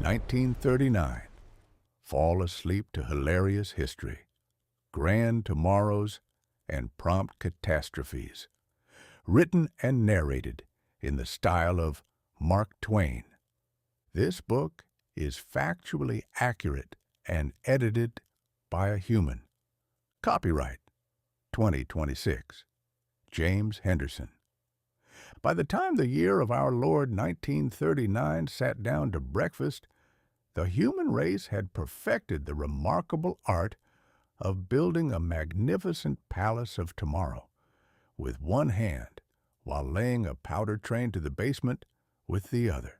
1939. Fall asleep to hilarious history, grand tomorrows, and prompt catastrophes. Written and narrated in the style of Mark Twain. This book is factually accurate and edited by a human. Copyright 2026. James Henderson. By the time the year of our Lord 1939 sat down to breakfast, the human race had perfected the remarkable art of building a magnificent palace of tomorrow with one hand while laying a powder train to the basement with the other.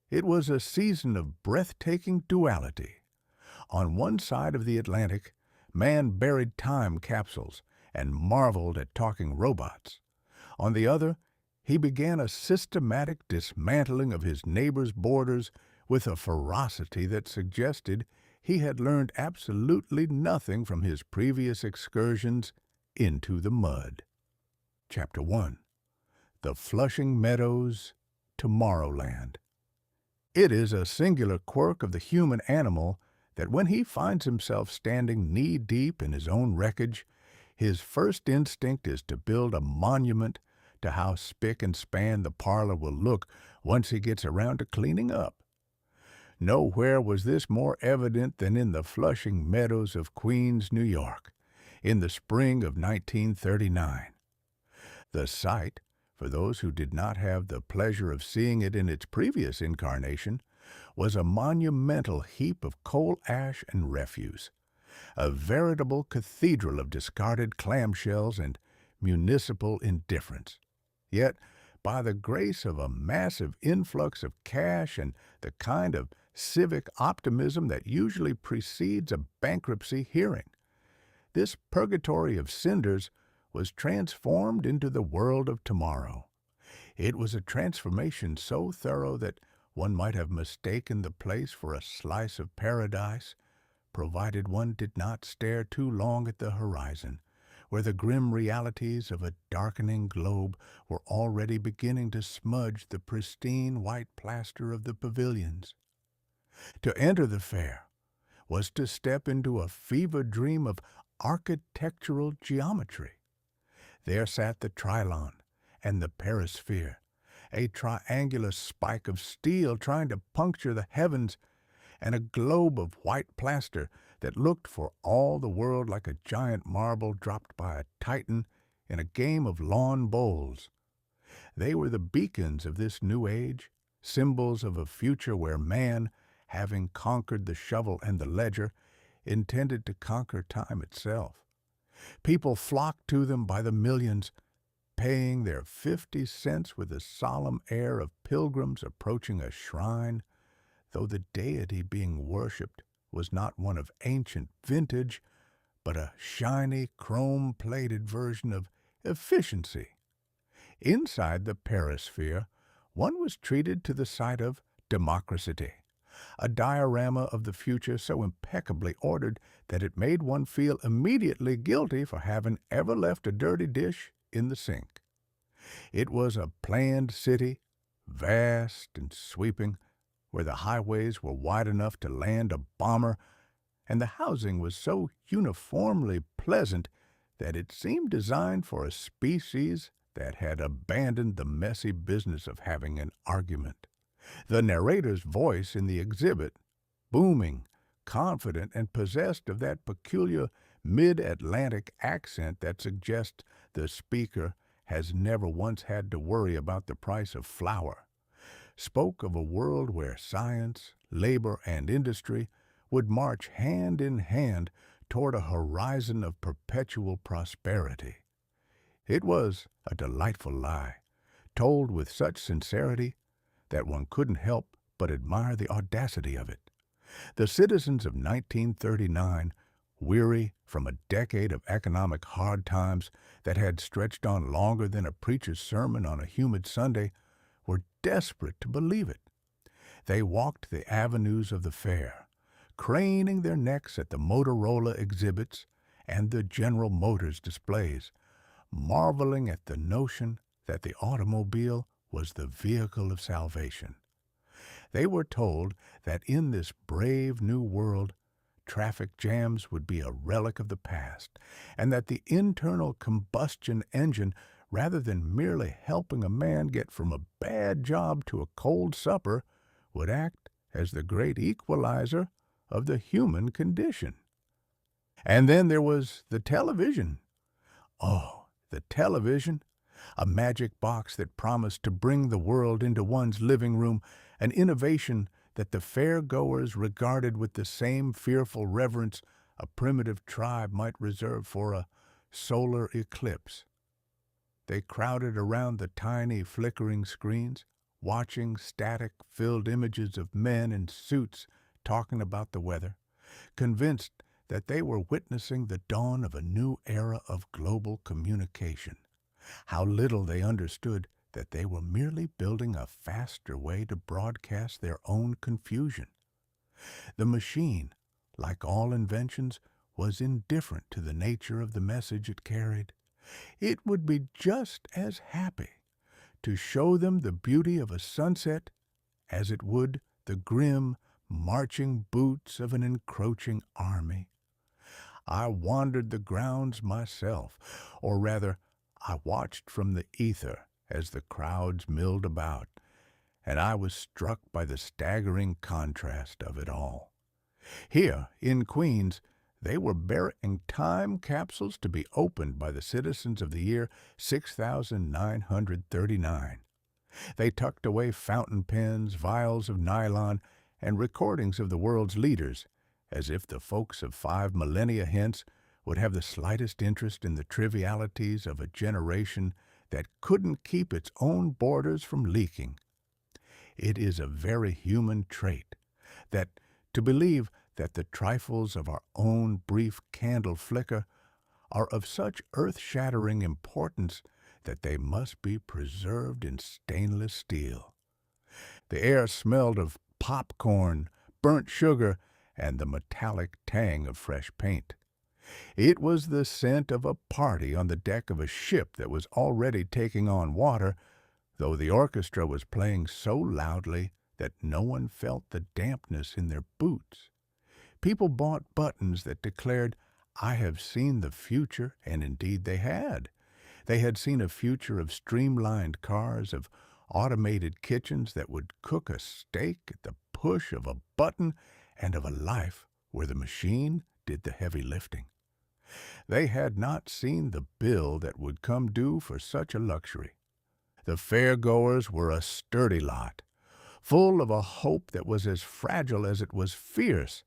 It was a season of breathtaking duality. On one side of the Atlantic, man buried time capsules and marveled at talking robots. On the other, he began a systematic dismantling of his neighbor's borders with a ferocity that suggested he had learned absolutely nothing from his previous excursions into the mud. Chapter 1. The Flushing Meadows Tomorrowland. It is a singular quirk of the human animal that when he finds himself standing knee-deep in his own wreckage, his first instinct is to build a monument to how spick and span the parlor will look once he gets around to cleaning up. Nowhere was this more evident than in the Flushing Meadows of Queens, New York, in the spring of 1939. The site, for those who did not have the pleasure of seeing it in its previous incarnation, was a monumental heap of coal ash and refuse, a veritable cathedral of discarded clamshells and municipal indifference. Yet, by the grace of a massive influx of cash and the kind of civic optimism that usually precedes a bankruptcy hearing, this purgatory of cinders was transformed into the world of tomorrow. It was a transformation so thorough that one might have mistaken the place for a slice of paradise, provided one did not stare too long at the horizon, where the grim realities of a darkening globe were already beginning to smudge the pristine white plaster of the pavilions. To enter the fair was to step into a fever dream of architectural geometry. There sat the Trilon and the Perisphere, a triangular spike of steel trying to puncture the heavens, and a globe of white plaster that looked for all the world like a giant marble dropped by a titan in a game of lawn bowls. They were the beacons of this new age, symbols of a future where man, having conquered the shovel and the ledger, intended to conquer time itself. People flocked to them by the millions, paying their 50 cents with a solemn air of pilgrims approaching a shrine, though the deity being worshipped was not one of ancient vintage, but a shiny, chrome-plated version of efficiency. Inside the Perisphere, one was treated to the sight of democracy, a diorama of the future so impeccably ordered that it made one feel immediately guilty for having ever left a dirty dish in the sink. It was a planned city, vast and sweeping, where the highways were wide enough to land a bomber, and the housing was so uniformly pleasant that it seemed designed for a species that had abandoned the messy business of having an argument. The narrator's voice in the exhibit, booming, confident, and possessed of that peculiar mid-Atlantic accent that suggests the speaker has never once had to worry about the price of flour, spoke of a world where science, labor, and industry would march hand in hand toward a horizon of perpetual prosperity. It was a delightful lie, told with such sincerity that one couldn't help but admire the audacity of it. The citizens of 1939, weary from a decade of economic hard times that had stretched on longer than a preacher's sermon on a humid Sunday, were desperate to believe it. They walked the avenues of the fair, craning their necks at the Motorola exhibits and the General Motors displays, marveling at the notion that the automobile was the vehicle of salvation. They were told that in this brave new world, traffic jams would be a relic of the past, and that the internal combustion engine, rather than merely helping a man get from a bad job to a cold supper, would act as the great equalizer of the human condition. And then there was the television. Oh, the television, a magic box that promised to bring the world into one's living room, an innovation that the fair-goers regarded with the same fearful reverence a primitive tribe might reserve for a solar eclipse. They crowded around the tiny flickering screens, watching static-filled images of men in suits talking about the weather, convinced that they were witnessing the dawn of a new era of global communication. How little they understood that they were merely building a faster way to broadcast their own confusion. The machine, like all inventions, was indifferent to the nature of the message it carried. It would be just as happy to show them the beauty of a sunset as it would the grim, marching boots of an encroaching army. I wandered the grounds myself, or rather, I watched from the ether as the crowds milled about, and I was struck by the staggering contrast of it all. Here, in Queens, they were burying time capsules to be opened by the citizens of the year 6939. They tucked away fountain pens, vials of nylon, and recordings of the world's leaders, as if the folks of 5 millennia hence would have the slightest interest in the trivialities of a generation that couldn't keep its own borders from leaking. It is a very human trait that to believe that the trifles of our own brief candle flicker are of such earth-shattering importance that they must be preserved in stainless steel. The air smelled of popcorn, burnt sugar, and the metallic tang of fresh paint. It was the scent of a party on the deck of a ship that was already taking on water, though the orchestra was playing so loudly that no one felt the dampness in their boots. People bought buttons that declared, "I have seen the future," and indeed they had. They had seen a future of streamlined cars, of automated kitchens that would cook a steak at the push of a button, and of a life where the machine did the heavy lifting. They had not seen the bill that would come due for such a luxury. The fair-goers were a sturdy lot, full of a hope that was as fragile as it was fierce.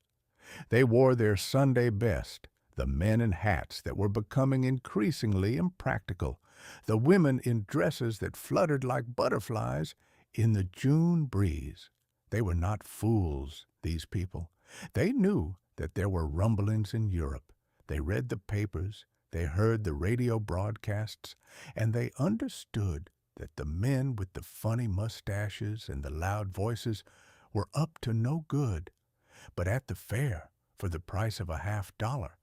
They wore their Sunday best, the men in hats that were becoming increasingly impractical, the women in dresses that fluttered like butterflies in the June breeze. They were not fools, these people. They knew that there were rumblings in Europe. They read the papers, they heard the radio broadcasts, and they understood that the men with the funny mustaches and the loud voices were up to no good. But at the fair, for the price of a $50,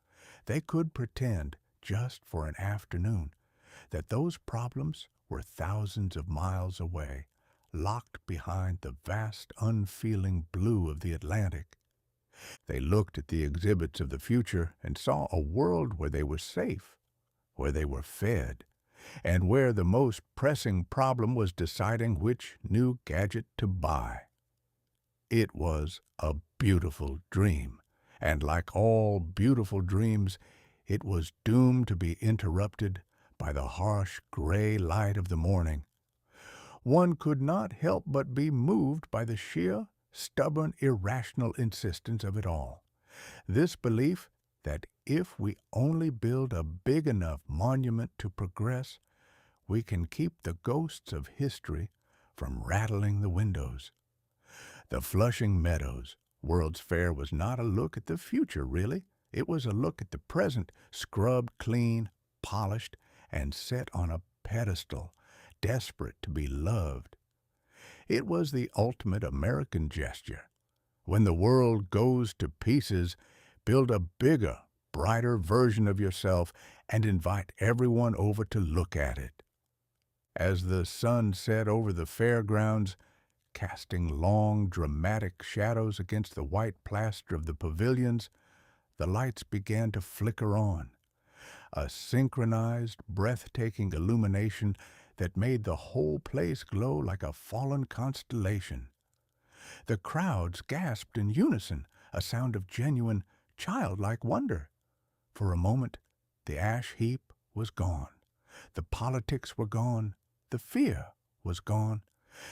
they could pretend, just for an afternoon, that those problems were thousands of miles away, locked behind the vast, unfeeling blue of the Atlantic. They looked at the exhibits of the future and saw a world where they were safe, where they were fed, and where the most pressing problem was deciding which new gadget to buy. It was a beautiful dream, and like all beautiful dreams, it was doomed to be interrupted by the harsh gray light of the morning. One could not help but be moved by the sheer, stubborn, irrational insistence of it all. This belief that if we only build a big enough monument to progress, we can keep the ghosts of history from rattling the windows. The Flushing Meadows World's Fair was not a look at the future, really. It was a look at the present, scrubbed clean, polished, and set on a pedestal, desperate to be loved. It was the ultimate American gesture. When the world goes to pieces, build a bigger, brighter version of yourself and invite everyone over to look at it. As the sun set over the fairgrounds, casting long, dramatic shadows against the white plaster of the pavilions, the lights began to flicker on, a synchronized, breathtaking illumination that made the whole place glow like a fallen constellation. The crowds gasped in unison, a sound of genuine, childlike wonder. For a moment, the ash heap was gone. The politics were gone. The fear was gone.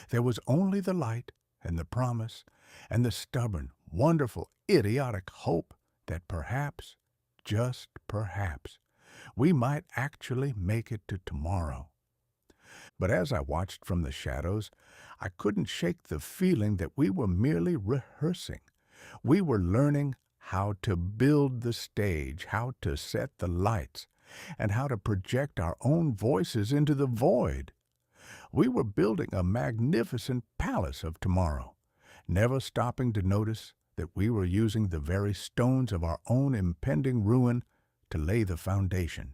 There was only the light and the promise and the stubborn, wonderful, idiotic hope that perhaps, just perhaps, we might actually make it to tomorrow. But as I watched from the shadows, I couldn't shake the feeling that we were merely rehearsing. We were learning how to build the stage, how to set the lights, and how to project our own voices into the void. We were building a magnificent palace of tomorrow, never stopping to notice that we were using the very stones of our own impending ruin to lay the foundation.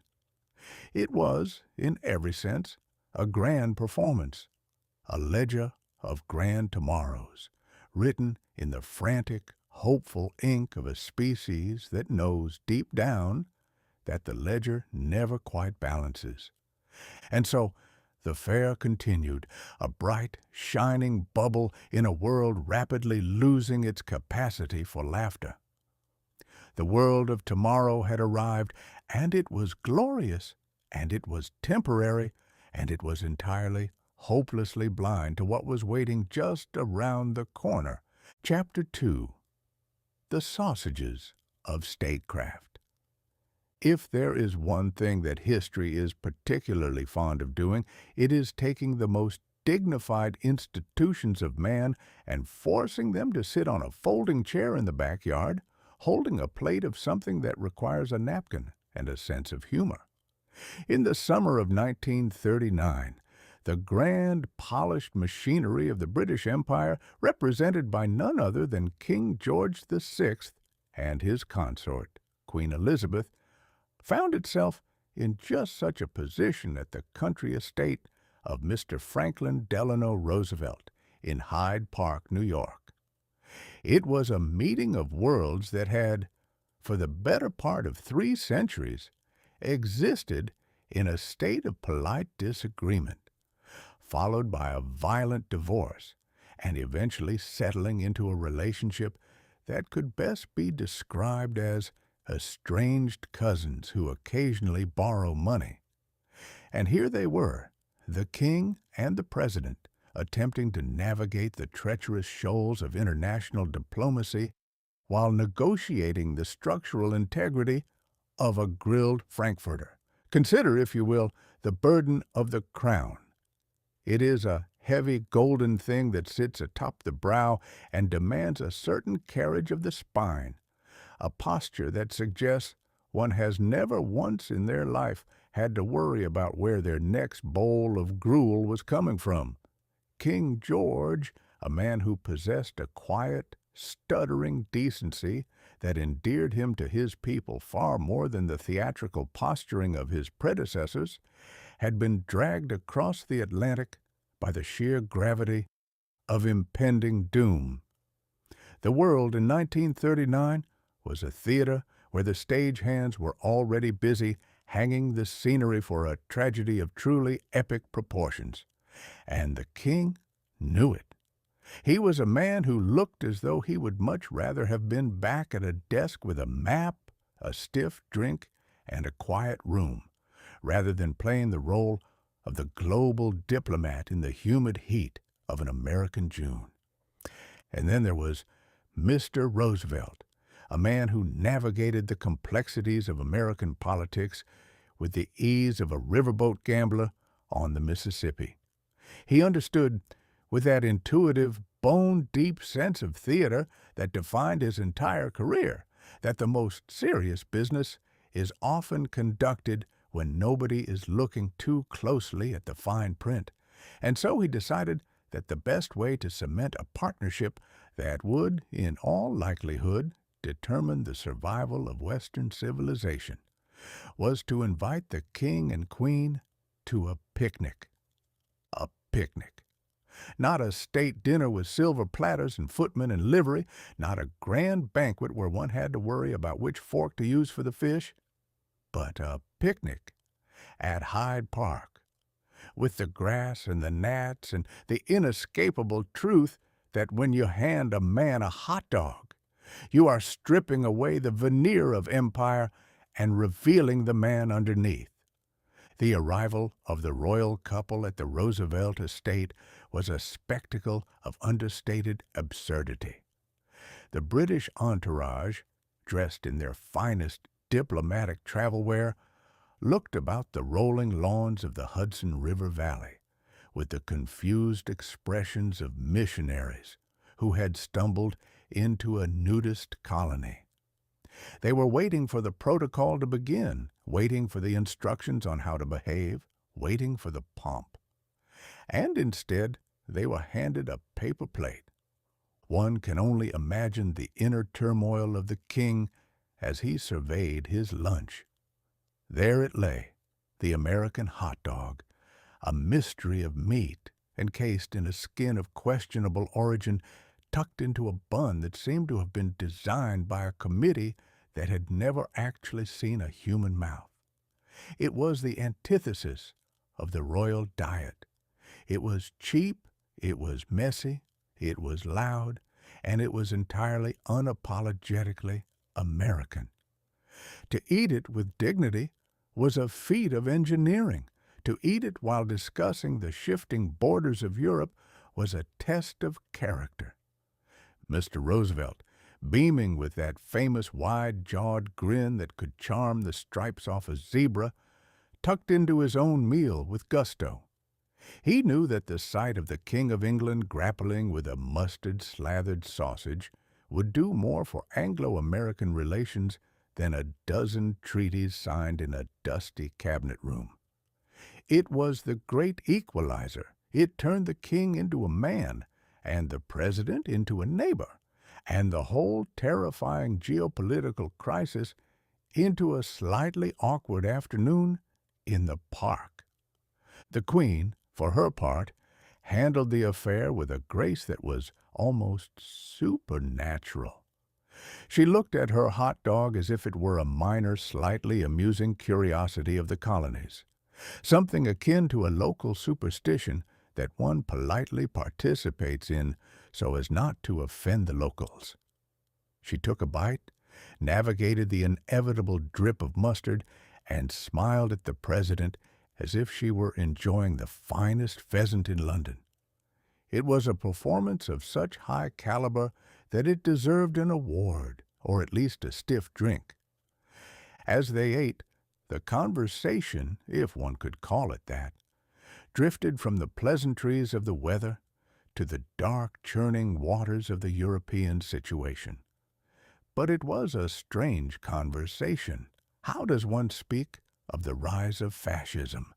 It was, in every sense, a grand performance, a ledger of grand tomorrows, written in the frantic, hopeful ink of a species that knows deep down that the ledger never quite balances. And so the fair continued, a bright, shining bubble in a world rapidly losing its capacity for laughter. The world of tomorrow had arrived, and it was glorious, and it was temporary, and it was entirely, hopelessly blind to what was waiting just around the corner. Chapter 2. The Sausages of Statecraft. If there is one thing that history is particularly fond of doing, it is taking the most dignified institutions of man and forcing them to sit on a folding chair in the backyard, holding a plate of something that requires a napkin and a sense of humor. In the summer of 1939, the grand, polished machinery of the British Empire, represented by none other than King George VI and his consort, Queen Elizabeth, found itself in just such a position at the country estate of Mr. Franklin Delano Roosevelt in Hyde Park, New York. It was a meeting of worlds that had, for the better part of 3 centuries, existed in a state of polite disagreement, followed by a violent divorce, and eventually settling into a relationship that could best be described as estranged cousins who occasionally borrow money. And here they were, the king and the president, attempting to navigate the treacherous shoals of international diplomacy while negotiating the structural integrity of a grilled frankfurter. Consider, if you will, the burden of the crown. It is a heavy golden thing that sits atop the brow and demands a certain carriage of the spine, a posture that suggests one has never once in their life had to worry about where their next bowl of gruel was coming from. King George, a man who possessed a quiet, stuttering decency that endeared him to his people far more than the theatrical posturing of his predecessors, had been dragged across the Atlantic by the sheer gravity of impending doom. The world in 1939 was a theater where the stagehands were already busy hanging the scenery for a tragedy of truly epic proportions. And the king knew it. He was a man who looked as though he would much rather have been back at a desk with a map, a stiff drink, and a quiet room, rather than playing the role of the global diplomat in the humid heat of an American June. And then there was Mr. Roosevelt, a man who navigated the complexities of American politics with the ease of a riverboat gambler on the Mississippi. He understood, with that intuitive, bone-deep sense of theater that defined his entire career, that the most serious business is often conducted when nobody is looking too closely at the fine print. And so he decided that the best way to cement a partnership that would, in all likelihood, determine the survival of Western civilization was to invite the king and queen to a picnic. A picnic. Not a state dinner with silver platters and footmen in livery, not a grand banquet where one had to worry about which fork to use for the fish, but a picnic at Hyde Park, with the grass and the gnats and the inescapable truth that when you hand a man a hot dog, you are stripping away the veneer of empire and revealing the man underneath. The arrival of the royal couple at the Roosevelt estate was a spectacle of understated absurdity. The British entourage, dressed in their finest diplomatic travel wear, looked about the rolling lawns of the Hudson River Valley with the confused expressions of missionaries who had stumbled into a nudist colony. They were waiting for the protocol to begin, waiting for the instructions on how to behave, waiting for the pomp. And instead, they were handed a paper plate. One can only imagine the inner turmoil of the king as he surveyed his lunch. There it lay, the American hot dog, a mystery of meat encased in a skin of questionable origin, tucked into a bun that seemed to have been designed by a committee that had never actually seen a human mouth. It was the antithesis of the royal diet. It was cheap, it was messy, it was loud, and it was entirely unapologetically American. To eat it with dignity was a feat of engineering. To eat it while discussing the shifting borders of Europe was a test of character. Mr. Roosevelt, beaming with that famous wide-jawed grin that could charm the stripes off a zebra, tucked into his own meal with gusto. He knew that the sight of the King of England grappling with a mustard-slathered sausage would do more for Anglo-American relations than a dozen treaties signed in a dusty cabinet room. It was the great equalizer. It turned the king into a man, and the president into a neighbor, and the whole terrifying geopolitical crisis into a slightly awkward afternoon in the park. The Queen, for her part, handled the affair with a grace that was almost supernatural. She looked at her hot dog as if it were a minor, slightly amusing curiosity of the colonies, something akin to a local superstition that one politely participates in so as not to offend the locals. She took a bite, navigated the inevitable drip of mustard, and smiled at the president as if she were enjoying the finest pheasant in London. It was a performance of such high caliber that it deserved an award, or at least a stiff drink. As they ate, the conversation, if one could call it that, drifted from the pleasantries of the weather to the dark, churning waters of the European situation. But it was a strange conversation. How does one speak of the rise of fascism,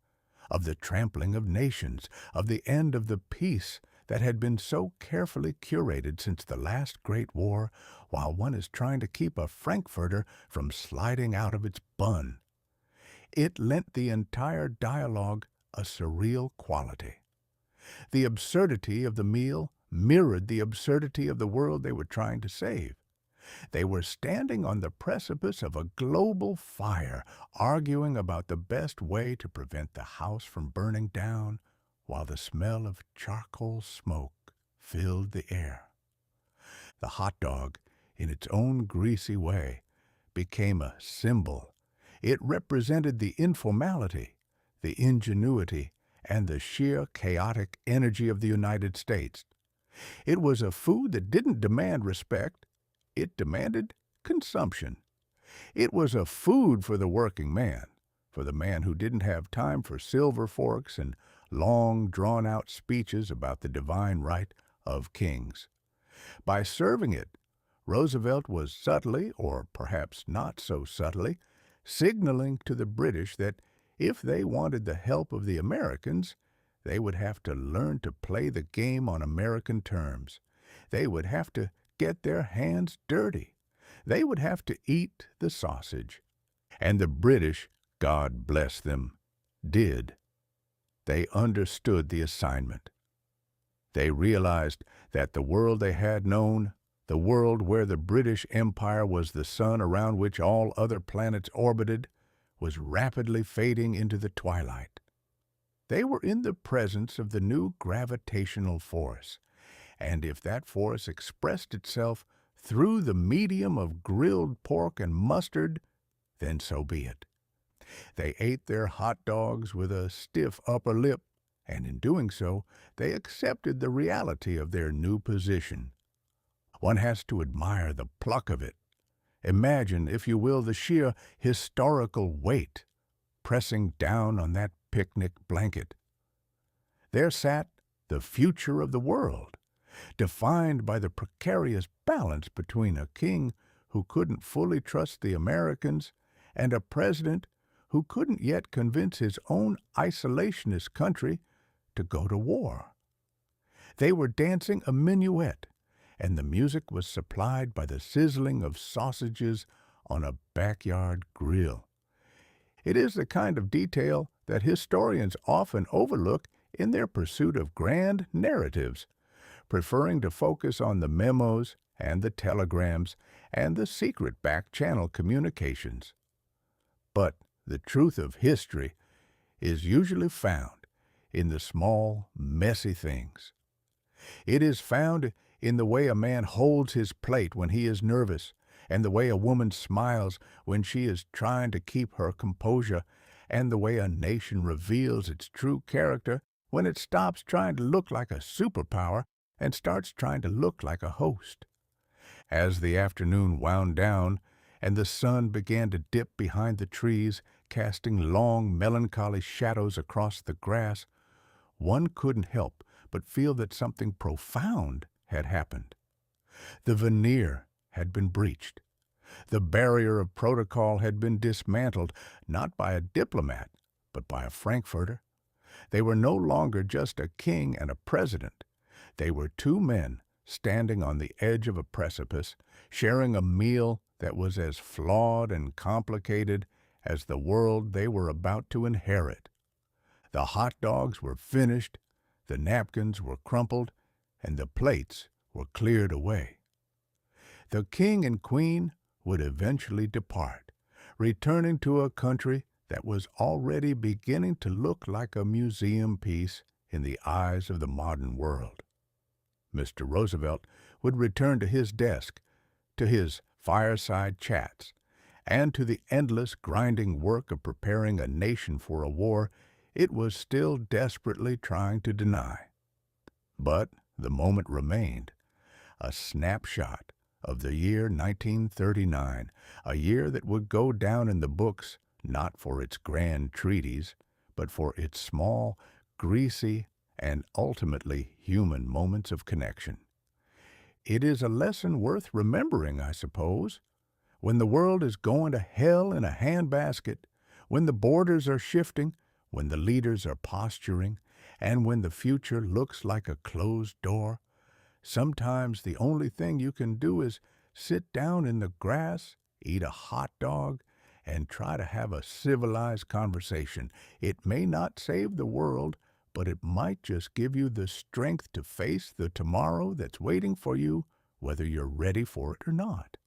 of the trampling of nations, of the end of the peace that had been so carefully curated since the last Great War, while one is trying to keep a Frankfurter from sliding out of its bun? It lent the entire dialogue a surreal quality. The absurdity of the meal mirrored the absurdity of the world they were trying to save. They were standing on the precipice of a global fire, arguing about the best way to prevent the house from burning down, while the smell of charcoal smoke filled the air. The hot dog, in its own greasy way, became a symbol. It represented the informality, the ingenuity, and the sheer chaotic energy of the United States. It was a food that didn't demand respect. It demanded consumption. It was a food for the working man, for the man who didn't have time for silver forks and long, drawn-out speeches about the divine right of kings. By serving it, Roosevelt was subtly, or perhaps not so subtly, signaling to the British that if they wanted the help of the Americans, they would have to learn to play the game on American terms. They would have to get their hands dirty. They would have to eat the sausage. And the British, God bless them, did. They understood the assignment. They realized that the world they had known, the world where the British Empire was the sun around which all other planets orbited, was rapidly fading into the twilight. They were in the presence of the new gravitational force, and if that force expressed itself through the medium of grilled pork and mustard, then so be it. They ate their hot dogs with a stiff upper lip, and in doing so, they accepted the reality of their new position. One has to admire the pluck of it. Imagine, if you will, the sheer historical weight pressing down on that picnic blanket. There sat the future of the world, defined by the precarious balance between a king who couldn't fully trust the Americans and a president who couldn't yet convince his own isolationist country to go to war. They were dancing a minuet, and the music was supplied by the sizzling of sausages on a backyard grill. It is the kind of detail that historians often overlook in their pursuit of grand narratives, preferring to focus on the memos and the telegrams and the secret back-channel communications. But the truth of history is usually found in the small, messy things. It is found in the way a man holds his plate when he is nervous, and the way a woman smiles when she is trying to keep her composure, and the way a nation reveals its true character when it stops trying to look like a superpower and starts trying to look like a host. As the afternoon wound down and the sun began to dip behind the trees, casting long, melancholy shadows across the grass, one couldn't help but feel that something profound had happened. The veneer had been breached. The barrier of protocol had been dismantled, not by a diplomat, but by a Frankfurter. They were no longer just a king and a president. They were two men standing on the edge of a precipice, sharing a meal that was as flawed and complicated as the world they were about to inherit. The hot dogs were finished, the napkins were crumpled, and the plates were cleared away. The king and queen would eventually depart, returning to a country that was already beginning to look like a museum piece in the eyes of the modern world. Mr. Roosevelt would return to his desk, to his fireside chats, and to the endless grinding work of preparing a nation for a war it was still desperately trying to deny. But the moment remained, a snapshot of the year 1939, a year that would go down in the books not for its grand treaties, but for its small, greasy, and ultimately human moments of connection. It is a lesson worth remembering, I suppose. When the world is going to hell in a handbasket, when the borders are shifting, when the leaders are posturing, and when the future looks like a closed door, sometimes the only thing you can do is sit down in the grass, eat a hot dog, and try to have a civilized conversation. It may not save the world, but it might just give you the strength to face the tomorrow that's waiting for you, whether you're ready for it or not.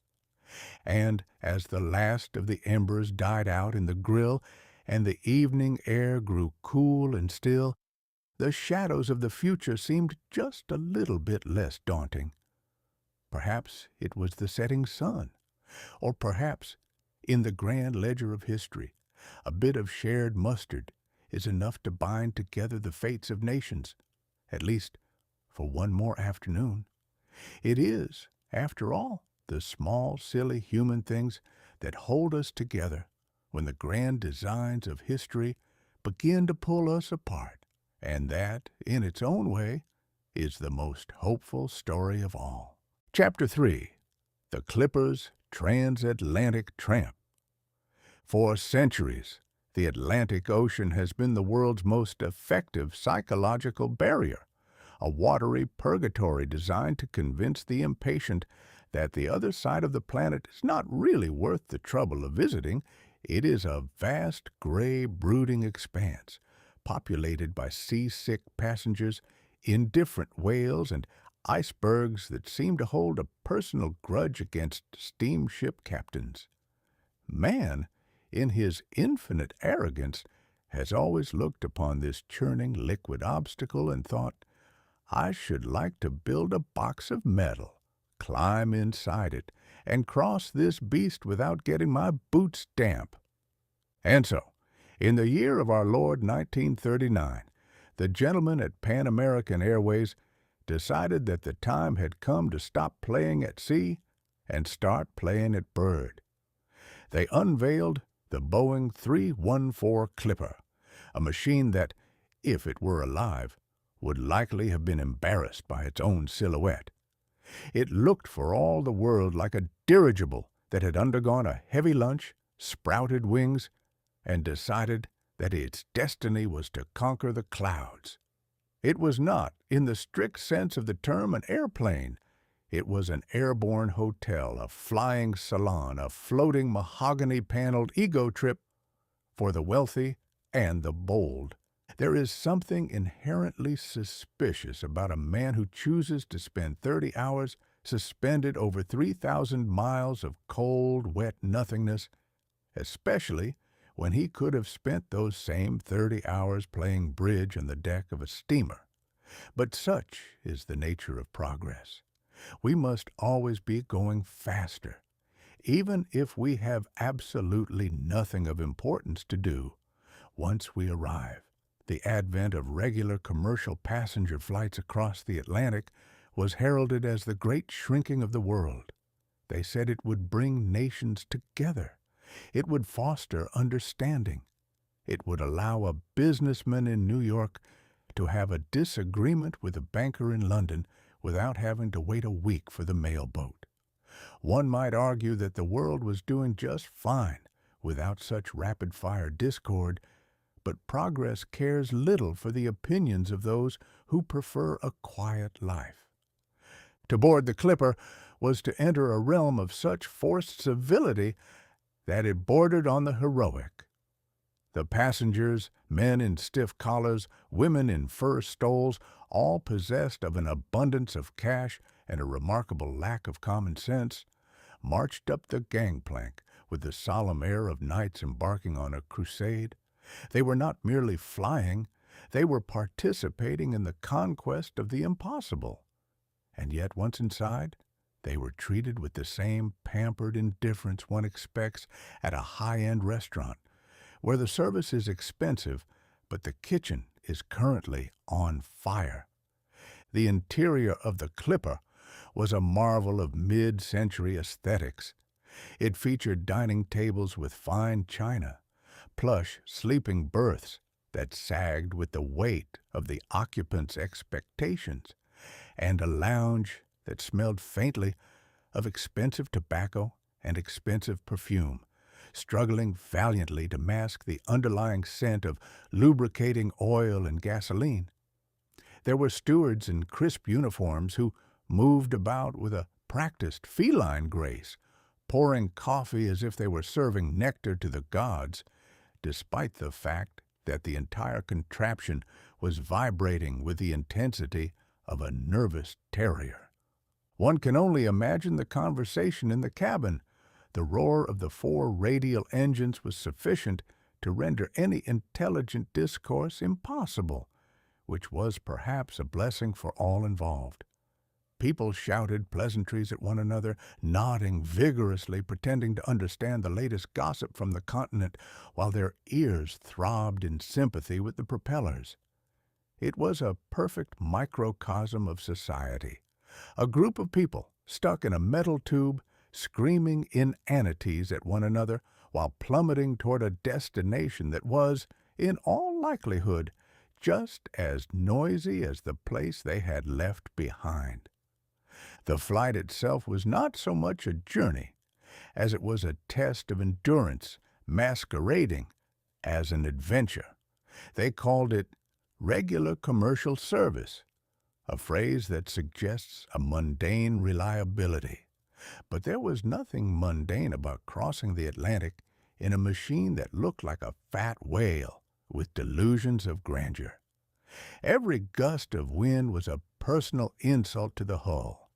And as the last of the embers died out in the grill and the evening air grew cool and still, the shadows of the future seemed just a little bit less daunting. Perhaps it was the setting sun, or perhaps, in the grand ledger of history, a bit of shared mustard is enough to bind together the fates of nations, at least for one more afternoon. It is, after all, the small, silly human things that hold us together when the grand designs of history begin to pull us apart, and that, in its own way, is the most hopeful story of all. Chapter 3. The Clipper's Transatlantic Tramp. For centuries, the Atlantic Ocean has been the world's most effective psychological barrier, a watery purgatory designed to convince the impatient that the other side of the planet is not really worth the trouble of visiting. It is a vast, gray, brooding expanse, populated by seasick passengers indifferent whales and icebergs that seem to hold a personal grudge against steamship captains. Man, in his infinite arrogance, has always looked upon this churning liquid obstacle and thought, I should like to build a box of metal, climb inside it, and cross this beast without getting my boots damp. And so, in the year of our Lord 1939, the gentlemen at Pan American Airways decided that the time had come to stop playing at sea and start playing at bird. They unveiled the Boeing 314 Clipper, a machine that, if it were alive, would likely have been embarrassed by its own silhouette. It looked for all the world like a dirigible that had undergone a heavy lunch, sprouted wings, and decided that its destiny was to conquer the clouds. It was not, in the strict sense of the term, an airplane. It was an airborne hotel, a flying salon, a floating mahogany-paneled ego trip for the wealthy and the bold. There is something inherently suspicious about a man who chooses to spend 30 hours suspended over 3,000 miles of cold, wet nothingness, especially when he could have spent those same 30 hours playing bridge on the deck of a steamer. But such is the nature of progress. We must always be going faster, even if we have absolutely nothing of importance to do once we arrive. The advent of regular commercial passenger flights across the Atlantic was heralded as the great shrinking of the world. They said it would bring nations together. It would foster understanding. It would allow a businessman in New York to have a disagreement with a banker in London without having to wait a week for the mail boat. One might argue that the world was doing just fine without such rapid-fire discord, but progress cares little for the opinions of those who prefer a quiet life. To board the Clipper was to enter a realm of such forced civility that it bordered on the heroic. The passengers, men in stiff collars, women in fur stoles, all possessed of an abundance of cash and a remarkable lack of common sense, marched up the gangplank with the solemn air of knights embarking on a crusade. They were not merely flying, they were participating in the conquest of the impossible. And yet, once inside, they were treated with the same pampered indifference one expects at a high-end restaurant, where the service is expensive, but the kitchen is currently on fire. The interior of the Clipper was a marvel of mid-century aesthetics. It featured dining tables with fine china, plush sleeping berths that sagged with the weight of the occupants' expectations, and a lounge that smelled faintly of expensive tobacco and expensive perfume, struggling valiantly to mask the underlying scent of lubricating oil and gasoline. There were stewards in crisp uniforms who moved about with a practiced feline grace, pouring coffee as if they were serving nectar to the gods, despite the fact that the entire contraption was vibrating with the intensity of a nervous terrier. One can only imagine the conversation in the cabin. The roar of the 4 radial engines was sufficient to render any intelligent discourse impossible, which was perhaps a blessing for all involved. People shouted pleasantries at one another, nodding vigorously, pretending to understand the latest gossip from the continent, while their ears throbbed in sympathy with the propellers. It was a perfect microcosm of society, a group of people stuck in a metal tube, screaming inanities at one another while plummeting toward a destination that was, in all likelihood, just as noisy as the place they had left behind. The flight itself was not so much a journey as it was a test of endurance masquerading as an adventure. They called it regular commercial service, a phrase that suggests a mundane reliability. But there was nothing mundane about crossing the Atlantic in a machine that looked like a fat whale with delusions of grandeur. Every gust of wind was a personal insult to the hull.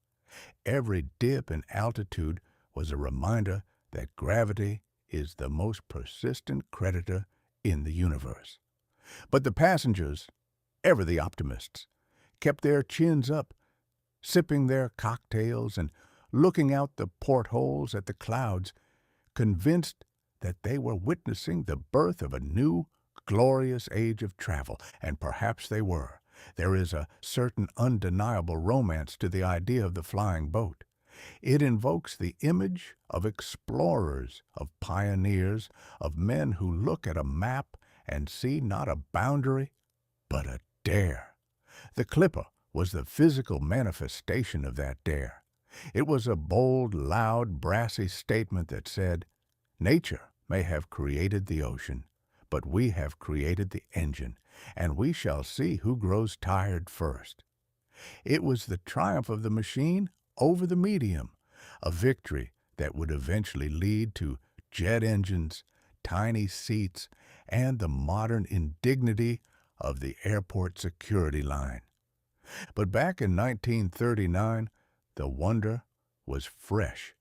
Every dip in altitude was a reminder that gravity is the most persistent creditor in the universe. But the passengers, ever the optimists, kept their chins up, sipping their cocktails and looking out the portholes at the clouds, convinced that they were witnessing the birth of a new, glorious age of travel, and perhaps they were. There is a certain undeniable romance to the idea of the flying boat. It invokes the image of explorers, of pioneers, of men who look at a map and see not a boundary, but a dare. The Clipper was the physical manifestation of that dare. It was a bold, loud, brassy statement that said, "Nature may have created the ocean, but we have created the engine, and we shall see who grows tired first." It was the triumph of the machine over the medium, a victory that would eventually lead to jet engines, tiny seats, and the modern indignity of the airport security line. But back in 1939, the wonder was fresh.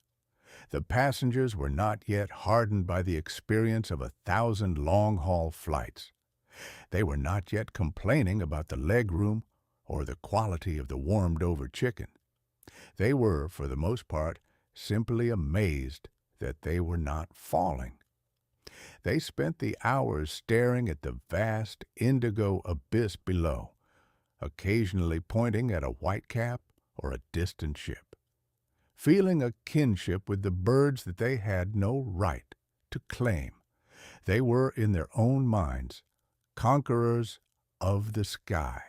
The passengers were not yet hardened by the experience of 1,000 long-haul flights. They were not yet complaining about the legroom or the quality of the warmed-over chicken. They were, for the most part, simply amazed that they were not falling. They spent the hours staring at the vast indigo abyss below, occasionally pointing at a whitecap or a distant ship, feeling a kinship with the birds that they had no right to claim. They were, in their own minds, conquerors of the sky.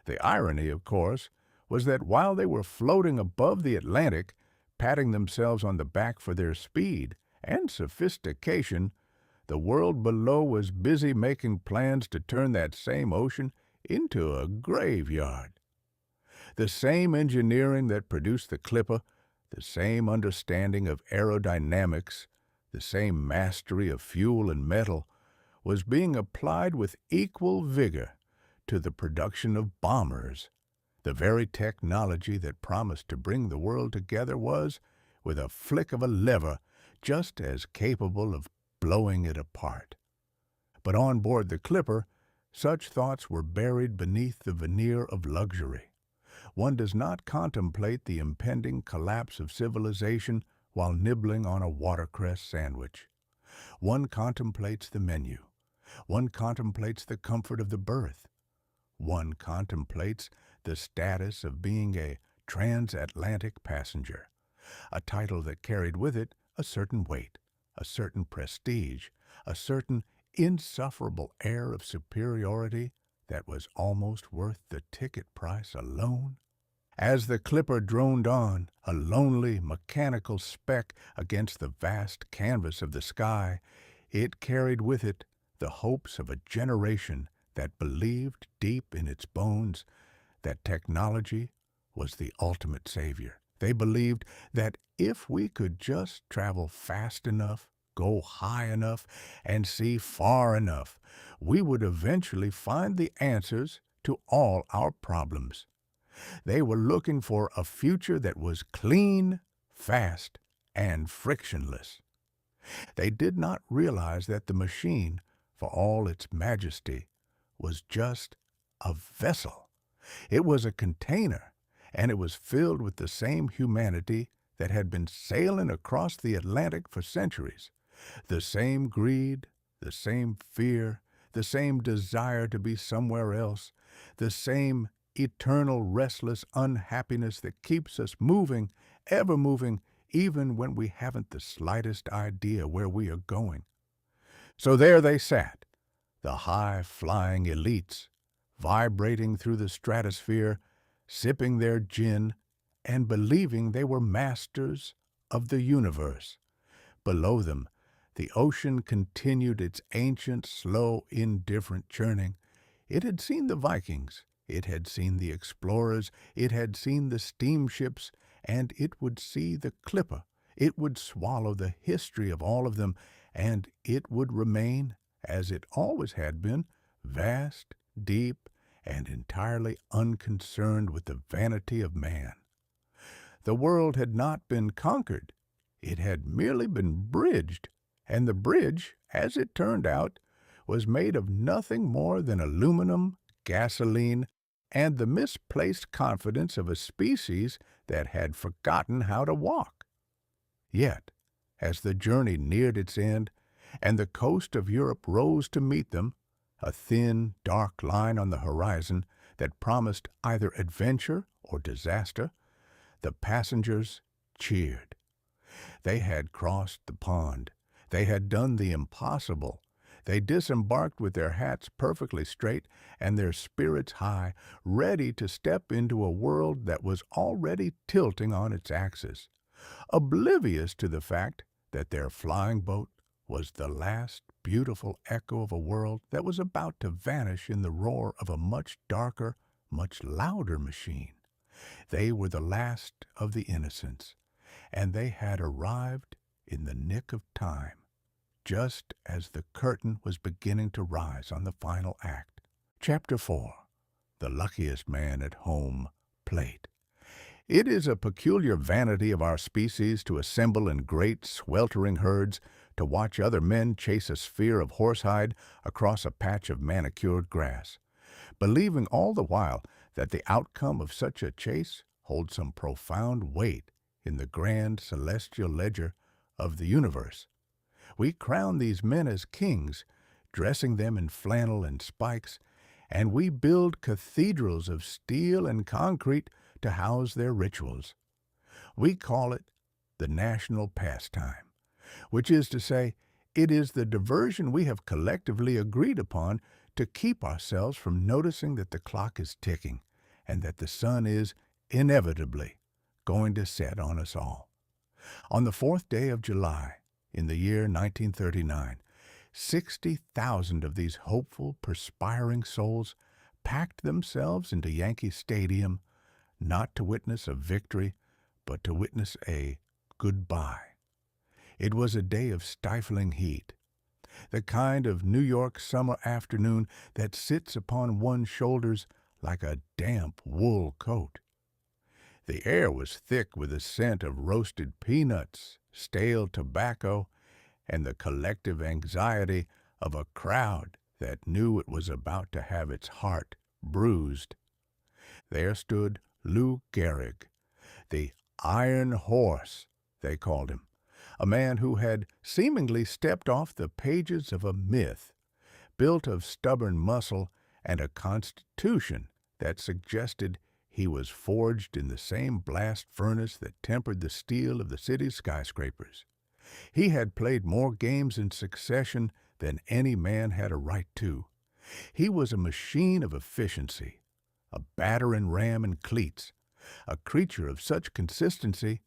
The irony, of course, was that while they were floating above the Atlantic, patting themselves on the back for their speed and sophistication, the world below was busy making plans to turn that same ocean into a graveyard. The same engineering that produced the Clipper, the same understanding of aerodynamics, the same mastery of fuel and metal, was being applied with equal vigor to the production of bombers. The very technology that promised to bring the world together was, with a flick of a lever, just as capable of blowing it apart. But on board the Clipper, such thoughts were buried beneath the veneer of luxury. One does not contemplate the impending collapse of civilization while nibbling on a watercress sandwich. One contemplates the menu. One contemplates the comfort of the berth. One contemplates the status of being a transatlantic passenger, a title that carried with it a certain weight, a certain prestige, a certain insufferable air of superiority that was almost worth the ticket price alone. As the Clipper droned on, a lonely, mechanical speck against the vast canvas of the sky, it carried with it the hopes of a generation that believed deep in its bones that technology was the ultimate savior. They believed that if we could just travel fast enough, go high enough, and see far enough, we would eventually find the answers to all our problems. They were looking for a future that was clean, fast, and frictionless. They did not realize that the machine, for all its majesty, was just a vessel. It was a container, and it was filled with the same humanity that had been sailing across the Atlantic for centuries. The same greed, the same fear, the same desire to be somewhere else, the same eternal restless unhappiness that keeps us moving, ever moving, even when we haven't the slightest idea where we are going. So there they sat, the high-flying elites, vibrating through the stratosphere, sipping their gin, and believing they were masters of the universe. Below them, the ocean continued its ancient, slow, indifferent churning. It had seen the Vikings, it had seen the explorers, it had seen the steamships, and it would see the Clipper. It would swallow the history of all of them, and it would remain, as it always had been, vast, deep, and entirely unconcerned with the vanity of man. The world had not been conquered. It had merely been bridged, and the bridge, as it turned out, was made of nothing more than aluminum, gasoline, and the misplaced confidence of a species that had forgotten how to walk. Yet, as the journey neared its end, and the coast of Europe rose to meet them, a thin, dark line on the horizon that promised either adventure or disaster, the passengers cheered. They had crossed the pond. They had done the impossible. They disembarked with their hats perfectly straight and their spirits high, ready to step into a world that was already tilting on its axis, oblivious to the fact that their flying boat was the last beautiful echo of a world that was about to vanish in the roar of a much darker, much louder machine. They were the last of the innocents, and they had arrived in the nick of time, just as the curtain was beginning to rise on the final act. Chapter 4. The Luckiest Man at Home Plate. It is a peculiar vanity of our species to assemble in great, sweltering herds to watch other men chase a sphere of horsehide across a patch of manicured grass, believing all the while that the outcome of such a chase holds some profound weight in the grand celestial ledger of the universe. We crown these men as kings, dressing them in flannel and spikes, and we build cathedrals of steel and concrete to house their rituals. We call it the national pastime, which is to say, it is the diversion we have collectively agreed upon to keep ourselves from noticing that the clock is ticking and that the sun is inevitably going to set on us all. On the 4th day of July, in the year 1939, 60,000 of these hopeful, perspiring souls packed themselves into Yankee Stadium, not to witness a victory, but to witness a goodbye. It was a day of stifling heat, the kind of New York summer afternoon that sits upon one's shoulders like a damp wool coat. The air was thick with the scent of roasted peanuts, stale tobacco, and the collective anxiety of a crowd that knew it was about to have its heart bruised. There stood Lou Gehrig, the Iron Horse, they called him, a man who had seemingly stepped off the pages of a myth, built of stubborn muscle and a constitution that suggested he was forged in the same blast furnace that tempered the steel of the city's skyscrapers. He had played more games in succession than any man had a right to. He was a machine of efficiency, a battering ram in cleats, a creature of such consistency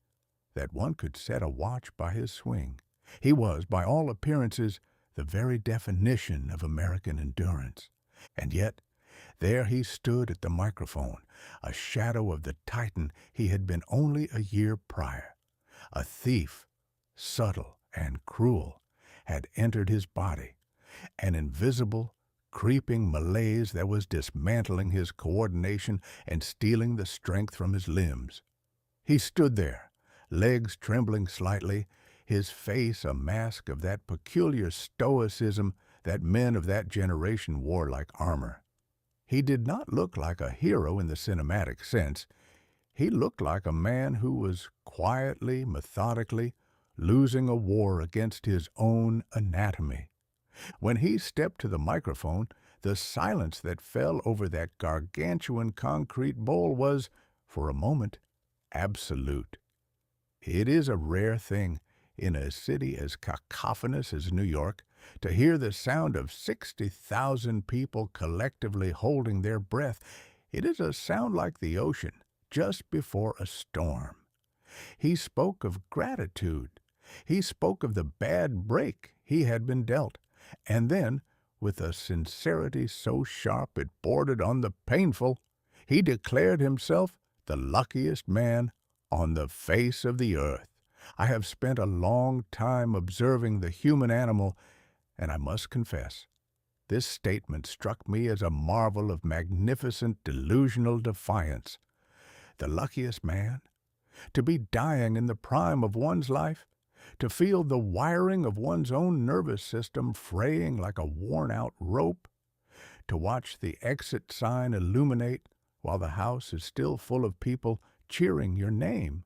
that one could set a watch by his swing. He was, by all appearances, the very definition of American endurance. And yet, there he stood at the microphone, a shadow of the Titan he had been only a year prior. A thief, subtle and cruel, had entered his body, an invisible, creeping malaise that was dismantling his coordination and stealing the strength from his limbs. He stood there, legs trembling slightly, his face a mask of that peculiar stoicism that men of that generation wore like armor. He did not look like a hero in the cinematic sense. He looked like a man who was quietly, methodically, losing a war against his own anatomy. When he stepped to the microphone, the silence that fell over that gargantuan concrete bowl was, for a moment, absolute. It is a rare thing, in a city as cacophonous as New York, to hear the sound of 60,000 people collectively holding their breath. It is a sound like the ocean, just before a storm. He spoke of gratitude. He spoke of the bad break he had been dealt, and then, with a sincerity so sharp it bordered on the painful, he declared himself the luckiest man on the face of the earth. I have spent a long time observing the human animal, and I must confess, This statement struck me as a marvel of magnificent delusional defiance. The luckiest man? To be dying in the prime of one's life? To feel the wiring of one's own nervous system fraying like a worn-out rope? To watch the exit sign illuminate while the house is still full of people cheering your name?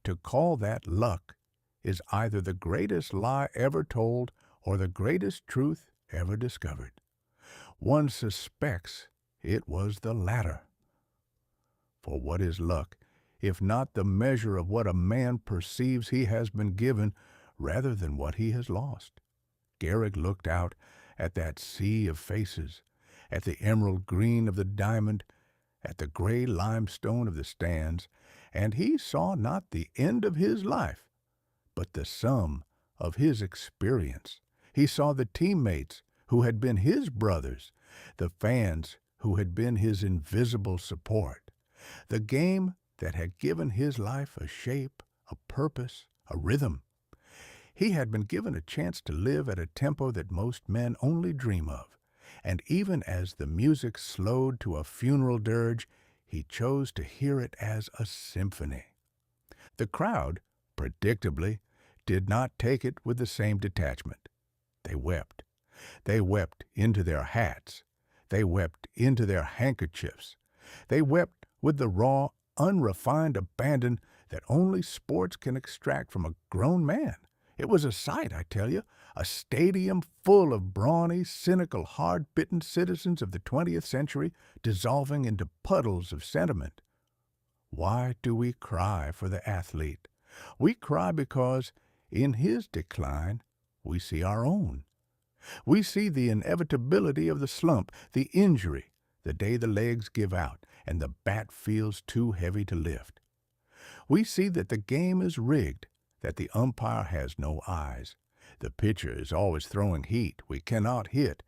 To call that luck is either the greatest lie ever told or the greatest truth ever discovered. One suspects it was the latter. For what is luck, if not the measure of what a man perceives he has been given rather than what he has lost? Gehrig looked out at that sea of faces, at the emerald green of the diamond, at the gray limestone of the stands, and he saw not the end of his life, but the sum of his experience. He saw the teammates who had been his brothers, the fans who had been his invisible support, the game that had given his life a shape, a purpose, a rhythm. He had been given a chance to live at a tempo that most men only dream of, and even as the music slowed to a funeral dirge, he chose to hear it as a symphony. The crowd, predictably, did not take it with the same detachment. They wept. They wept into their hats. They wept into their handkerchiefs. They wept with the raw, unrefined abandon that only sports can extract from a grown man. It was a sight, I tell you, a stadium full of brawny, cynical, hard-bitten citizens of the 20th century dissolving into puddles of sentiment. Why do we cry for the athlete? We cry because, in his decline, we see our own. We see the inevitability of the slump, the injury, the day the legs give out and the bat feels too heavy to lift. We see that the game is rigged, that the umpire has no eyes. The pitcher is always throwing heat we cannot hit,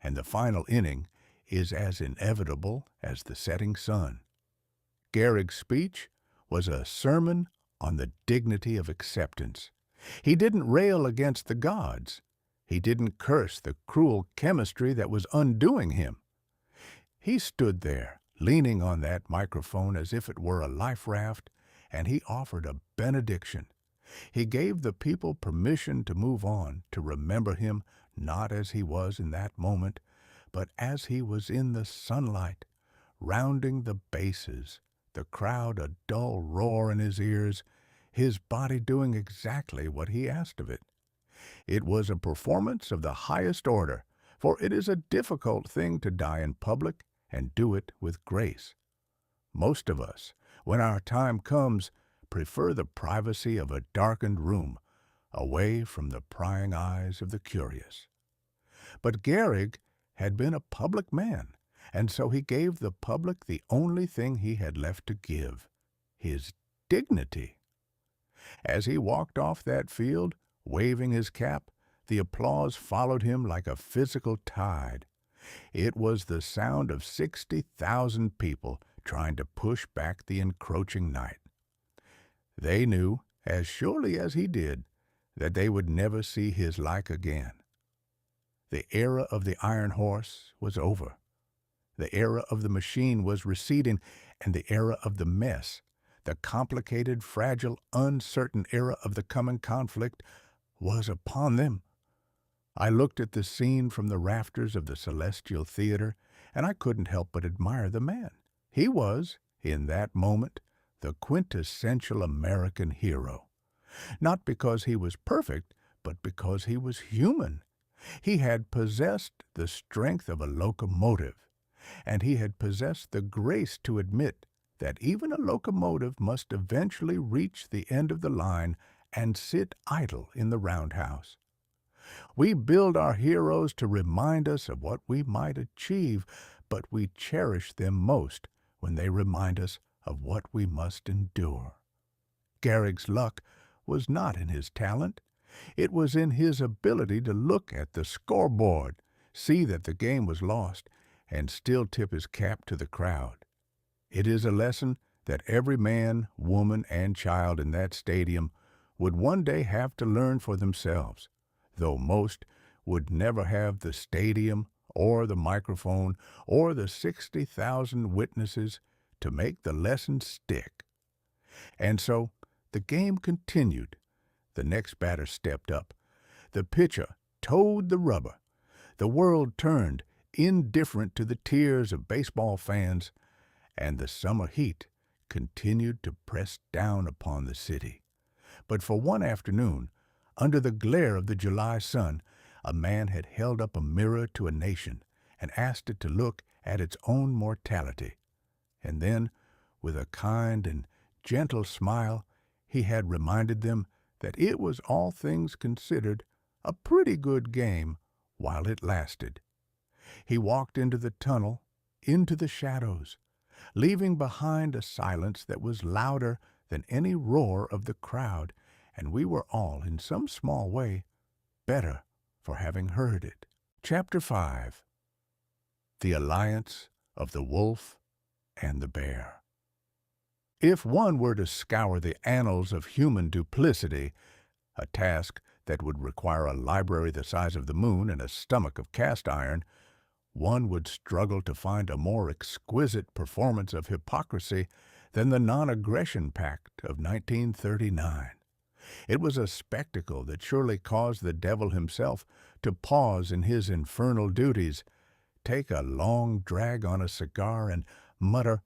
and the final inning is as inevitable as the setting sun. Gehrig's speech was a sermon on the dignity of acceptance. He didn't rail against the gods. He didn't curse the cruel chemistry that was undoing him. He stood there, leaning on that microphone as if it were a life raft, and he offered a benediction. He gave the people permission to move on, to remember him not as he was in that moment, but as he was in the sunlight, rounding the bases, the crowd a dull roar in his ears, his body doing exactly what he asked of it. It was a performance of the highest order, for it is a difficult thing to die in public and do it with grace. Most of us, when our time comes, prefer the privacy of a darkened room, away from the prying eyes of the curious. But Gehrig had been a public man, and so he gave the public the only thing he had left to give, his dignity. As he walked off that field, waving his cap, the applause followed him like a physical tide. It was the sound of 60,000 people trying to push back the encroaching night. They knew, as surely as he did, that they would never see his like again. The era of the iron horse was over. The era of the machine was receding, and the era of the mess, the complicated, fragile, uncertain era of the coming conflict, was upon them. I looked at the scene from the rafters of the Celestial Theater, and I couldn't help but admire the man. He was, in that moment, the quintessential American hero. Not because he was perfect, but because he was human. He had possessed the strength of a locomotive, and he had possessed the grace to admit that even a locomotive must eventually reach the end of the line and sit idle in the roundhouse. We build our heroes to remind us of what we might achieve, but we cherish them most when they remind us of what we must endure. Gehrig's luck was not in his talent. It was in his ability to look at the scoreboard, see that the game was lost, and still tip his cap to the crowd. It is a lesson that every man, woman, and child in that stadium would one day have to learn for themselves, though most would never have the stadium or the microphone, or the 60,000 witnesses to make the lesson stick. And so the game continued. The next batter stepped up. The pitcher toed the rubber. The world turned, indifferent to the tears of baseball fans, and the summer heat continued to press down upon the city. But for one afternoon, under the glare of the July sun, a man had held up a mirror to a nation and asked it to look at its own mortality. And then, with a kind and gentle smile, he had reminded them that it was, all things considered, a pretty good game while it lasted. He walked into the tunnel, into the shadows, leaving behind a silence that was louder than any roar of the crowd, and we were all, in some small way, better for having heard it. Chapter 5. The Alliance of the Wolf and the Bear. If one were to scour the annals of human duplicity, a task that would require a library the size of the moon and a stomach of cast iron, one would struggle to find a more exquisite performance of hypocrisy than the Non-Aggression Pact of 1939. It was a spectacle that surely caused the devil himself to pause in his infernal duties, take a long drag on a cigar, and mutter,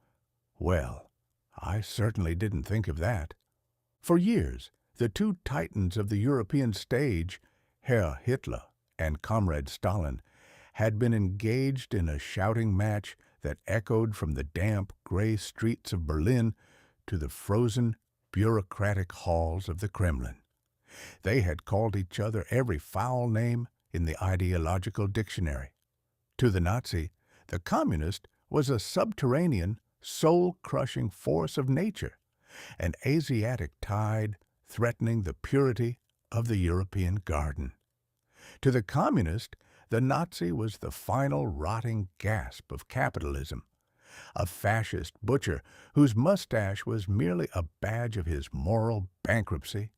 "Well, I certainly didn't think of that." For years, the two titans of the European stage, Herr Hitler and Comrade Stalin, had been engaged in a shouting match that echoed from the damp, gray streets of Berlin to the frozen, bureaucratic halls of the Kremlin. They had called each other every foul name in the ideological dictionary. To the Nazi, the communist was a subterranean, soul-crushing force of nature, an Asiatic tide threatening the purity of the European garden. To the communist, the Nazi was the final rotting gasp of capitalism, a fascist butcher whose mustache was merely a badge of his moral bankruptcy.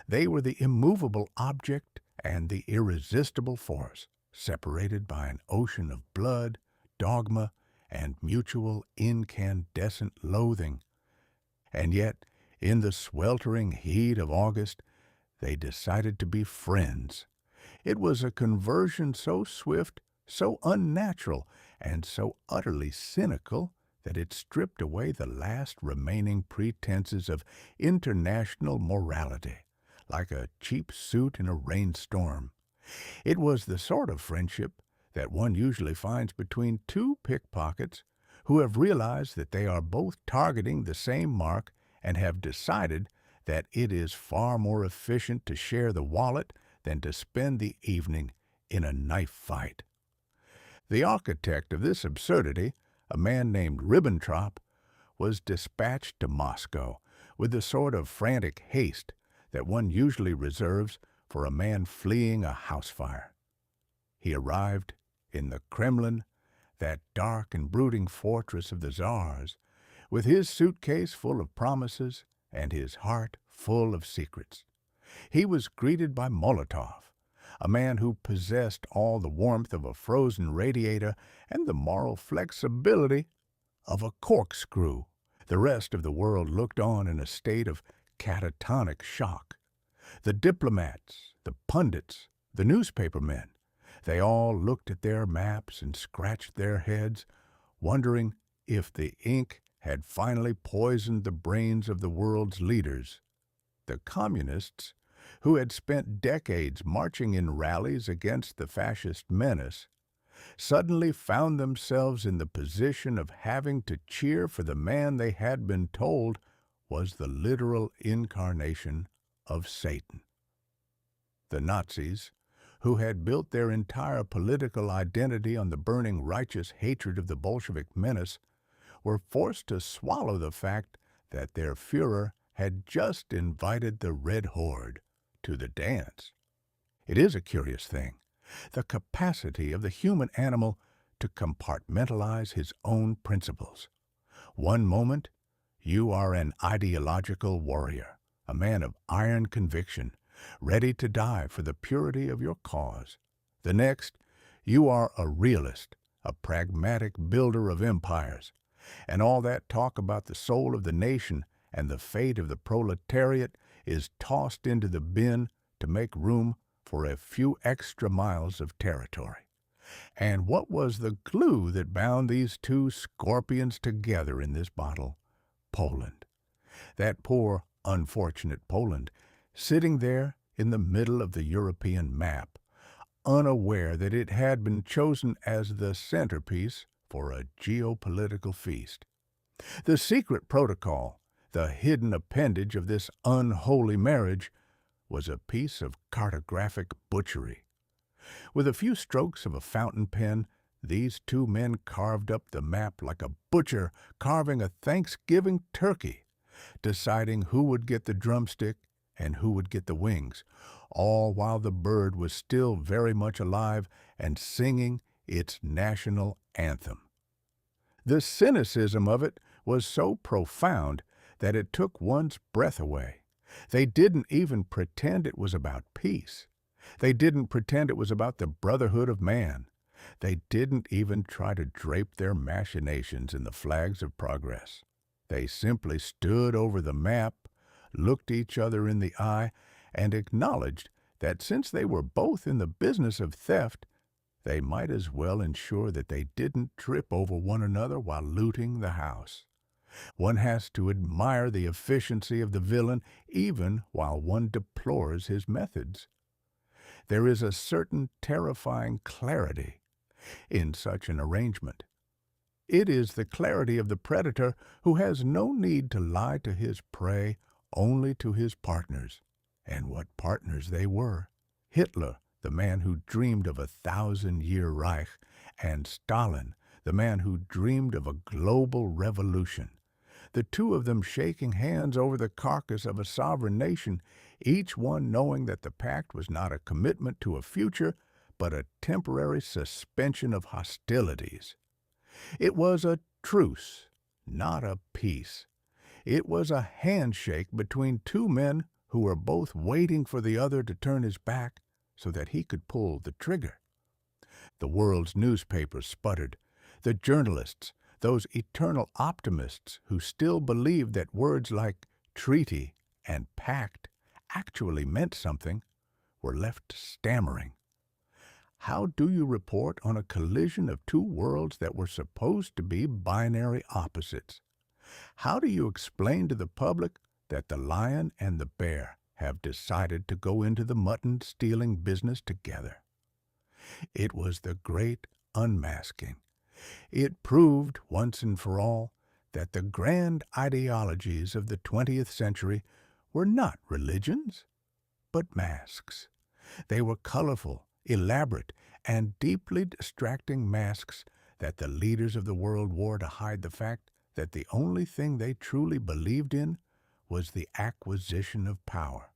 They were the immovable object and the irresistible force, separated by an ocean of blood, dogma, and mutual incandescent loathing. And yet, in the sweltering heat of August, they decided to be friends. It was a conversion so swift, so unnatural, and so utterly cynical that it stripped away the last remaining pretenses of international morality, like a cheap suit in a rainstorm. It was the sort of friendship that one usually finds between two pickpockets who have realized that they are both targeting the same mark and have decided that it is far more efficient to share the wallet than to spend the evening in a knife fight. The architect of this absurdity, a man named Ribbentrop, was dispatched to Moscow with the sort of frantic haste that one usually reserves for a man fleeing a house fire. He arrived in the Kremlin, that dark and brooding fortress of the Tsars, with his suitcase full of promises and his heart full of secrets. He was greeted by Molotov, a man who possessed all the warmth of a frozen radiator and the moral flexibility of a corkscrew. The rest of the world looked on in a state of catatonic shock. The diplomats, the pundits, the newspapermen, they all looked at their maps and scratched their heads, wondering if the ink had finally poisoned the brains of the world's leaders. The communists, who had spent decades marching in rallies against the fascist menace, suddenly found themselves in the position of having to cheer for the man they had been told was the literal incarnation of Satan. The Nazis, who had built their entire political identity on the burning righteous hatred of the Bolshevik menace, were forced to swallow the fact that their Führer had just invited the Red Horde to the dance. It is a curious thing, the capacity of the human animal to compartmentalize his own principles. One moment, you are an ideological warrior, a man of iron conviction, ready to die for the purity of your cause. The next, You are a realist, a pragmatic builder of empires, and all that talk about the soul of the nation and the fate of the proletariat is tossed into the bin to make room for a few extra miles of territory. And what was the glue that bound these two scorpions together in this bottle? Poland. That poor, unfortunate Poland, sitting there in the middle of the European map, unaware that it had been chosen as the centerpiece for a geopolitical feast. The secret protocol, the hidden appendage of this unholy marriage, was a piece of cartographic butchery. With a few strokes of a fountain pen, these two men carved up the map like a butcher carving a Thanksgiving turkey, deciding who would get the drumstick and who would get the wings, all while the bird was still very much alive and singing its national anthem. The cynicism of it was so profound that it took one's breath away. They didn't even pretend it was about peace. They didn't pretend it was about the brotherhood of man. They didn't even try to drape their machinations in the flags of progress. They simply stood over the map, looked each other in the eye, and acknowledged that since they were both in the business of theft, they might as well ensure that they didn't trip over one another while looting the house. One has to admire the efficiency of the villain even while one deplores his methods. There is a certain terrifying clarity in such an arrangement. It is the clarity of the predator who has no need to lie to his prey, only to his partners. And what partners they were. Hitler, the man who dreamed of a 1,000-year Reich, and Stalin, the man who dreamed of a global revolution. The two of them shaking hands over the carcass of a sovereign nation, each one knowing that the pact was not a commitment to a future, but a temporary suspension of hostilities. It was a truce, not a peace. It was a handshake between two men who were both waiting for the other to turn his back so that he could pull the trigger. The world's newspapers sputtered. The journalists, those eternal optimists who still believed that words like treaty and pact actually meant something, were left stammering. How do you report on a collision of two worlds that were supposed to be binary opposites? How do you explain to the public that the lion and the bear have decided to go into the mutton-stealing business together? It was the great unmasking. It proved once and for all that the grand ideologies of the 20th century were not religions, but masks. They were colorful, elaborate, and deeply distracting masks that the leaders of the world wore to hide the fact that the only thing they truly believed in was the acquisition of power.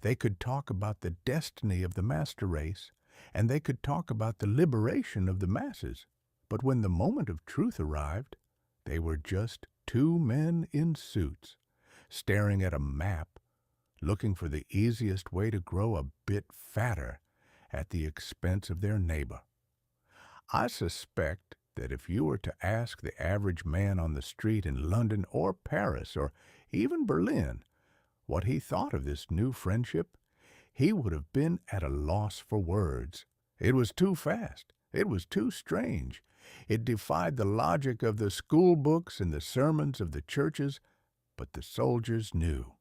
They could talk about the destiny of the master race, and they could talk about the liberation of the masses. But when the moment of truth arrived, they were just two men in suits, staring at a map, looking for the easiest way to grow a bit fatter at the expense of their neighbor. I suspect that if you were to ask the average man on the street in London or Paris or even Berlin what he thought of this new friendship, he would have been at a loss for words. It was too fast. It was too strange. It defied the logic of the school books and the sermons of the churches, but the soldiers knew.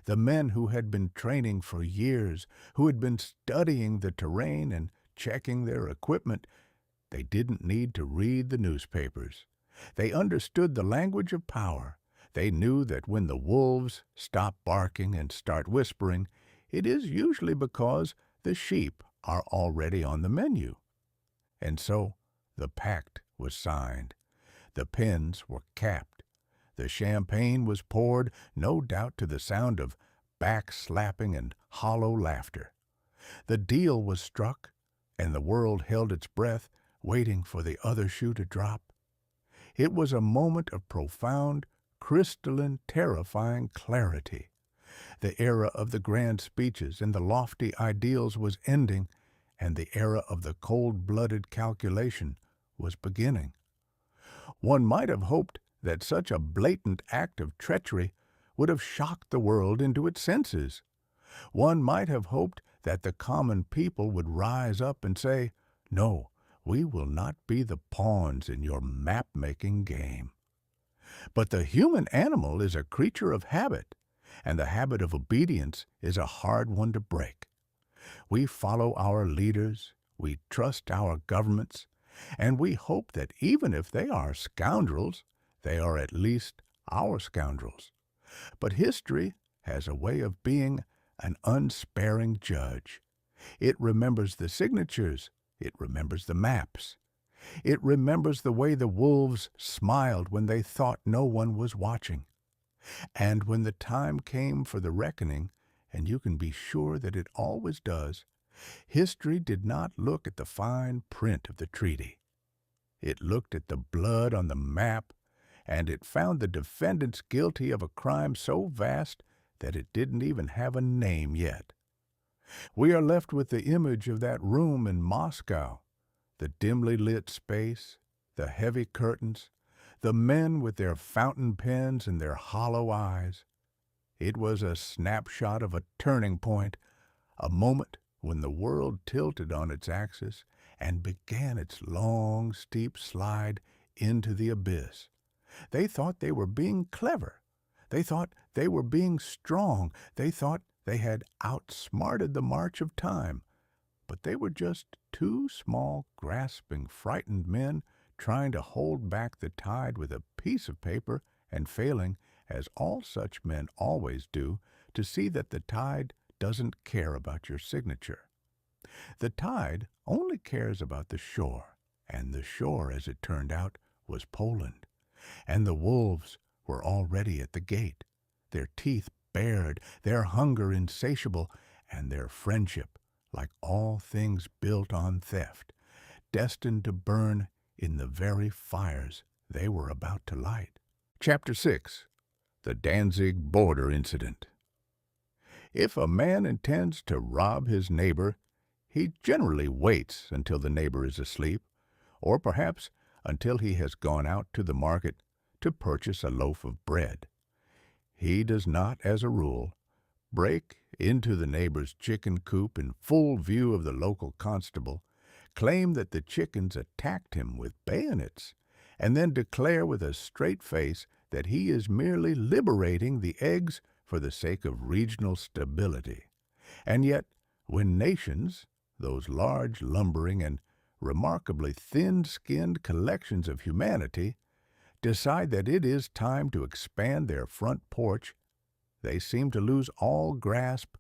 The men who had been training for years, who had been studying the terrain and checking their equipment, they didn't need to read the newspapers. They understood the language of power. They knew that when the wolves stop barking and start whispering, it is usually because the sheep are already on the menu. And so the pact was signed. The pens were capped. The champagne was poured, no doubt to the sound of back-slapping and hollow laughter. The deal was struck, and the world held its breath, waiting for the other shoe to drop. It was a moment of profound, crystalline, terrifying clarity. The era of the grand speeches and the lofty ideals was ending, and the era of the cold-blooded calculation was beginning. One might have hoped that such a blatant act of treachery would have shocked the world into its senses. One might have hoped that the common people would rise up and say, "No, we will not be the pawns in your map-making game." But the human animal is a creature of habit, and the habit of obedience is a hard one to break. We follow our leaders, we trust our governments, and we hope that even if they are scoundrels, they are at least our scoundrels. But history has a way of being an unsparing judge. It remembers the signatures, it remembers the maps. It remembers the way the wolves smiled when they thought no one was watching. And when the time came for the reckoning, and you can be sure that it always does, history did not look at the fine print of the treaty. It looked at the blood on the map, and it found the defendants guilty of a crime so vast that it didn't even have a name yet. We are left with the image of that room in Moscow, the dimly lit space, the heavy curtains, the men with their fountain pens and their hollow eyes. It was a snapshot of a turning point, a moment when the world tilted on its axis and began its long, steep slide into the abyss. They thought they were being clever. They thought they were being strong. They thought they had outsmarted the march of time. But they were just two small, grasping, frightened men trying to hold back the tide with a piece of paper and failing, as all such men always do, to see that the tide doesn't care about your signature. The tide only cares about the shore, and the shore, as it turned out, was Poland. And the wolves were already at the gate, their teeth bared, their hunger insatiable, and their friendship, like all things built on theft, destined to burn in the very fires they were about to light. Chapter 6. The Danzig Border Incident. If a man intends to rob his neighbor, he generally waits until the neighbor is asleep, or perhaps until he has gone out to the market to purchase a loaf of bread. He does not, as a rule, break into the neighbor's chicken coop in full view of the local constable, claim that the chickens attacked him with bayonets, and then declare with a straight face that he is merely liberating the eggs for the sake of regional stability. And yet, when nations, those large, lumbering, and remarkably thin-skinned collections of humanity, decide that it is time to expand their front porch, they seem to lose all grasp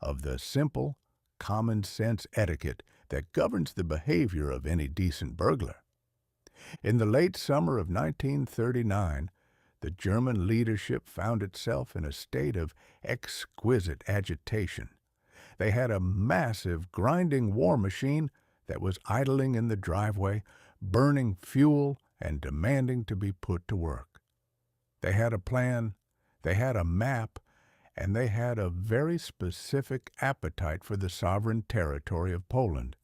of the simple, common-sense etiquette that governs the behavior of any decent burglar. In the late summer of 1939, the German leadership found itself in a state of exquisite agitation. They had a massive, grinding war machine that was idling in the driveway, burning fuel and demanding to be put to work. They had a plan, they had a map, and they had a very specific appetite for the sovereign territory of Poland.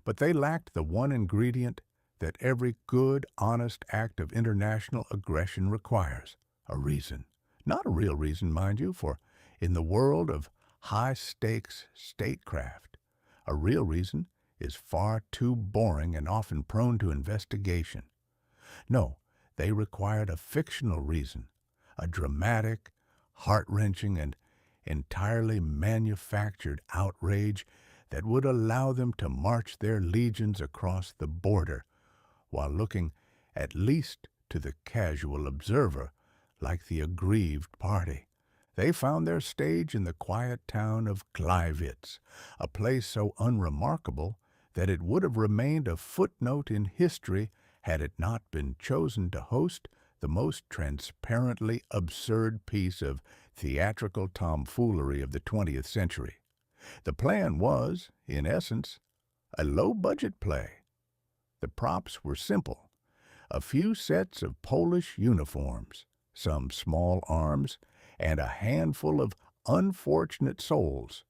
But they lacked the one ingredient that every good, honest act of international aggression requires: a reason. Not a real reason, mind you, for in the world of high-stakes statecraft, a real reason is far too boring and often prone to investigation. No, they required a fictional reason, a dramatic, heart-wrenching, and entirely manufactured outrage that would allow them to march their legions across the border while looking, at least to the casual observer, like the aggrieved party. They found their stage in the quiet town of Gleiwitz, a place so unremarkable that it would have remained a footnote in history had it not been chosen to host the most transparently absurd piece of theatrical tomfoolery of the 20th century. The plan was, in essence, a low-budget play. The props were simple: a few sets of Polish uniforms, some small arms, and a handful of unfortunate souls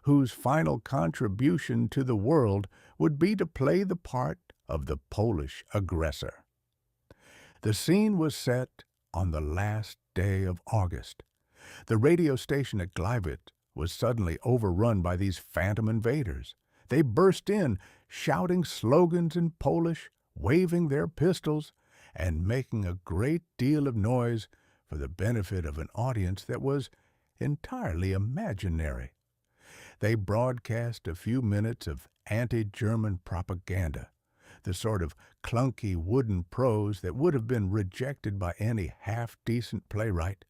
whose final contribution to the world would be to play the part of the Polish aggressor. The scene was set on the last day of August. The radio station at Gliwice was suddenly overrun by these phantom invaders. They burst in, shouting slogans in Polish, waving their pistols, and making a great deal of noise for the benefit of an audience that was entirely imaginary. They broadcast a few minutes of anti-German propaganda, the sort of clunky wooden prose that would have been rejected by any half-decent playwright,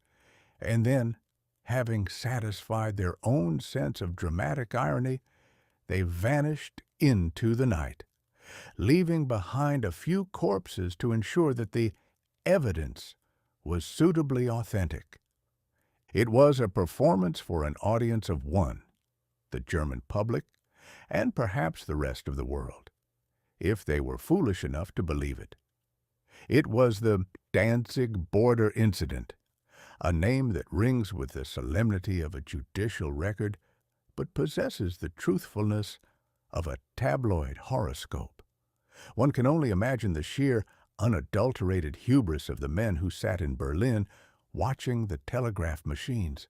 and then, having satisfied their own sense of dramatic irony, they vanished into the night, leaving behind a few corpses to ensure that the evidence was suitably authentic. It was a performance for an audience of one, the German public, and perhaps the rest of the world, if they were foolish enough to believe it. It was the Danzig Border Incident, a name that rings with the solemnity of a judicial record, but possesses the truthfulness of a tabloid horoscope. One can only imagine the sheer, unadulterated hubris of the men who sat in Berlin watching the telegraph machines,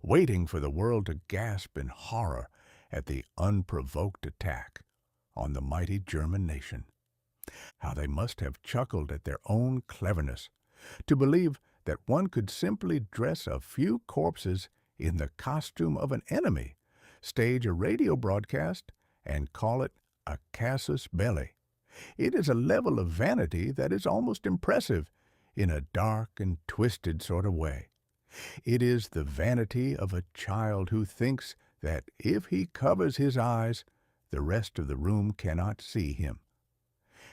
waiting for the world to gasp in horror at the unprovoked attack on the mighty German nation. How they must have chuckled at their own cleverness to believe that one could simply dress a few corpses in the costume of an enemy, stage a radio broadcast, and call it a casus belli. It is a level of vanity that is almost impressive in a dark and twisted sort of way. It is the vanity of a child who thinks that if he covers his eyes, the rest of the room cannot see him.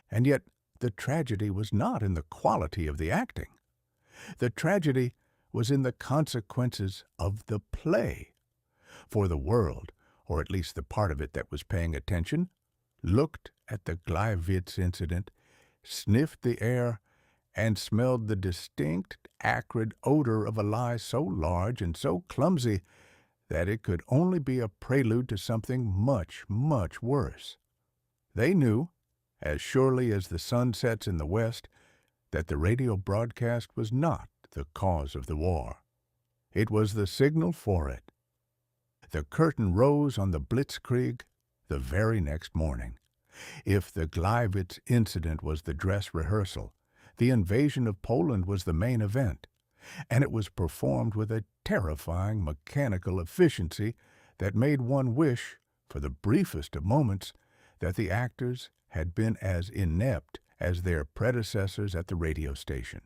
And yet the tragedy was not in the quality of the acting. The tragedy was in the consequences of the play. For the world, or at least the part of it that was paying attention, looked at the Gliwice incident, sniffed the air, and smelled the distinct, acrid odor of a lie so large and so clumsy that it could only be a prelude to something much, much worse. They knew, as surely as the sun sets in the west, that the radio broadcast was not the cause of the war. It was the signal for it. The curtain rose on the Blitzkrieg the very next morning. If the Gliwice incident was the dress rehearsal, the invasion of Poland was the main event, and it was performed with a terrifying mechanical efficiency that made one wish, for the briefest of moments, that the actors had been as inept as their predecessors at the radio station.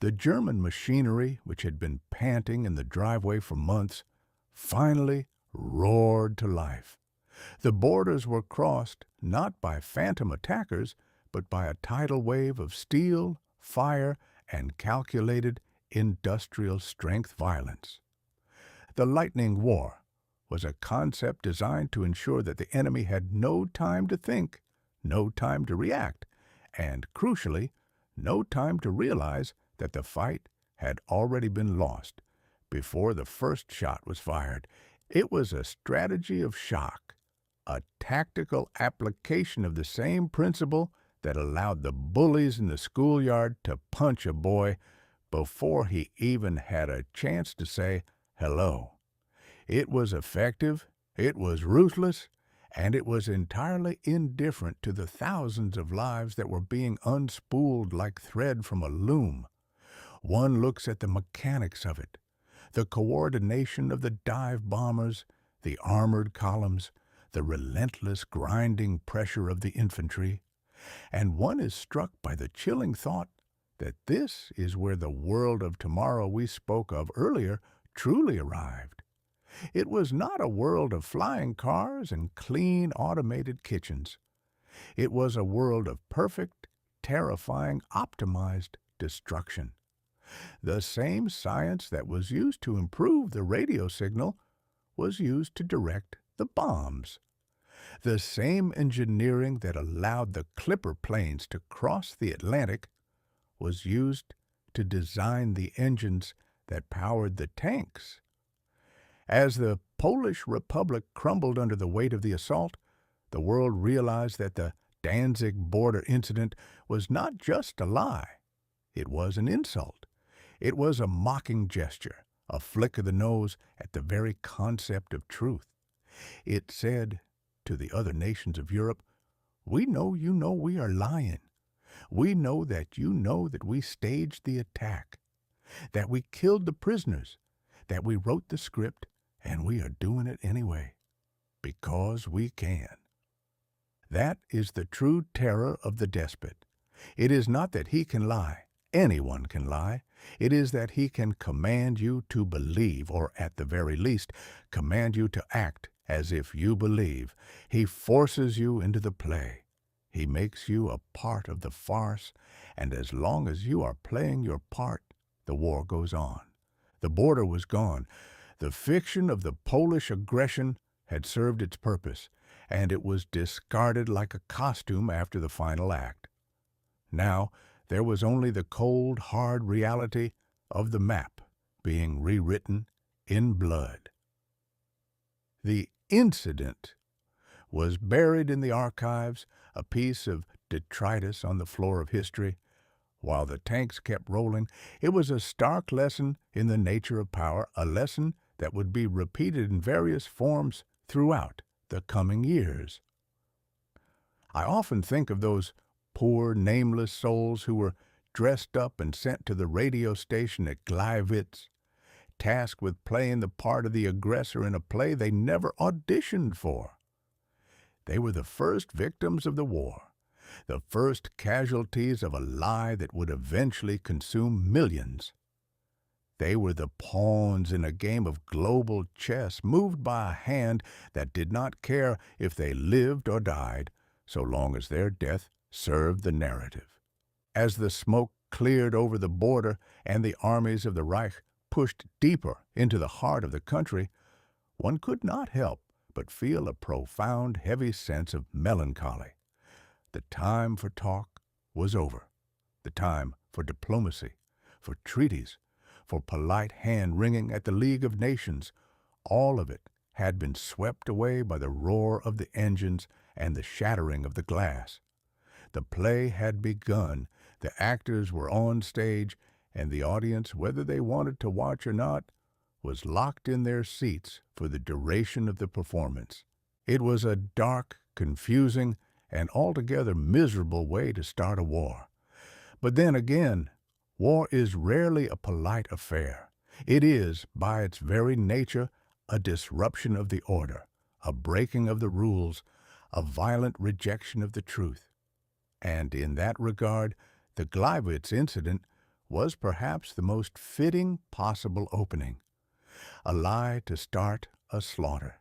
The German machinery, which had been panting in the driveway for months, finally roared to life. The borders were crossed not by phantom attackers, but by a tidal wave of steel, fire, and calculated industrial strength violence. The lightning war was a concept designed to ensure that the enemy had no time to think, no time to react, and, crucially, no time to realize that the fight had already been lost before the first shot was fired. It was a strategy of shock, a tactical application of the same principle that allowed the bullies in the schoolyard to punch a boy before he even had a chance to say hello. It was effective, it was ruthless, and it was entirely indifferent to the thousands of lives that were being unspooled like thread from a loom. One looks at the mechanics of it, the coordination of the dive bombers, the armored columns, the relentless grinding pressure of the infantry, and one is struck by the chilling thought that this is where the world of tomorrow we spoke of earlier truly arrived. It was not a world of flying cars and clean automated kitchens. It was a world of perfect, terrifying, optimized destruction. The same science that was used to improve the radio signal was used to direct the bombs. The same engineering that allowed the Clipper planes to cross the Atlantic was used to design the engines that powered the tanks. As the Polish Republic crumbled under the weight of the assault, the world realized that the Danzig Border Incident was not just a lie. It was an insult. It was a mocking gesture, a flick of the nose at the very concept of truth. It said to the other nations of Europe, "We know you know we are lying. We know that you know that we staged the attack, that we killed the prisoners, that we wrote the script, and we are doing it anyway, because we can." That is the true terror of the despot. It is not that he can lie. Anyone can lie. It is that he can command you to believe, or at the very least, command you to act as if you believe. He forces you into the play. He makes you a part of the farce, and as long as you are playing your part, the war goes on. The border was gone. The fiction of the Polish aggression had served its purpose, and it was discarded like a costume after the final act. Now, there was only the cold, hard reality of the map being rewritten in blood. The incident was buried in the archives, a piece of detritus on the floor of history. While the tanks kept rolling, it was a stark lesson in the nature of power, a lesson that would be repeated in various forms throughout the coming years. I often think of those poor, nameless souls who were dressed up and sent to the radio station at Gleiwitz, tasked with playing the part of the aggressor in a play they never auditioned for. They were the first victims of the war, the first casualties of a lie that would eventually consume millions. They were the pawns in a game of global chess, moved by a hand that did not care if they lived or died, so long as their death served the narrative. As the smoke cleared over the border and the armies of the Reich pushed deeper into the heart of the country, one could not help but feel a profound, heavy sense of melancholy. The time for talk was over. The time for diplomacy, for treaties, for polite hand-wringing at the League of Nations, all of it had been swept away by the roar of the engines and the shattering of the glass. The play had begun, the actors were on stage, and the audience, whether they wanted to watch or not, was locked in their seats for the duration of the performance. It was a dark, confusing, and altogether miserable way to start a war. But then again, war is rarely a polite affair. It is, by its very nature, a disruption of the order, a breaking of the rules, a violent rejection of the truth. And in that regard, the Gleiwitz incident was perhaps the most fitting possible opening. A lie to start a slaughter.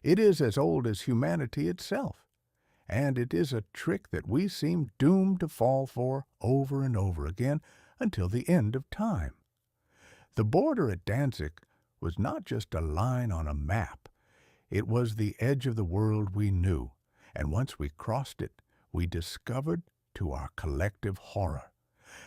It is as old as humanity itself, and it is a trick that we seem doomed to fall for over and over again until the end of time. The border at Danzig was not just a line on a map. It was the edge of the world we knew, and once we crossed it, we discovered, to our collective horror,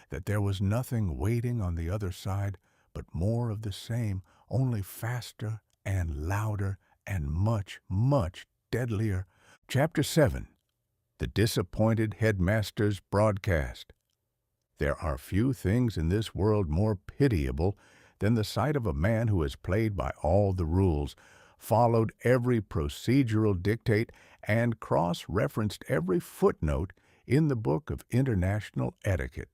that there was nothing waiting on the other side but more of the same, only faster and louder and much, much deadlier. Chapter 7. The Disappointed Headmaster's Broadcast. There are few things in this world more pitiable than the sight of a man who has played by all the rules, followed every procedural dictate, and cross-referenced every footnote in the book of international etiquette,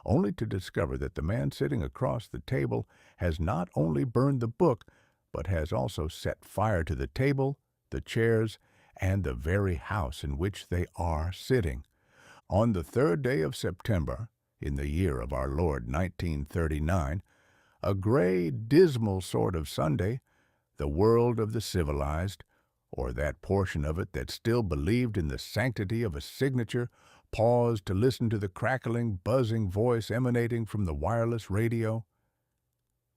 only to discover that the man sitting across the table has not only burned the book, but has also set fire to the table, the chairs, and the very house in which they are sitting. On the 3rd day of September, in the year of our Lord 1939, a gray, dismal sort of Sunday, the world of the civilized, or that portion of it that still believed in the sanctity of a signature, paused to listen to the crackling, buzzing voice emanating from the wireless radio.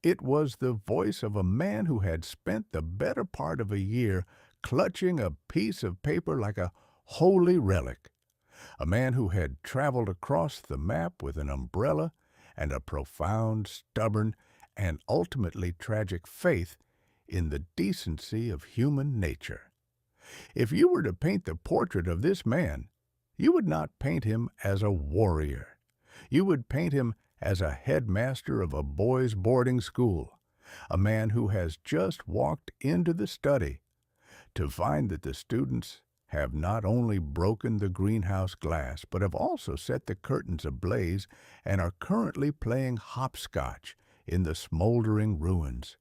It was the voice of a man who had spent the better part of a year clutching a piece of paper like a holy relic, a man who had traveled across the map with an umbrella and a profound, stubborn, and ultimately tragic faith in the decency of human nature. If you were to paint the portrait of this man, you would not paint him as a warrior. You would paint him as a headmaster of a boys' boarding school, a man who has just walked into the study to find that the students have not only broken the greenhouse glass, but have also set the curtains ablaze and are currently playing hopscotch in the smoldering ruins.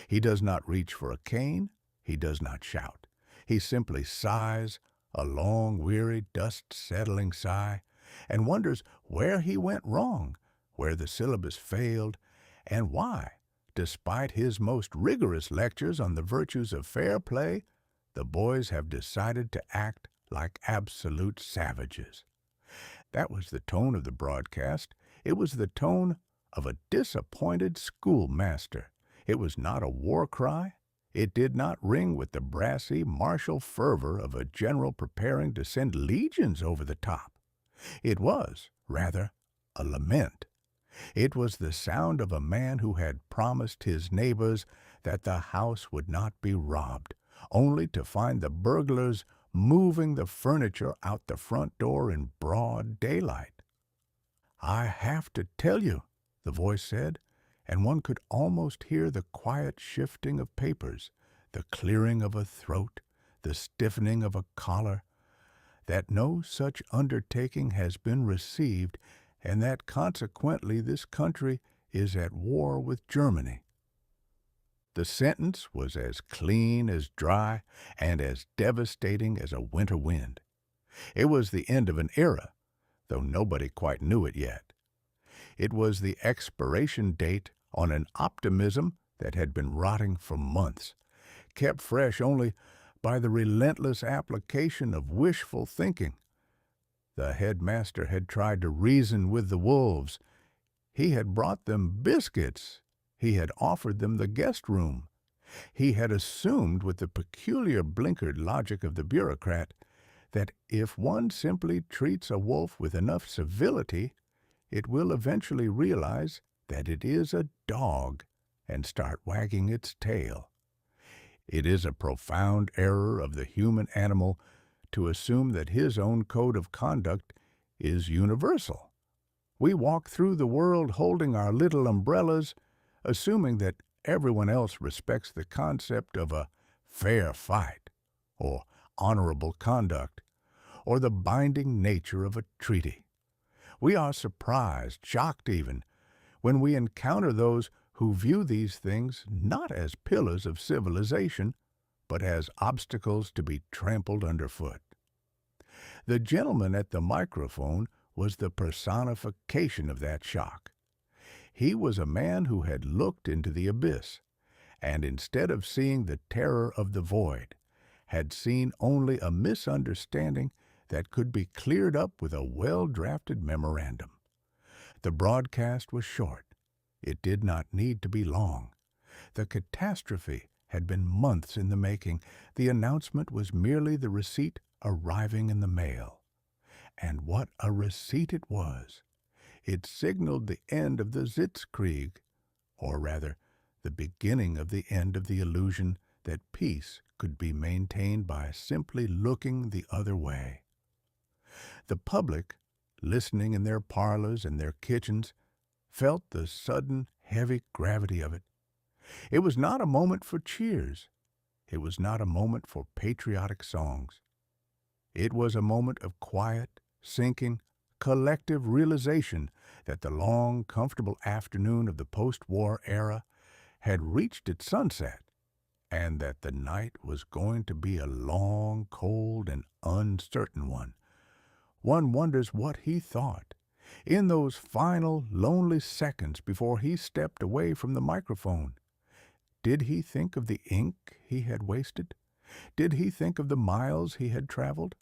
He does not reach for a cane. He does not shout. He simply sighs, a long, weary, dust-settling sigh, and wonders where he went wrong, where the syllabus failed, and why, despite his most rigorous lectures on the virtues of fair play, the boys have decided to act like absolute savages. That was the tone of the broadcast. It was the tone of a disappointed schoolmaster. It was not a war cry. It did not ring with the brassy, martial fervor of a general preparing to send legions over the top. It was, rather, a lament. It was the sound of a man who had promised his neighbors that the house would not be robbed, only to find the burglars moving the furniture out the front door in broad daylight. "I have to tell you," the voice said, and one could almost hear the quiet shifting of papers, the clearing of a throat, the stiffening of a collar, that no such undertaking has been received, and that consequently this country is at war with Germany. The sentence was as clean as dry and as devastating as a winter wind. It was the end of an era, though nobody quite knew it yet. It was the expiration date on an optimism that had been rotting for months, kept fresh only by the relentless application of wishful thinking. The headmaster had tried to reason with the wolves. He had brought them biscuits. He had offered them the guest room. He had assumed, with the peculiar blinkered logic of the bureaucrat, that if one simply treats a wolf with enough civility, it will eventually realize that it is a dog and start wagging its tail. It is a profound error of the human animal to assume that his own code of conduct is universal. We walk through the world holding our little umbrellas, assuming that everyone else respects the concept of a fair fight, or honorable conduct, or the binding nature of a treaty. We are surprised, shocked even, when we encounter those who view these things not as pillars of civilization, but as obstacles to be trampled underfoot. The gentleman at the microphone was the personification of that shock. He was a man who had looked into the abyss, and instead of seeing the terror of the void, had seen only a misunderstanding that could be cleared up with a well-drafted memorandum. The broadcast was short. It did not need to be long. The catastrophe had been months in the making. The announcement was merely the receipt arriving in the mail. And what a receipt it was! It signaled the end of the Sitzkrieg, or rather, the beginning of the end of the illusion that peace could be maintained by simply looking the other way. The public, listening in their parlors and their kitchens, felt the sudden, heavy gravity of it. It was not a moment for cheers. It was not a moment for patriotic songs. It was a moment of quiet, sinking, collective realization that the long, comfortable afternoon of the post-war era had reached its sunset, and that the night was going to be a long, cold, and uncertain one. One wonders what he thought in those final, lonely seconds before he stepped away from the microphone. Did he think of the ink he had wasted? Did he think of the miles he had traveled?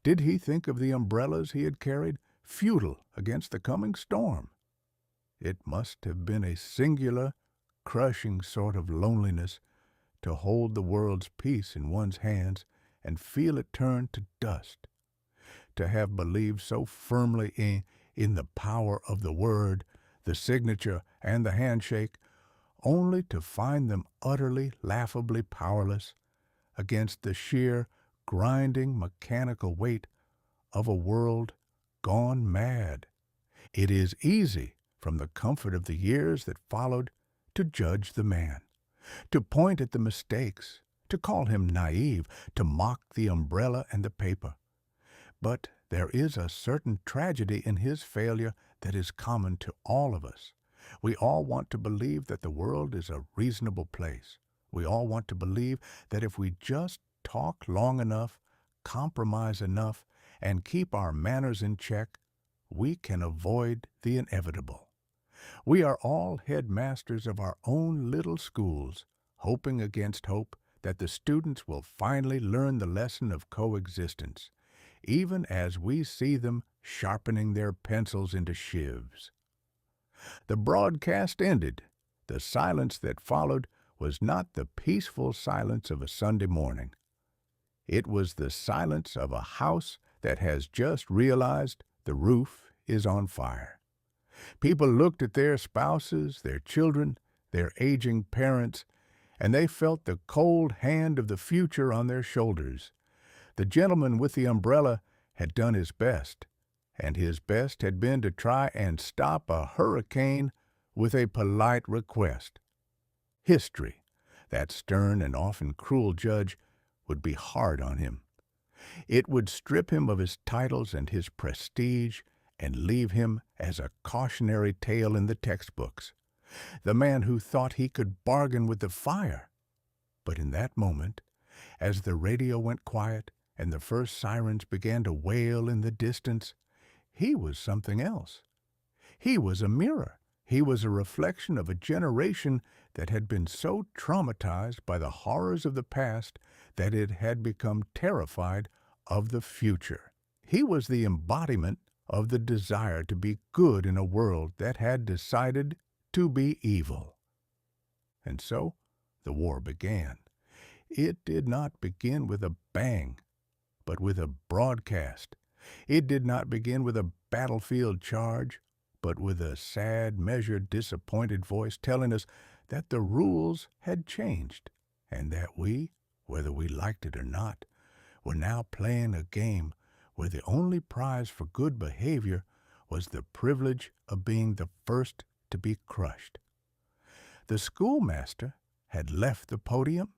Did he think of the umbrellas he had carried, futile against the coming storm? It must have been a singular, crushing sort of loneliness to hold the world's peace in one's hands and feel it turn to dust, to have believed so firmly in the power of the word, the signature, and the handshake, only to find them utterly, laughably powerless against the sheer, grinding, mechanical weight of a world gone mad. It is easy, from the comfort of the years that followed, to judge the man, to point at the mistakes, to call him naive, to mock the umbrella and the paper. But there is a certain tragedy in his failure that is common to all of us. We all want to believe that the world is a reasonable place. We all want to believe that if we just talk long enough, compromise enough, and keep our manners in check, we can avoid the inevitable. We are all headmasters of our own little schools, hoping against hope that the students will finally learn the lesson of coexistence, even as we see them sharpening their pencils into shivs. The broadcast ended. The silence that followed was not the peaceful silence of a Sunday morning. It was the silence of a house that has just realized the roof is on fire. People looked at their spouses, their children, their aging parents, and they felt the cold hand of the future on their shoulders. The gentleman with the umbrella had done his best, and his best had been to try and stop a hurricane with a polite request. History, that stern and often cruel judge, would be hard on him. It would strip him of his titles and his prestige and leave him as a cautionary tale in the textbooks, the man who thought he could bargain with the fire. But in that moment, as the radio went quiet and the first sirens began to wail in the distance, he was something else. He was a mirror. He was a reflection of a generation that had been so traumatized by the horrors of the past that it had become terrified of the future. He was the embodiment of the desire to be good in a world that had decided to be evil. And so the war began. It did not begin with a bang, but with a broadcast. It did not begin with a battlefield charge, but with a sad, measured, disappointed voice telling us that the rules had changed, and that we, whether we liked it or not, were now playing a game where the only prize for good behavior was the privilege of being the first to be crushed. The schoolmaster had left the podium.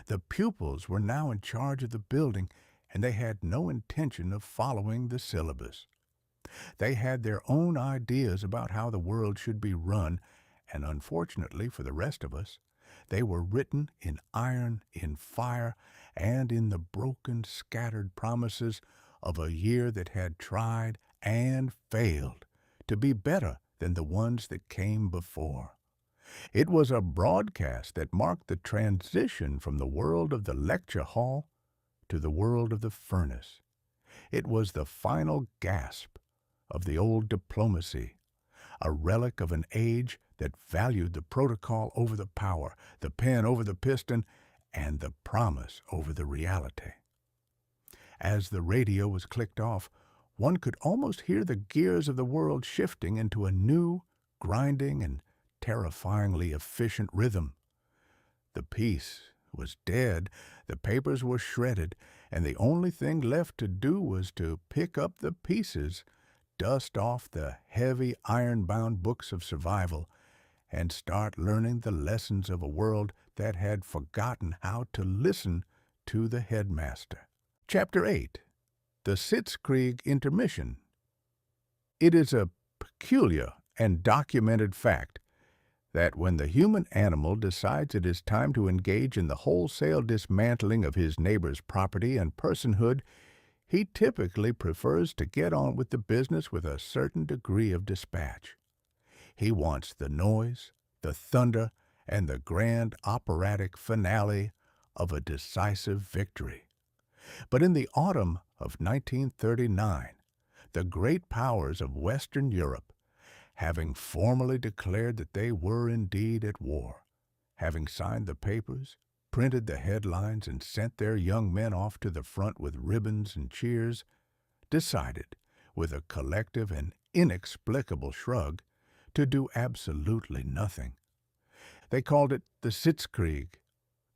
The pupils were now in charge of the building, and they had no intention of following the syllabus. They had their own ideas about how the world should be run, and unfortunately for the rest of us, they were written in iron, in fire, and in the broken, scattered promises of a year that had tried and failed to be better than the ones that came before. It was a broadcast that marked the transition from the world of the lecture hall to the world of the furnace. It was the final gasp of the old diplomacy, a relic of an age that valued the protocol over the power, the pen over the piston, and the promise over the reality. As the radio was clicked off, one could almost hear the gears of the world shifting into a new, grinding, and terrifyingly efficient rhythm. The peace was dead, the papers were shredded, and the only thing left to do was to pick up the pieces, dust off the heavy iron-bound books of survival, and start learning the lessons of a world that had forgotten how to listen to the headmaster. Chapter 8. The Sitzkrieg Intermission. It is a peculiar and documented fact that when the human animal decides it is time to engage in the wholesale dismantling of his neighbor's property and personhood, he typically prefers to get on with the business with a certain degree of dispatch. He wants the noise, the thunder, and the grand operatic finale of a decisive victory. But in the autumn of 1939, the great powers of Western Europe, having formally declared that they were indeed at war, having signed the papers, printed the headlines, and sent their young men off to the front with ribbons and cheers, decided, with a collective and inexplicable shrug, to do absolutely nothing. They called it the Sitzkrieg.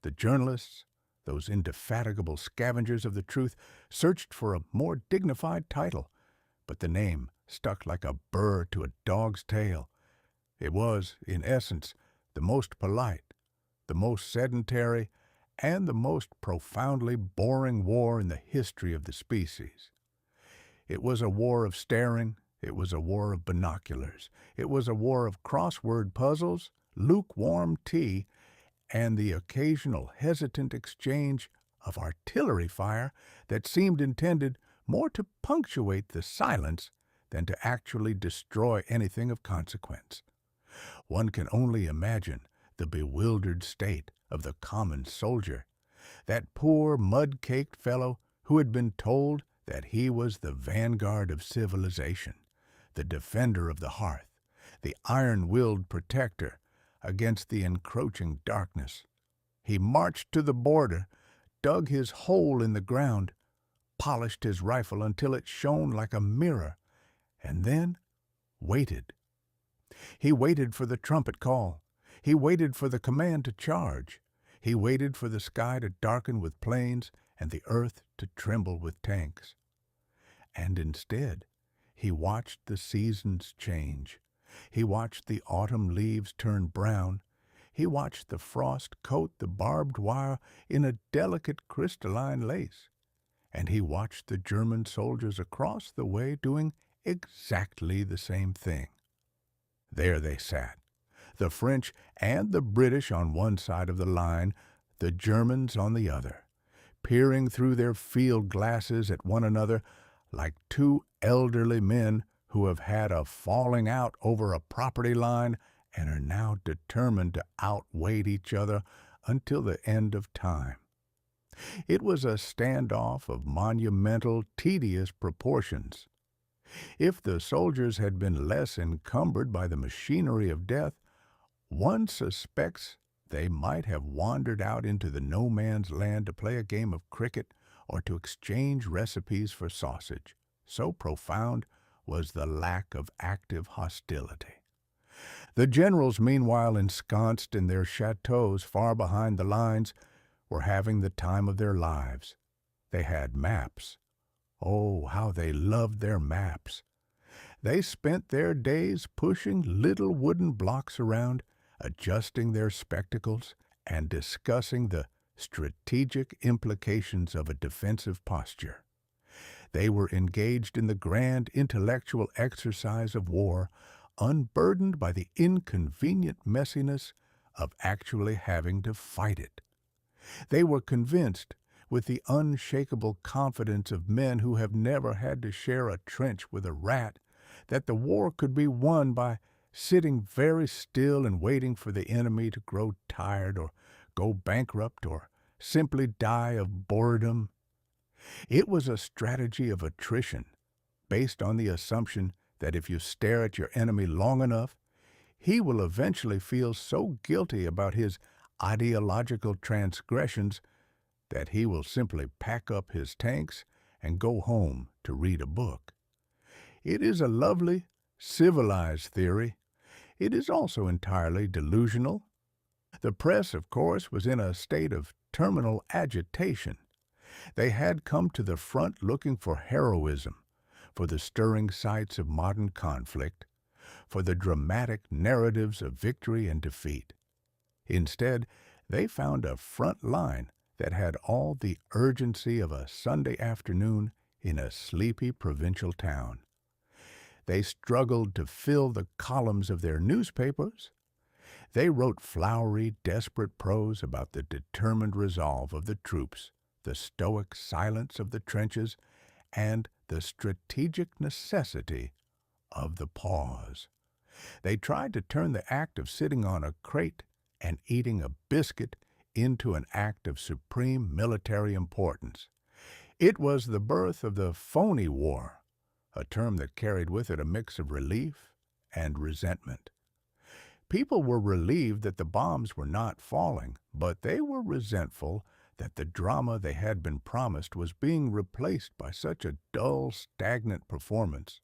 The journalists, those indefatigable scavengers of the truth, searched for a more dignified title, but the name stuck like a burr to a dog's tail. It was, in essence, the most polite, the most sedentary, and the most profoundly boring war in the history of the species. It was a war of staring, it was a war of binoculars, it was a war of crossword puzzles, lukewarm tea, and the occasional hesitant exchange of artillery fire that seemed intended more to punctuate the silence than to actually destroy anything of consequence. One can only imagine the bewildered state of the common soldier, that poor mud-caked fellow who had been told that he was the vanguard of civilization, the defender of the hearth, the iron-willed protector against the encroaching darkness. He marched to the border, dug his hole in the ground, polished his rifle until it shone like a mirror, and then waited. He waited for the trumpet call. He waited for the command to charge. He waited for the sky to darken with planes and the earth to tremble with tanks. And instead, he watched the seasons change. He watched the autumn leaves turn brown. He watched the frost coat the barbed wire in a delicate crystalline lace. And he watched the German soldiers across the way doing exactly the same thing. There they sat, the French and the British on one side of the line, the Germans on the other, peering through their field glasses at one another like two elderly men who have had a falling out over a property line and are now determined to outweight each other until the end of time. It was a standoff of monumental, tedious proportions. If the soldiers had been less encumbered by the machinery of death, one suspects they might have wandered out into the no-man's land to play a game of cricket or to exchange recipes for sausage. So profound was the lack of active hostility. The generals, meanwhile ensconced in their chateaux far behind the lines, were having the time of their lives. They had maps. Oh, how they loved their maps! They spent their days pushing little wooden blocks around, adjusting their spectacles, and discussing the strategic implications of a defensive posture. They were engaged in the grand intellectual exercise of war, unburdened by the inconvenient messiness of actually having to fight it. They were convinced, with the unshakable confidence of men who have never had to share a trench with a rat, that the war could be won by sitting very still and waiting for the enemy to grow tired or go bankrupt or simply die of boredom. It was a strategy of attrition, based on the assumption that if you stare at your enemy long enough, he will eventually feel so guilty about his ideological transgressions that he will simply pack up his tanks and go home to read a book. It is a lovely, civilized theory. It is also entirely delusional. The press, of course, was in a state of terminal agitation. They had come to the front looking for heroism, for the stirring sights of modern conflict, for the dramatic narratives of victory and defeat. Instead, they found a front line that had all the urgency of a Sunday afternoon in a sleepy provincial town. They struggled to fill the columns of their newspapers. They wrote flowery, desperate prose about the determined resolve of the troops, the stoic silence of the trenches, and the strategic necessity of the pause. They tried to turn the act of sitting on a crate and eating a biscuit into an act of supreme military importance. It was the birth of the phony war, a term that carried with it a mix of relief and resentment. People were relieved that the bombs were not falling, but they were resentful that the drama they had been promised was being replaced by such a dull, stagnant performance.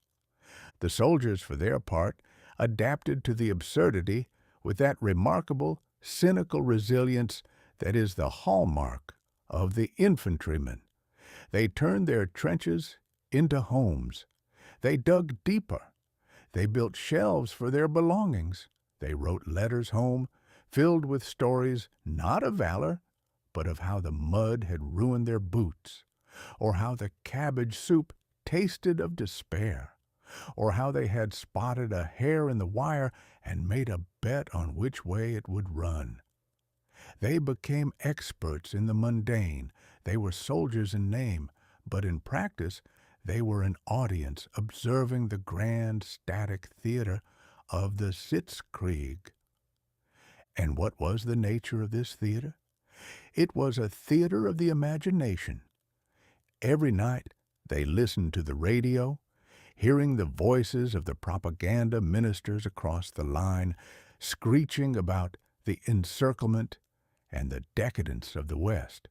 The soldiers, for their part, adapted to the absurdity with that remarkable cynical resilience that is the hallmark of the infantrymen. They turned their trenches into homes. They dug deeper. They built shelves for their belongings. They wrote letters home, filled with stories not of valor, but of how the mud had ruined their boots, or how the cabbage soup tasted of despair, or how they had spotted a hair in the wire and made a bet on which way it would run. They became experts in the mundane. They were soldiers in name, but in practice they were an audience observing the grand static theater of the Sitzkrieg. And what was the nature of this theater? It was a theater of the imagination. Every night they listened to the radio, hearing the voices of the propaganda ministers across the line, screeching about the encirclement and the decadence of the West.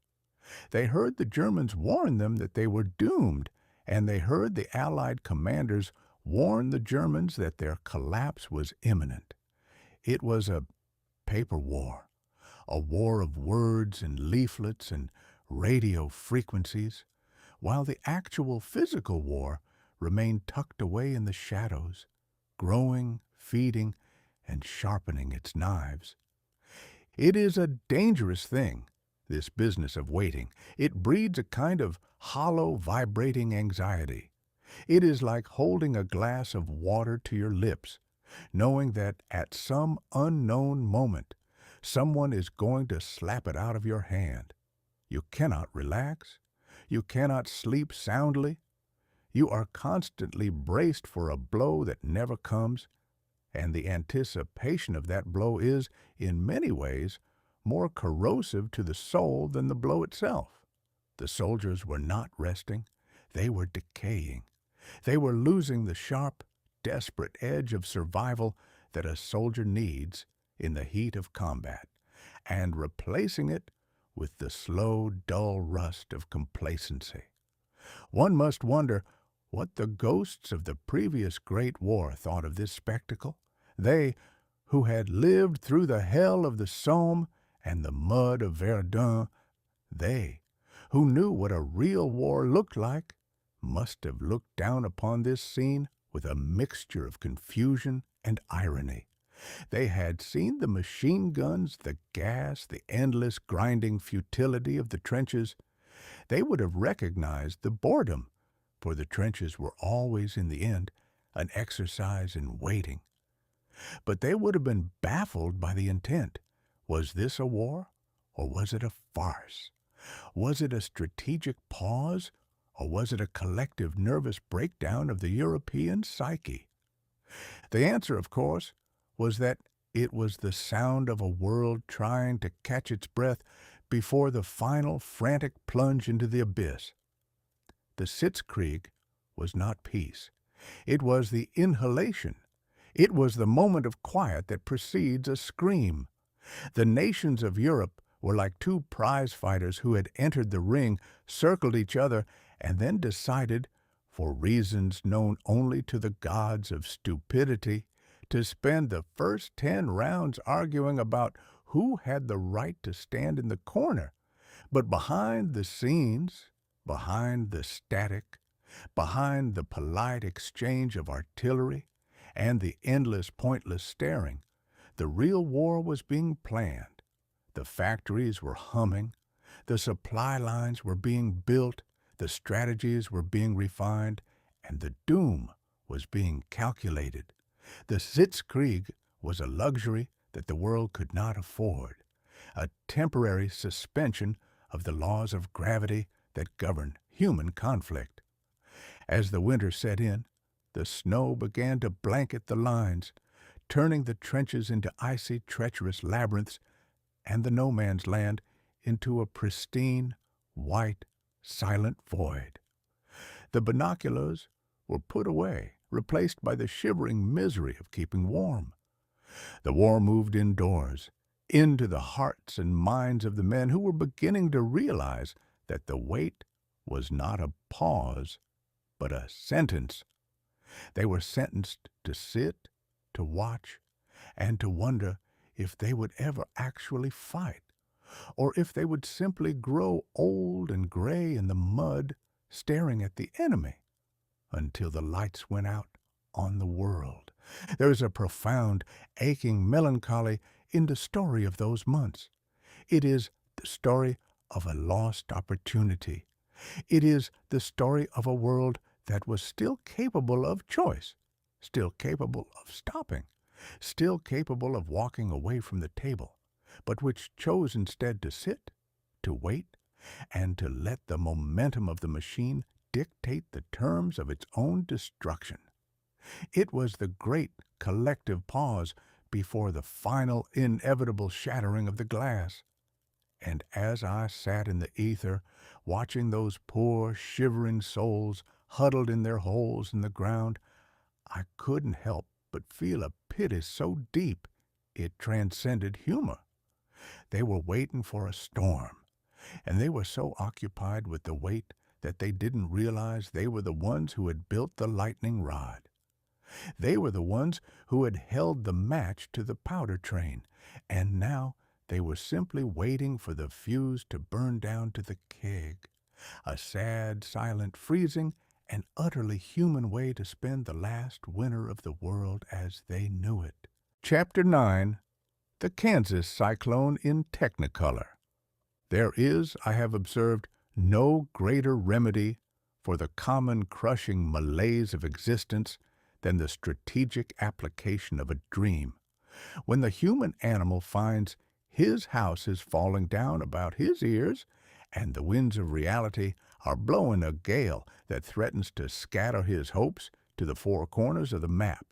They heard the Germans warn them that they were doomed, and they heard the Allied commanders warn the Germans that their collapse was imminent. It was a paper war, a war of words and leaflets and radio frequencies, while the actual physical war remained tucked away in the shadows, growing, feeding, and sharpening its knives. It is a dangerous thing, this business of waiting. It breeds a kind of hollow, vibrating anxiety. It is like holding a glass of water to your lips, knowing that at some unknown moment, someone is going to slap it out of your hand. You cannot relax. You cannot sleep soundly. You are constantly braced for a blow that never comes, and the anticipation of that blow is, in many ways, more corrosive to the soul than the blow itself. The soldiers were not resting. They were decaying. They were losing the sharp, desperate edge of survival that a soldier needs in the heat of combat, and replacing it with the slow, dull rust of complacency. One must wonder what the ghosts of the previous Great War thought of this spectacle. They, who had lived through the hell of the Somme and the mud of Verdun, they, who knew what a real war looked like, must have looked down upon this scene with a mixture of confusion and irony. They had seen the machine guns, the gas, the endless grinding futility of the trenches. They would have recognized the boredom, for the trenches were always, in the end, an exercise in waiting. But they would have been baffled by the intent. Was this a war, or was it a farce? Was it a strategic pause, or was it a collective nervous breakdown of the European psyche? The answer, of course, was that it was the sound of a world trying to catch its breath before the final frantic plunge into the abyss. The Sitzkrieg was not peace. It was the inhalation. It was the moment of quiet that precedes a scream. The nations of Europe were like two prize fighters who had entered the ring, circled each other, and then decided, for reasons known only to the gods of stupidity, to spend the first 10 rounds arguing about who had the right to stand in the corner. But behind the scenes, behind the static, behind the polite exchange of artillery and the endless pointless staring, the real war was being planned. The factories were humming, the supply lines were being built, the strategies were being refined, and the doom was being calculated. The Sitzkrieg was a luxury that the world could not afford, a temporary suspension of the laws of gravity that govern human conflict. As the winter set in, the snow began to blanket the lines, turning the trenches into icy, treacherous labyrinths, and the no-man's land into a pristine, white, silent void. The binoculars were put away, replaced by the shivering misery of keeping warm. The war moved indoors, into the hearts and minds of the men who were beginning to realize that the wait was not a pause, but a sentence. They were sentenced to sit, to watch, and to wonder if they would ever actually fight, or if they would simply grow old and gray in the mud staring at the enemy until the lights went out on the world. There is a profound, aching melancholy in the story of those months. It is the story of a lost opportunity. It is the story of a world that was still capable of choice, still capable of stopping, still capable of walking away from the table, but which chose instead to sit, to wait, and to let the momentum of the machine dictate the terms of its own destruction. It was the great collective pause before the final inevitable shattering of the glass. And as I sat in the ether, watching those poor, shivering souls huddled in their holes in the ground, I couldn't help but feel a pity so deep it transcended humor. They were waiting for a storm, and they were so occupied with the wait that they didn't realize they were the ones who had built the lightning rod. They were the ones who had held the match to the powder train, and now they were simply waiting for the fuse to burn down to the keg. A sad, silent, freezing, and utterly human way to spend the last winter of the world as they knew it. Chapter 9. The Kansas Cyclone in Technicolor. There is, I have observed, no greater remedy for the common crushing malaise of existence than the strategic application of a dream. When the human animal finds his house is falling down about his ears, and the winds of reality are blowing a gale that threatens to scatter his hopes to the four corners of the map,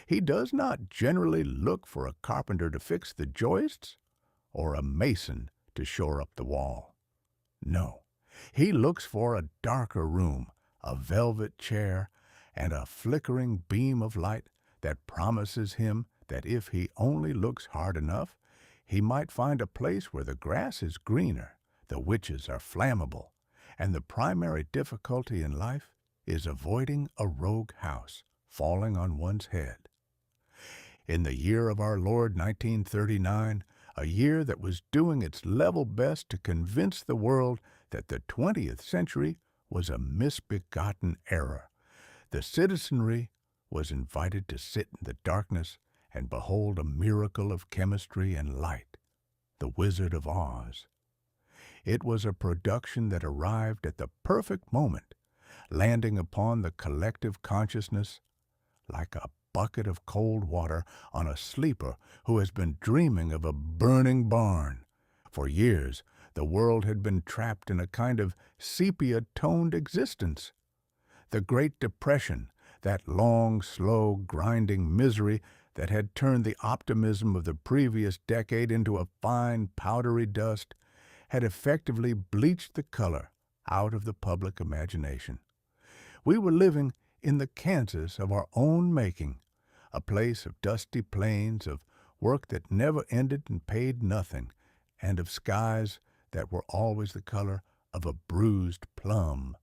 he does not generally look for a carpenter to fix the joists or a mason to shore up the wall. No, he looks for a darker room, a velvet chair, and a flickering beam of light that promises him that if he only looks hard enough, he might find a place where the grass is greener, the witches are flammable, and the primary difficulty in life is avoiding a rogue house falling on one's head. In the year of our Lord 1939, a year that was doing its level best to convince the world that the 20th century was a misbegotten era, the citizenry was invited to sit in the darkness and behold a miracle of chemistry and light, The Wizard of Oz. It was a production that arrived at the perfect moment, landing upon the collective consciousness like a bucket of cold water on a sleeper who has been dreaming of a burning barn. For years, the world had been trapped in a kind of sepia-toned existence. The Great Depression, that long, slow, grinding misery that had turned the optimism of the previous decade into a fine, powdery dust, had effectively bleached the color out of the public imagination. We were living in the Kansas of our own making, a place of dusty plains, of work that never ended and paid nothing, and of skies that were always the color of a bruised plum.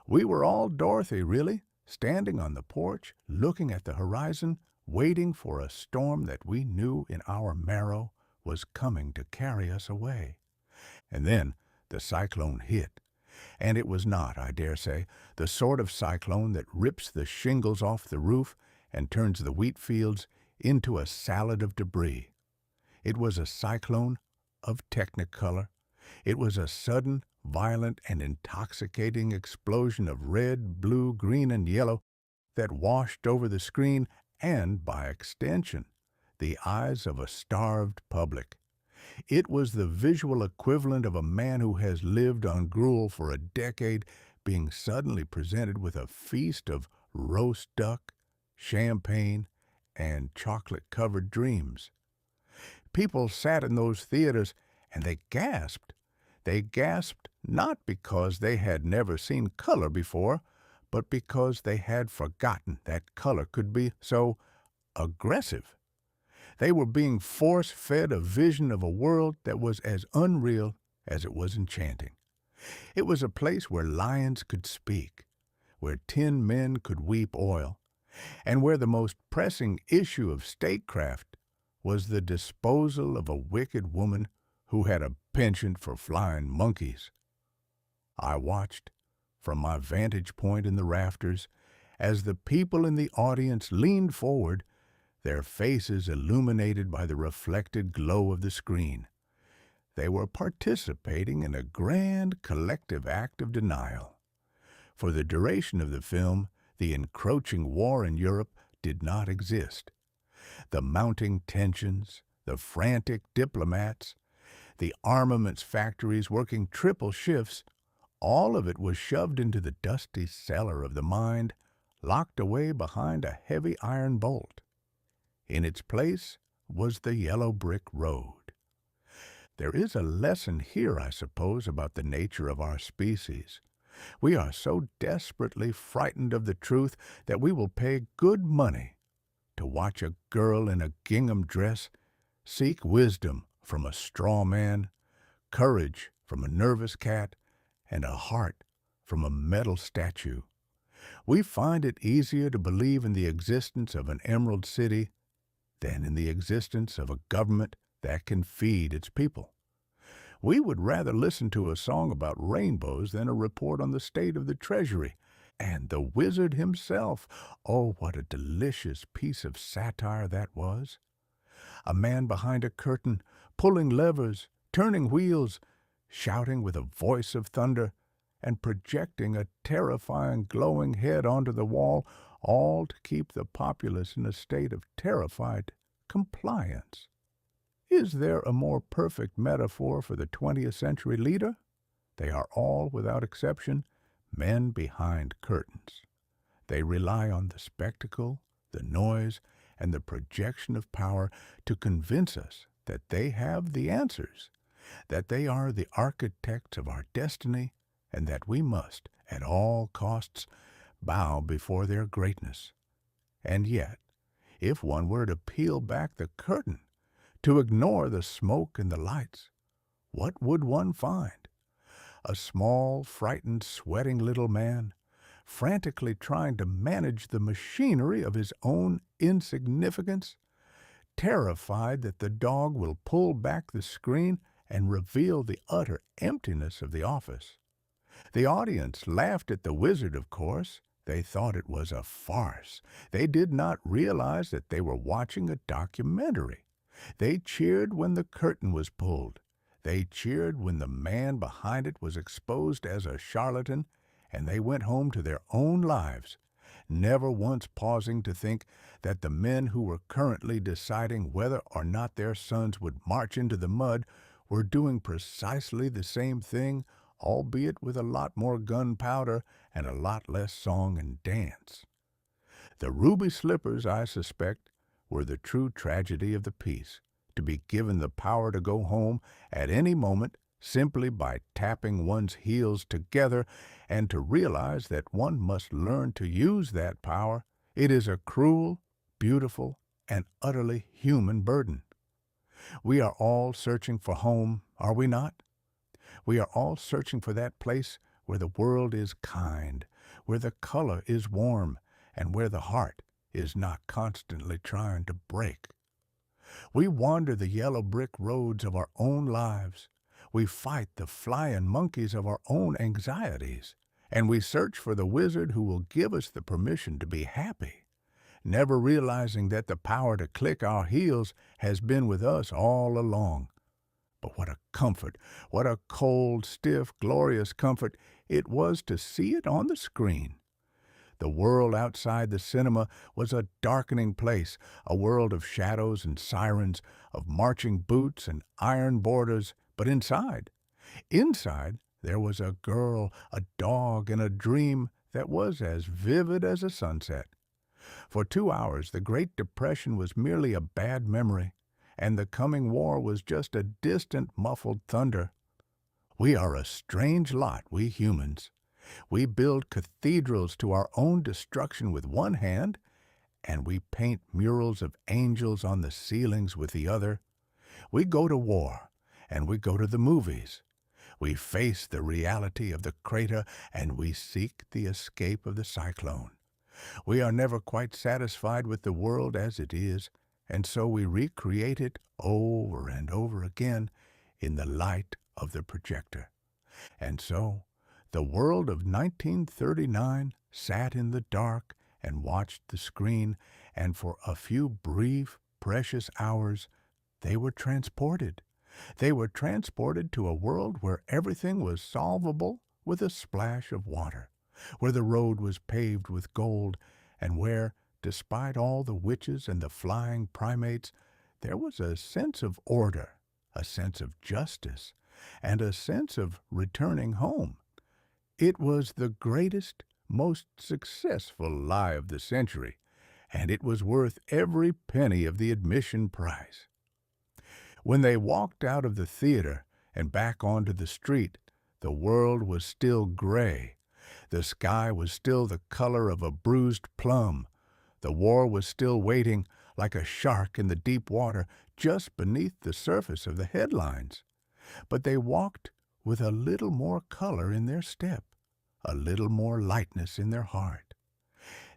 We were all Dorothy, really, standing on the porch, looking at the horizon, waiting for a storm that we knew in our marrow was coming to carry us away. And then the cyclone hit. And it was not, I dare say, the sort of cyclone that rips the shingles off the roof and turns the wheat fields into a salad of debris. It was a cyclone of Technicolor. It was a sudden, violent, and intoxicating explosion of red, blue, green, and yellow that washed over the screen and, by extension, the eyes of a starved public. It was the visual equivalent of a man who has lived on gruel for a decade being suddenly presented with a feast of roast duck, champagne, and chocolate-covered dreams. People sat in those theaters and they gasped. They gasped not because they had never seen color before, but because they had forgotten that color could be so aggressive. They were being force-fed a vision of a world that was as unreal as it was enchanting. It was a place where lions could speak, where tin men could weep oil, and where the most pressing issue of statecraft was the disposal of a wicked woman who had a penchant for flying monkeys. I watched, from my vantage point in the rafters, as the people in the audience leaned forward, their faces illuminated by the reflected glow of the screen. They were participating in a grand collective act of denial. For the duration of the film, the encroaching war in Europe did not exist. The mounting tensions, the frantic diplomats, the armaments factories working triple shifts, all of it was shoved into the dusty cellar of the mind, locked away behind a heavy iron bolt. In its place was the yellow brick road. There is a lesson here, I suppose, about the nature of our species. We are so desperately frightened of the truth that we will pay good money to watch a girl in a gingham dress seek wisdom from a straw man, courage from a nervous cat, and a heart from a metal statue. We find it easier to believe in the existence of an emerald city than in the existence of a government that can feed its people. We would rather listen to a song about rainbows than a report on the state of the Treasury. And the wizard himself, oh, what a delicious piece of satire that was. A man behind a curtain, pulling levers, turning wheels, shouting with a voice of thunder, and projecting a terrifying glowing head onto the wall, all to keep the populace in a state of terrified compliance. Is there a more perfect metaphor for the 20th century leader? They are all, without exception, men behind curtains. They rely on the spectacle, the noise, and the projection of power to convince us that they have the answers, that they are the architects of our destiny, and that we must, at all costs, bow before their greatness. And yet, if one were to peel back the curtain, to ignore the smoke and the lights, what would one find? A small, frightened, sweating little man, frantically trying to manage the machinery of his own insignificance, terrified that the dog will pull back the screen and reveal the utter emptiness of the office. The audience laughed at the wizard, of course. They thought it was a farce. They did not realize that they were watching a documentary. They cheered when the curtain was pulled. They cheered when the man behind it was exposed as a charlatan, and they went home to their own lives, never once pausing to think that the men who were currently deciding whether or not their sons would march into the mud were doing precisely the same thing, albeit with a lot more gunpowder and a lot less song and dance. The ruby slippers, I suspect, were the true tragedy of the piece, to be given the power to go home at any moment simply by tapping one's heels together, and to realize that one must learn to use that power. It is a cruel, beautiful, and utterly human burden. We are all searching for home, are we not? We are all searching for that place where the world is kind, where the color is warm, and where the heart is not constantly trying to break. We wander the yellow brick roads of our own lives. We fight the flying monkeys of our own anxieties, and we search for the wizard who will give us the permission to be happy, never realizing that the power to click our heels has been with us all along. But what a comfort, what a cold, stiff, glorious comfort it was to see it on the screen. The world outside the cinema was a darkening place, a world of shadows and sirens, of marching boots and iron borders, but inside, there was a girl, a dog, and a dream that was as vivid as a sunset. For 2 hours, the Great Depression was merely a bad memory, and the coming war was just a distant, muffled thunder. We are a strange lot, we humans. We build cathedrals to our own destruction with one hand, and we paint murals of angels on the ceilings with the other. We go to war, and we go to the movies. We face the reality of the crater, and we seek the escape of the cyclone. We are never quite satisfied with the world as it is, and so we recreate it over and over again in the light of the projector. And so the world of 1939 sat in the dark and watched the screen, and for a few brief, precious hours, they were transported. They were transported to a world where everything was solvable with a splash of water, where the road was paved with gold, and where, despite all the witches and the flying primates, there was a sense of order, a sense of justice, and a sense of returning home. It was the greatest, most successful lie of the century, and it was worth every penny of the admission price. When they walked out of the theater and back onto the street, the world was still gray. The sky was still the color of a bruised plum. The war was still waiting like a shark in the deep water just beneath the surface of the headlines. But they walked with a little more color in their step, a little more lightness in their heart.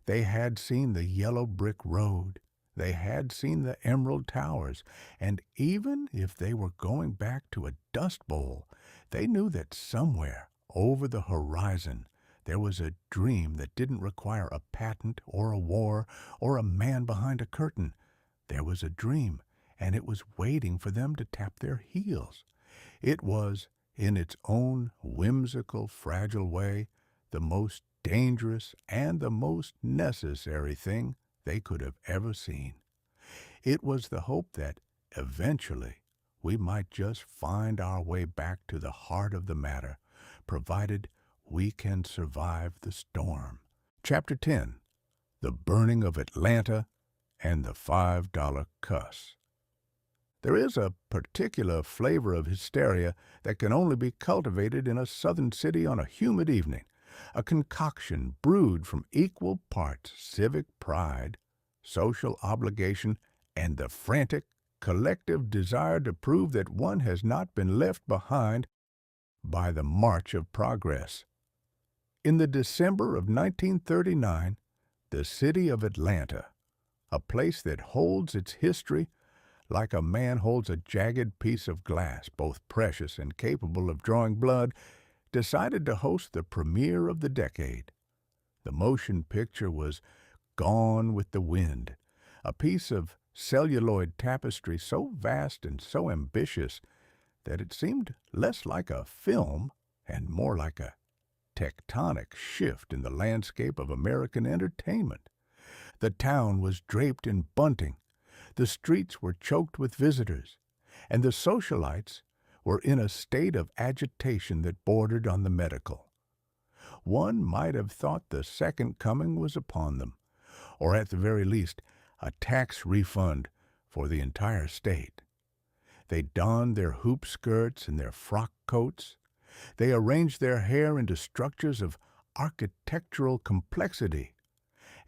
They had seen the yellow brick road. They had seen the emerald towers, and even if they were going back to a dust bowl, they knew that somewhere over the horizon there was a dream that didn't require a patent or a war or a man behind a curtain. There was a dream, and it was waiting for them to tap their heels. It was, in its own whimsical, fragile way, the most dangerous and the most necessary thing they could have ever seen. It was the hope that, eventually, we might just find our way back to the heart of the matter, provided we can survive the storm. Chapter 10. The Burning of Atlanta and the $5 Cuss. There is a particular flavor of hysteria that can only be cultivated in a southern city on a humid evening, a concoction brewed from equal parts civic pride, social obligation, and the frantic, collective desire to prove that one has not been left behind by the march of progress. In the December of 1939, the city of Atlanta, a place that holds its history like a man holds a jagged piece of glass, both precious and capable of drawing blood, decided to host the premiere of the decade. The motion picture was Gone with the Wind, a piece of celluloid tapestry so vast and so ambitious that it seemed less like a film and more like a tectonic shift in the landscape of American entertainment. The town was draped in bunting, the streets were choked with visitors, and the socialites were in a state of agitation that bordered on the medical. One might have thought the second coming was upon them, or at the very least, a tax refund for the entire state. They donned their hoop skirts and their frock coats. They arranged their hair into structures of architectural complexity,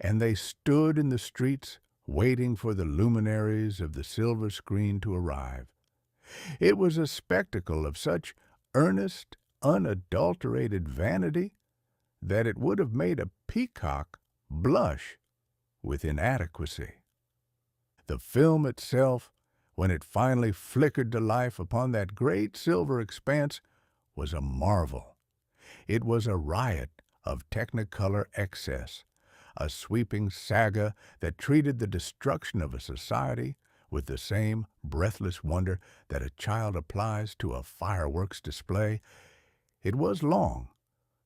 and they stood in the streets waiting for the luminaries of the silver screen to arrive. It was a spectacle of such earnest, unadulterated vanity that it would have made a peacock blush with inadequacy. The film itself, when it finally flickered to life upon that great silver expanse, was a marvel. It was a riot of technicolor excess, a sweeping saga that treated the destruction of a society with the same breathless wonder that a child applies to a fireworks display. It was long,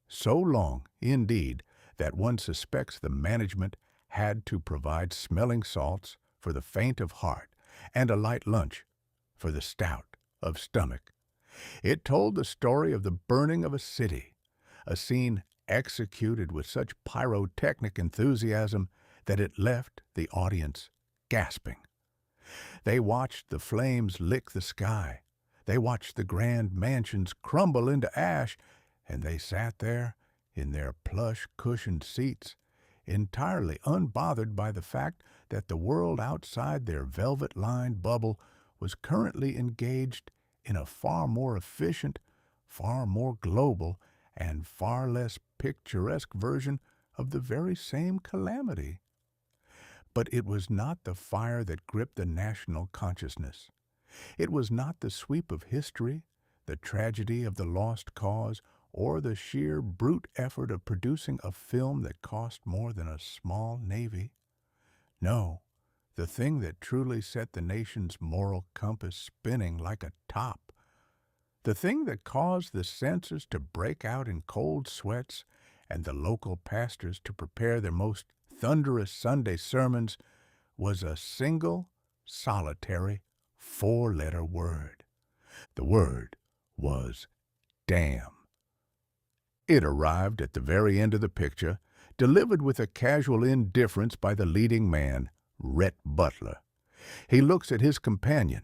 so long, indeed, that one suspects the management had to provide smelling salts for the faint of heart and a light lunch for the stout of stomach. It told the story of the burning of a city, a scene executed with such pyrotechnic enthusiasm that it left the audience gasping. They watched the flames lick the sky. They watched the grand mansions crumble into ash, and they sat there in their plush cushioned seats, entirely unbothered by the fact that the world outside their velvet-lined bubble was currently engaged in a far more efficient, far more global, and far less picturesque version of the very same calamity. But it was not the fire that gripped the national consciousness. It was not the sweep of history, the tragedy of the lost cause, or the sheer brute effort of producing a film that cost more than a small navy. No, the thing that truly set the nation's moral compass spinning like a top, the thing that caused the censors to break out in cold sweats and the local pastors to prepare their most thunderous Sunday sermons, was a single, solitary, four-letter word. The word was damn. It arrived at the very end of the picture, delivered with a casual indifference by the leading man, Rhett Butler. He looks at his companion.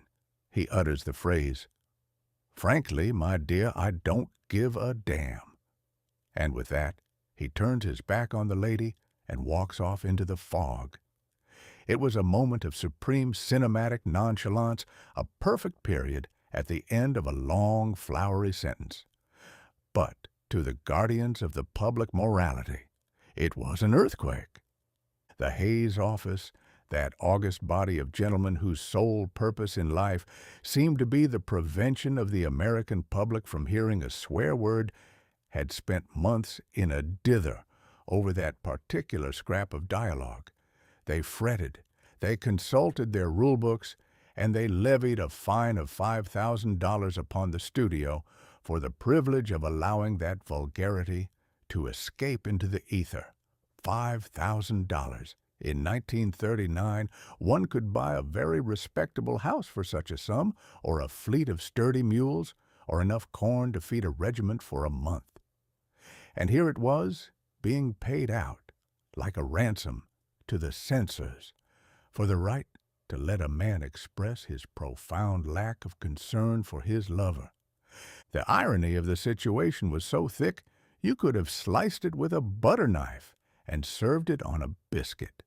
He utters the phrase, "Frankly, my dear, I don't give a damn." And with that, he turns his back on the lady and walks off into the fog. It was a moment of supreme cinematic nonchalance, a perfect period at the end of a long, flowery sentence. But to the guardians of the public morality, it was an earthquake. The Hayes office, that august body of gentlemen whose sole purpose in life seemed to be the prevention of the American public from hearing a swear word, had spent months in a dither over that particular scrap of dialogue. They fretted, they consulted their rule books, and they levied a fine of $5,000 upon the studio for the privilege of allowing that vulgarity to escape into the ether. $5,000. In 1939, one could buy a very respectable house for such a sum, or a fleet of sturdy mules, or enough corn to feed a regiment for a month. And here it was, being paid out, like a ransom, to the censors, for the right to let a man express his profound lack of concern for his lover. The irony of the situation was so thick you could have sliced it with a butter knife and served it on a biscuit.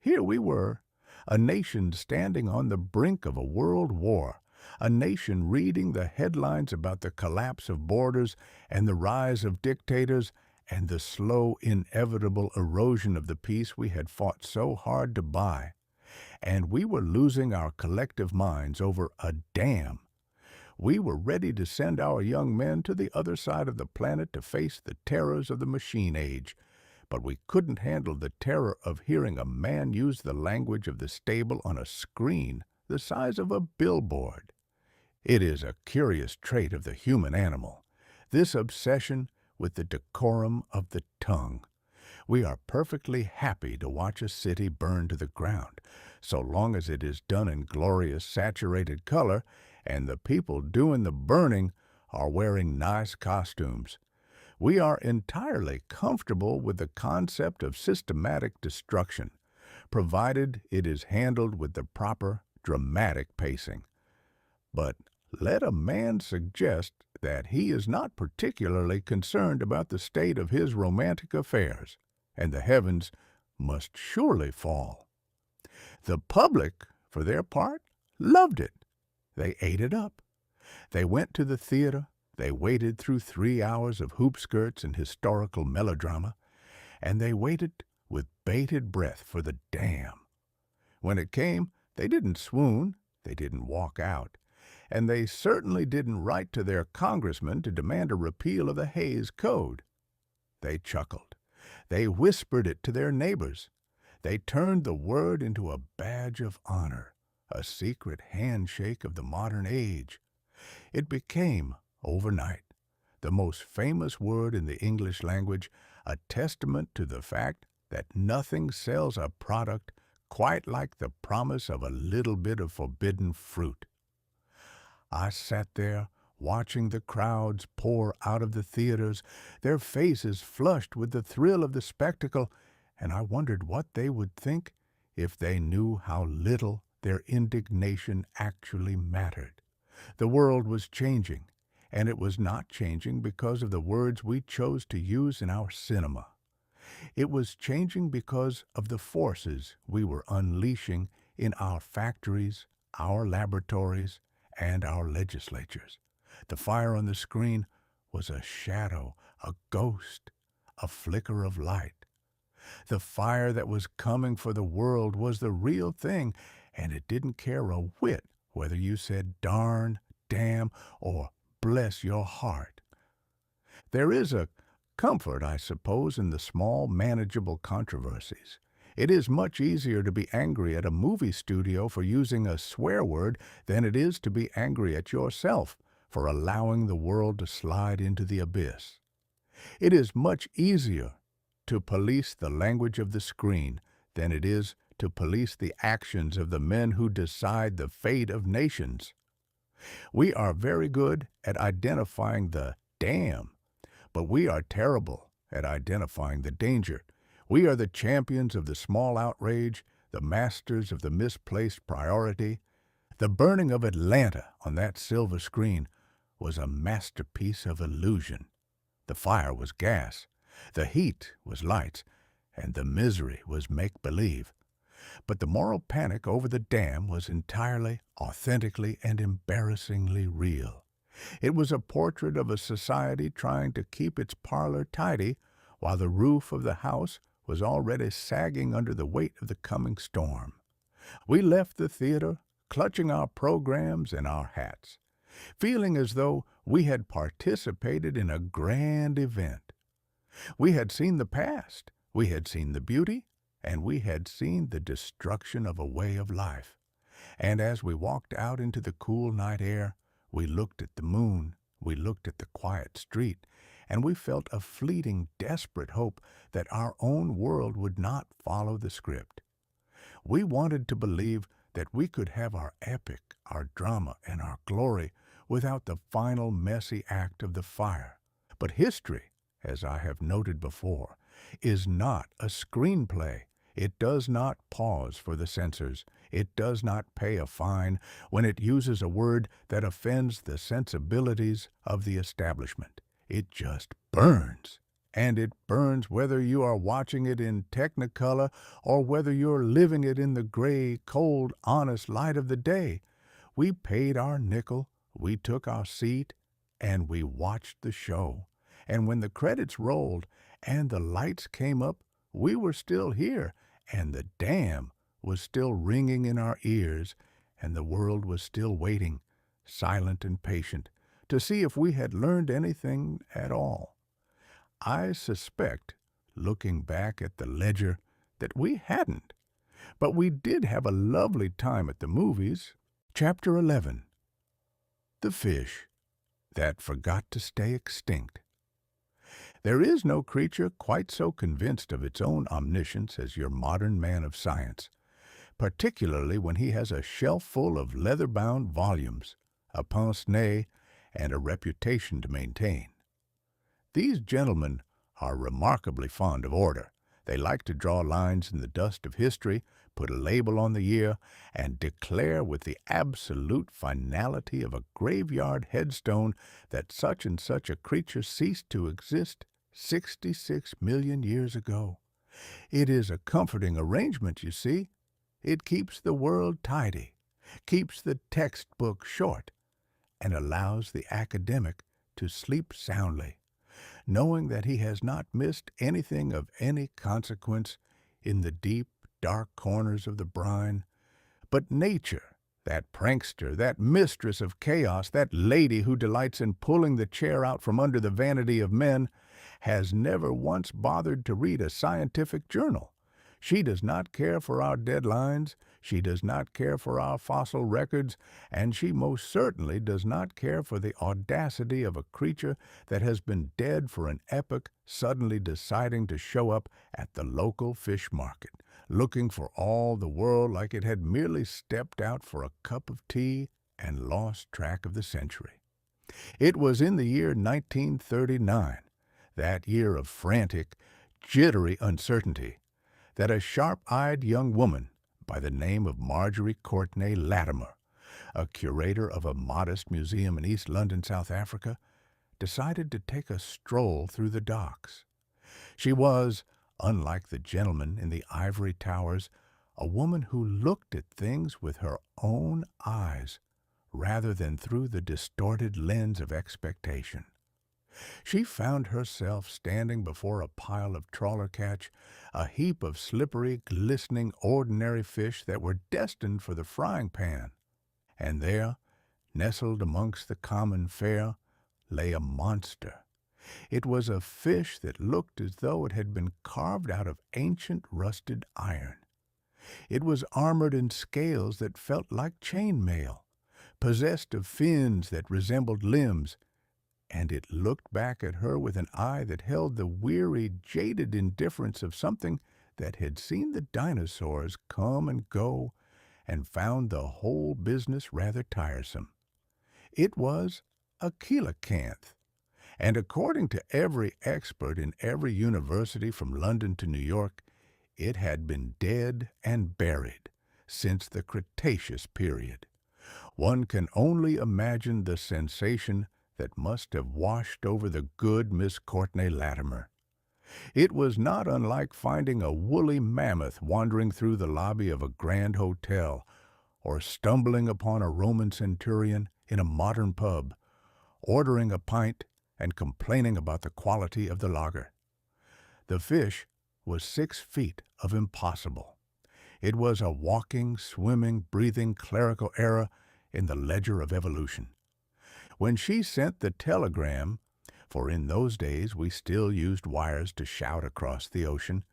Here we were, a nation standing on the brink of a world war, a nation reading the headlines about the collapse of borders and the rise of dictators and the slow, inevitable erosion of the peace we had fought so hard to buy. And we were losing our collective minds over a dam. We were ready to send our young men to the other side of the planet to face the terrors of the machine age, but we couldn't handle the terror of hearing a man use the language of the stable on a screen the size of a billboard. It is a curious trait of the human animal, this obsession with the decorum of the tongue. We are perfectly happy to watch a city burn to the ground, so long as it is done in glorious saturated color and the people doing the burning are wearing nice costumes. We are entirely comfortable with the concept of systematic destruction, provided it is handled with the proper dramatic pacing. But let a man suggest that he is not particularly concerned about the state of his romantic affairs, and the heavens must surely fall. The public, for their part, loved it. They ate it up. They went to the theater. They waded through 3 hours of hoop skirts and historical melodrama, and they waited with bated breath for the damn. When it came, they didn't swoon, they didn't walk out, and they certainly didn't write to their congressman to demand a repeal of the Hayes Code. They chuckled. They whispered it to their neighbors. They turned the word into a badge of honor, a secret handshake of the modern age. It became, overnight, the most famous word in the English language, a testament to the fact that nothing sells a product quite like the promise of a little bit of forbidden fruit. I sat there watching the crowds pour out of the theaters, their faces flushed with the thrill of the spectacle, and I wondered what they would think if they knew how little their indignation actually mattered. The world was changing, and it was not changing because of the words we chose to use in our cinema. It was changing because of the forces we were unleashing in our factories, our laboratories, and our legislatures. The fire on the screen was a shadow, a ghost, a flicker of light. The fire that was coming for the world was the real thing, and it didn't care a whit whether you said darn, damn, or bless your heart. There is a comfort, I suppose, in the small, manageable controversies. It is much easier to be angry at a movie studio for using a swear word than it is to be angry at yourself for allowing the world to slide into the abyss. It is much easier to police the language of the screen than it is to police the actions of the men who decide the fate of nations. We are very good at identifying the damn, but we are terrible at identifying the danger. We are the champions of the small outrage, the masters of the misplaced priority. The burning of Atlanta on that silver screen was a masterpiece of illusion. The fire was gas, the heat was lights, and the misery was make-believe. But the moral panic over the dam was entirely, authentically, and embarrassingly real. It was a portrait of a society trying to keep its parlor tidy while the roof of the house was already sagging under the weight of the coming storm. We left the theater clutching our programs and our hats, feeling as though we had participated in a grand event. We had seen the past, we had seen the beauty, and we had seen the destruction of a way of life. And as we walked out into the cool night air, we looked at the moon, we looked at the quiet street, and we felt a fleeting, desperate hope that our own world would not follow the script. We wanted to believe that we could have our epic, our drama, and our glory without the final messy act of the fire. But history, as I have noted before, is not a screenplay. It does not pause for the censors. It does not pay a fine when it uses a word that offends the sensibilities of the establishment. It just burns. And it burns whether you are watching it in Technicolor or whether you're living it in the gray, cold, honest light of the day. We paid our nickel, we took our seat, and we watched the show. And when the credits rolled and the lights came up, we were still here, and the damn was still ringing in our ears, and the world was still waiting, silent and patient, to see if we had learned anything at all. I suspect, looking back at the ledger, that we hadn't. But we did have a lovely time at the movies. Chapter 11. The Fish That Forgot to Stay Extinct. There is no creature quite so convinced of its own omniscience as your modern man of science, particularly when he has a shelf full of leather-bound volumes, a pince-nez, and a reputation to maintain. These gentlemen are remarkably fond of order. They like to draw lines in the dust of history, put a label on the year, and declare with the absolute finality of a graveyard headstone that such and such a creature ceased to exist 66 million years ago. It is a comforting arrangement, you see. It keeps the world tidy, keeps the textbook short, and allows the academic to sleep soundly, knowing that he has not missed anything of any consequence in the deep, dark corners of the brine. But nature, that prankster, that mistress of chaos, that lady who delights in pulling the chair out from under the vanity of men, has never once bothered to read a scientific journal. She does not care for our deadlines, she does not care for our fossil records, and she most certainly does not care for the audacity of a creature that has been dead for an epoch suddenly deciding to show up at the local fish market, looking for all the world like it had merely stepped out for a cup of tea and lost track of the century. It was in the year 1939, that year of frantic, jittery uncertainty, that a sharp-eyed young woman by the name of Marjorie Courtenay Latimer, a curator of a modest museum in East London, South Africa, decided to take a stroll through the docks. She was, unlike the gentleman in the ivory towers, a woman who looked at things with her own eyes rather than through the distorted lens of expectation. She found herself standing before a pile of trawler catch, a heap of slippery, glistening, ordinary fish that were destined for the frying pan. And there, nestled amongst the common fare, lay a monster. It was a fish that looked as though it had been carved out of ancient rusted iron. It was armored in scales that felt like chain mail, possessed of fins that resembled limbs, and it looked back at her with an eye that held the weary, jaded indifference of something that had seen the dinosaurs come and go and found the whole business rather tiresome. It was a coelacanth, and according to every expert in every university from London to New York, it had been dead and buried since the Cretaceous period. One can only imagine the sensation that must have washed over the good Miss Courtenay Latimer. It was not unlike finding a woolly mammoth wandering through the lobby of a grand hotel, or stumbling upon a Roman centurion in a modern pub, ordering a pint and complaining about the quality of the lager. The fish was 6 feet of impossible. It was a walking, swimming, breathing clerical error in the ledger of evolution. When she sent the telegram, for in those days we still used wires to shout across the ocean,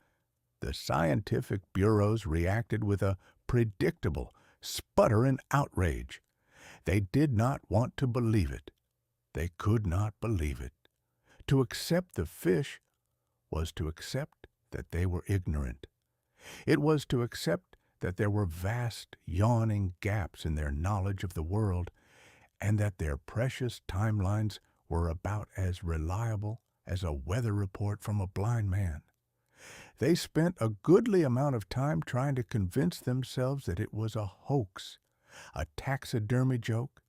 the scientific bureaus reacted with a predictable, sputtering outrage. They did not want to believe it. They could not believe it. To accept the fish was to accept that they were ignorant. It was to accept that there were vast, yawning gaps in their knowledge of the world, and that their precious timelines were about as reliable as a weather report from a blind man. They spent a goodly amount of time trying to convince themselves that it was a hoax, a taxidermy joke,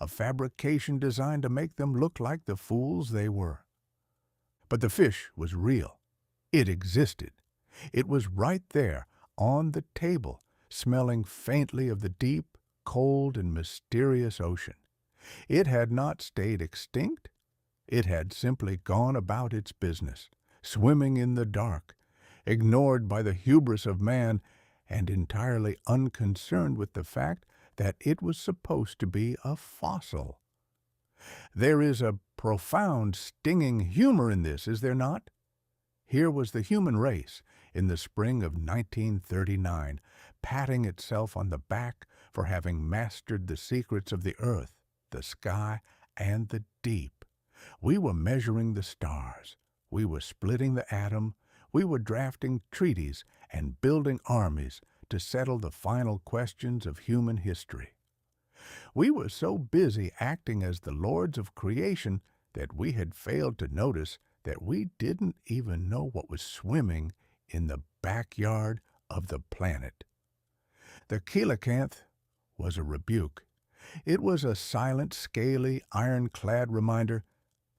a fabrication designed to make them look like the fools they were. But the fish was real. It existed. It was right there on the table, smelling faintly of the deep, cold, and mysterious ocean. It had not stayed extinct. It had simply gone about its business, swimming in the dark, ignored by the hubris of man, and entirely unconcerned with the fact that it was supposed to be a fossil. There is a profound, stinging humor in this, is there not? Here was the human race in the spring of 1939, patting itself on the back for having mastered the secrets of the earth, the sky, and the deep. We were measuring the stars. We were splitting the atom. We were drafting treaties and building armies to settle the final questions of human history. We were so busy acting as the lords of creation that we had failed to notice that we didn't even know what was swimming in the backyard of the planet. The coelacanth was a rebuke. It was a silent, scaly, ironclad reminder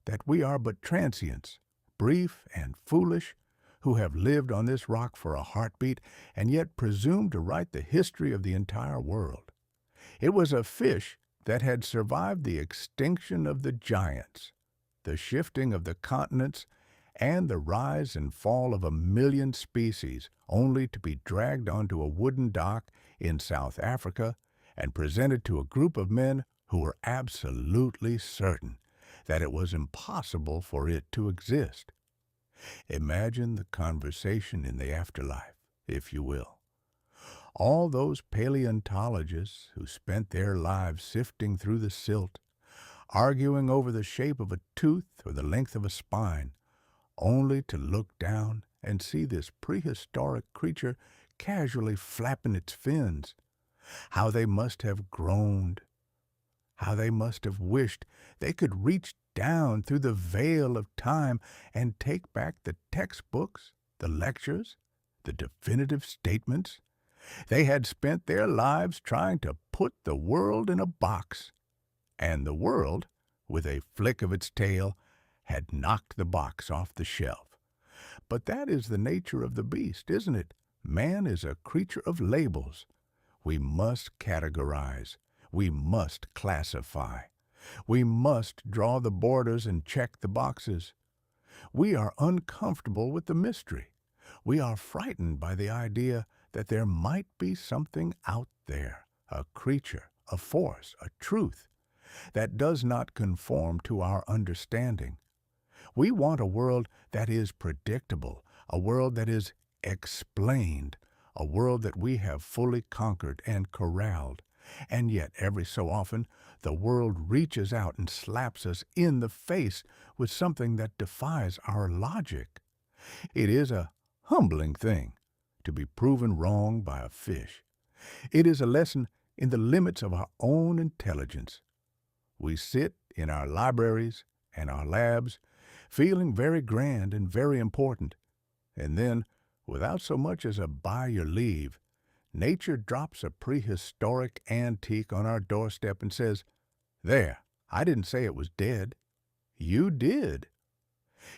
that we are but transients, brief and foolish, who have lived on this rock for a heartbeat and yet presume to write the history of the entire world. It was a fish that had survived the extinction of the giants, the shifting of the continents, and the rise and fall of 1,000,000 species, only to be dragged onto a wooden dock in South Africa and presented to a group of men who were absolutely certain that it was impossible for it to exist. Imagine the conversation in the afterlife, if you will. All those paleontologists who spent their lives sifting through the silt, arguing over the shape of a tooth or the length of a spine, only to look down and see this prehistoric creature casually flapping its fins. How they must have groaned. How they must have wished they could reach down through the veil of time and take back the textbooks, the lectures, the definitive statements. They had spent their lives trying to put the world in a box, and the world, with a flick of its tail, had knocked the box off the shelf. But that is the nature of the beast, isn't it? Man is a creature of labels. We must categorize. We must classify. We must draw the borders and check the boxes. We are uncomfortable with the mystery. We are frightened by the idea that there might be something out there, a creature, a force, a truth, that does not conform to our understanding. We want a world that is predictable, a world that is explained, a world that we have fully conquered and corralled. And yet, every so often, the world reaches out and slaps us in the face with something that defies our logic. It is a humbling thing to be proven wrong by a fish. It is a lesson in the limits of our own intelligence. We sit in our libraries and our labs, feeling very grand and very important, and then, without so much as a by your leave, nature drops a prehistoric antique on our doorstep and says, "There, I didn't say it was dead. You did."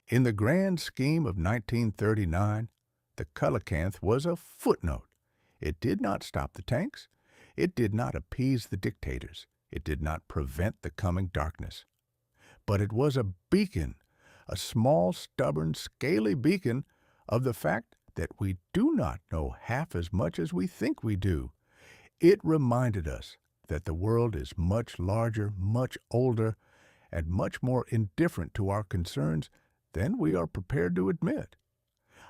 In the grand scheme of 1939, the coelacanth was a footnote. It did not stop the tanks. It did not appease the dictators. It did not prevent the coming darkness. But it was a beacon, a small, stubborn, scaly beacon of the fact that we do not know half as much as we think we do. It reminded us that the world is much larger, much older, and much more indifferent to our concerns than we are prepared to admit.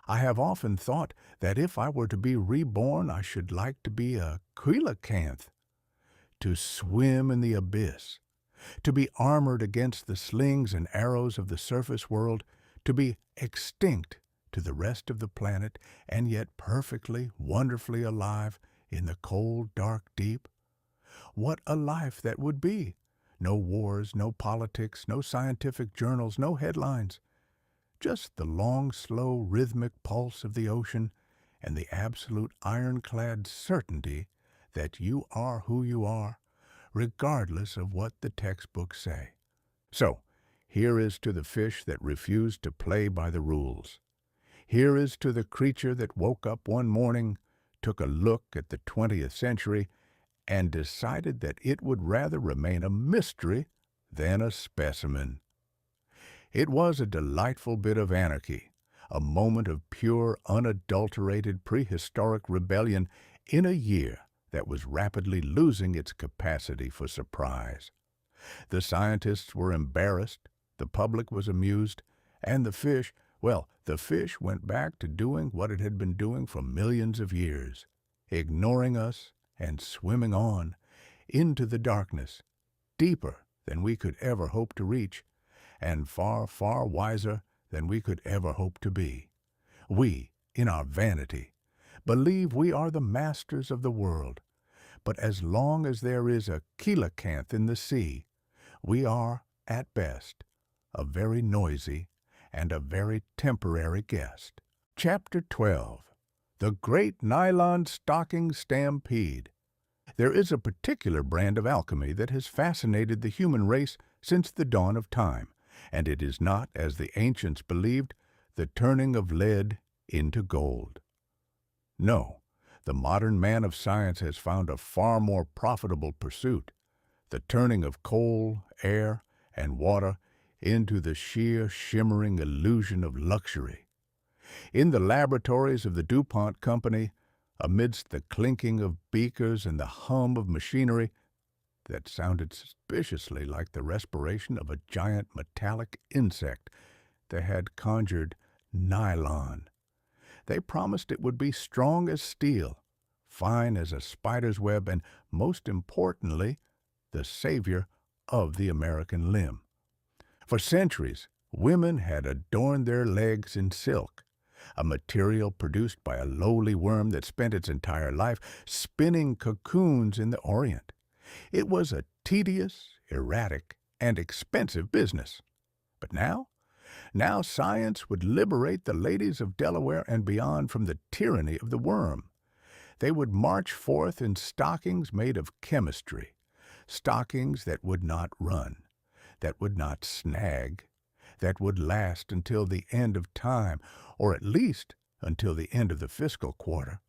I have often thought that if I were to be reborn, I should like to be a coelacanth, to swim in the abyss, to be armored against the slings and arrows of the surface world, to be extinct to the rest of the planet, and yet perfectly, wonderfully alive in the cold, dark deep. What a life that would be! No wars, no politics, no scientific journals, no headlines. Just the long, slow, rhythmic pulse of the ocean and the absolute ironclad certainty that you are who you are, regardless of what the textbooks say. So, here is to the fish that refused to play by the rules. Here is to the creature that woke up one morning, took a look at the 20th century, and decided that it would rather remain a mystery than a specimen. It was a delightful bit of anarchy, a moment of pure, unadulterated prehistoric rebellion in a year that was rapidly losing its capacity for surprise. The scientists were embarrassed, the public was amused, and the fish went back to doing what it had been doing for millions of years, ignoring us and swimming on into the darkness, deeper than we could ever hope to reach, and far, far wiser than we could ever hope to be. We, in our vanity, believe we are the masters of the world, but as long as there is a coelacanth in the sea, we are, at best, a very noisy and a very temporary guest. Chapter 12. The Great Nylon Stocking Stampede. There is a particular brand of alchemy that has fascinated the human race since the dawn of time, and it is not, as the ancients believed, the turning of lead into gold. No, the modern man of science has found a far more profitable pursuit, the turning of coal, air, and water into the sheer, shimmering illusion of luxury. In the laboratories of the DuPont Company, amidst the clinking of beakers and the hum of machinery that sounded suspiciously like the respiration of a giant metallic insect that had conjured nylon, they promised it would be strong as steel, fine as a spider's web, and, most importantly, the savior of the American limb. For centuries, women had adorned their legs in silk, a material produced by a lowly worm that spent its entire life spinning cocoons in the Orient. It was a tedious, erratic, and expensive business. But now science would liberate the ladies of Delaware and beyond from the tyranny of the worm. They would march forth in stockings made of chemistry, stockings that would not run, that would not snag, that would last until the end of time, or at least until the end of the fiscal quarter.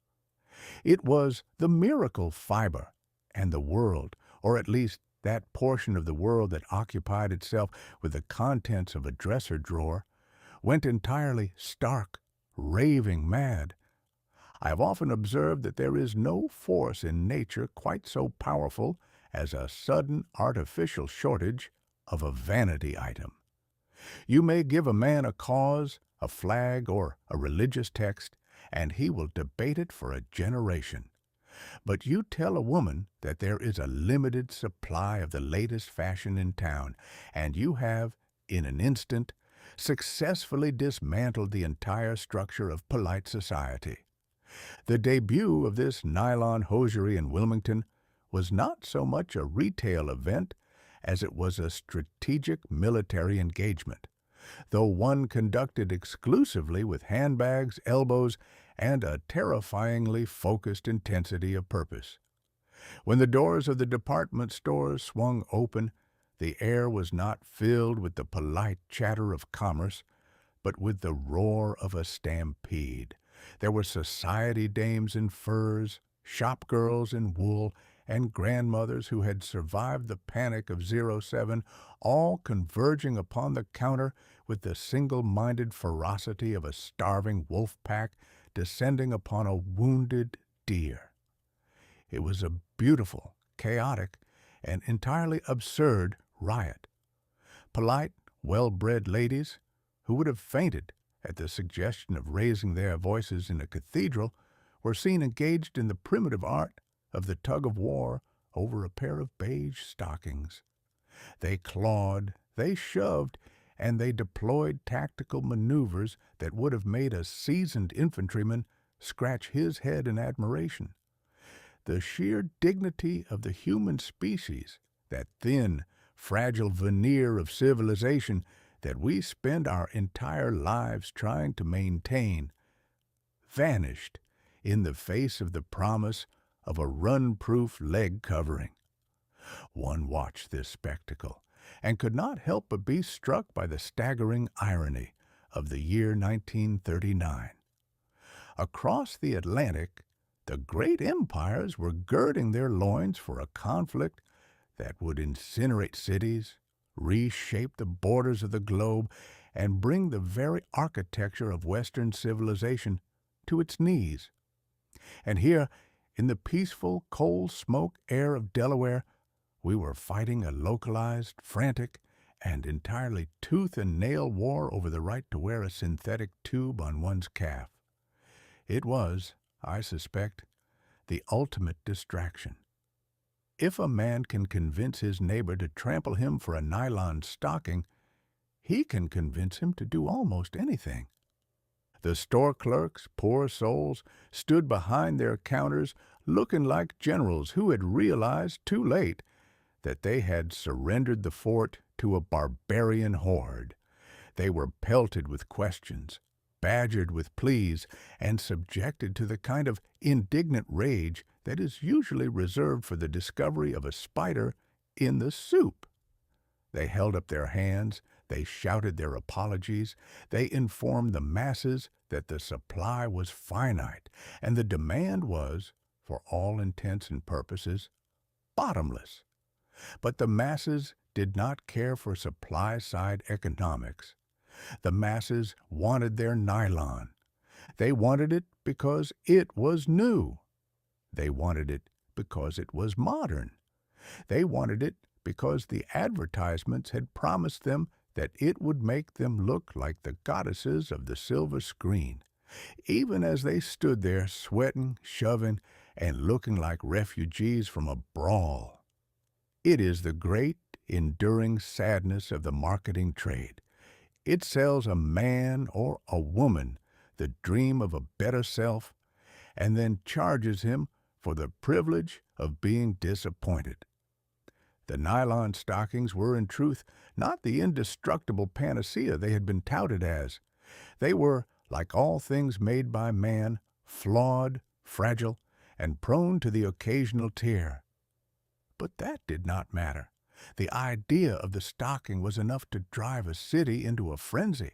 It was the miracle fiber, and the world, or at least that portion of the world that occupied itself with the contents of a dresser drawer, went entirely stark, raving mad. I have often observed that there is no force in nature quite so powerful as a sudden artificial shortage of a vanity item. You may give a man a cause, a flag, or a religious text, and he will debate it for a generation. But you tell a woman that there is a limited supply of the latest fashion in town, and you have, in an instant, successfully dismantled the entire structure of polite society. The debut of this nylon hosiery in Wilmington was not so much a retail event as it was a strategic military engagement, though one conducted exclusively with handbags, elbows, and a terrifyingly focused intensity of purpose. When the doors of the department stores swung open, the air was not filled with the polite chatter of commerce, but with the roar of a stampede. There were society dames in furs, shop girls in wool, and grandmothers who had survived the panic of '07, all converging upon the counter with the single-minded ferocity of a starving wolf pack descending upon a wounded deer. It was a beautiful, chaotic, and entirely absurd riot. Polite, well-bred ladies, who would have fainted at the suggestion of raising their voices in a cathedral, were seen engaged in the primitive art of the tug-of-war over a pair of beige stockings. They clawed, they shoved, and they deployed tactical maneuvers that would have made a seasoned infantryman scratch his head in admiration. The sheer dignity of the human species, that thin, fragile veneer of civilization that we spend our entire lives trying to maintain, vanished in the face of the promise of a run-proof leg covering. One watched this spectacle and could not help but be struck by the staggering irony of the year 1939. Across the Atlantic, the great empires were girding their loins for a conflict that would incinerate cities, reshape the borders of the globe, and bring the very architecture of Western civilization to its knees. And here, in the peaceful, coal-smoke air of Delaware, we were fighting a localized, frantic, and entirely tooth-and-nail war over the right to wear a synthetic tube on one's calf. It was, I suspect, the ultimate distraction. If a man can convince his neighbor to trample him for a nylon stocking, he can convince him to do almost anything. The store clerks, poor souls, stood behind their counters looking like generals who had realized too late that they had surrendered the fort to a barbarian horde. They were pelted with questions, badgered with pleas, and subjected to the kind of indignant rage that is usually reserved for the discovery of a spider in the soup. They held up their hands, they shouted their apologies, they informed the masses that the supply was finite, and the demand was, for all intents and purposes, bottomless. But the masses did not care for supply-side economics. The masses wanted their nylon. They wanted it because it was new. They wanted it because it was modern. They wanted it because the advertisements had promised them that it would make them look like the goddesses of the silver screen, even as they stood there sweating, shoving, and looking like refugees from a brawl. It is the great, enduring sadness of the marketing trade. It sells a man or a woman the dream of a better self, and then charges him for the privilege of being disappointed. The nylon stockings were, in truth, not the indestructible panacea they had been touted as. They were, like all things made by man, flawed, fragile, and prone to the occasional tear. But that did not matter. The idea of the stocking was enough to drive a city into a frenzy.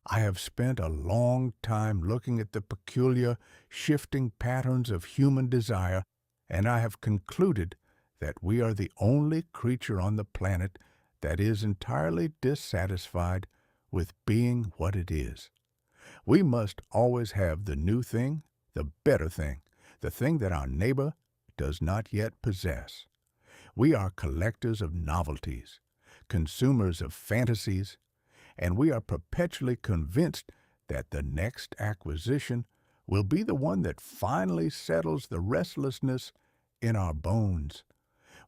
I have spent a long time looking at the peculiar, shifting patterns of human desire, and I have concluded that we are the only creature on the planet that is entirely dissatisfied with being what it is. We must always have the new thing, the better thing, the thing that our neighbor does not yet possess. We are collectors of novelties, consumers of fantasies, and we are perpetually convinced that the next acquisition will be the one that finally settles the restlessness in our bones.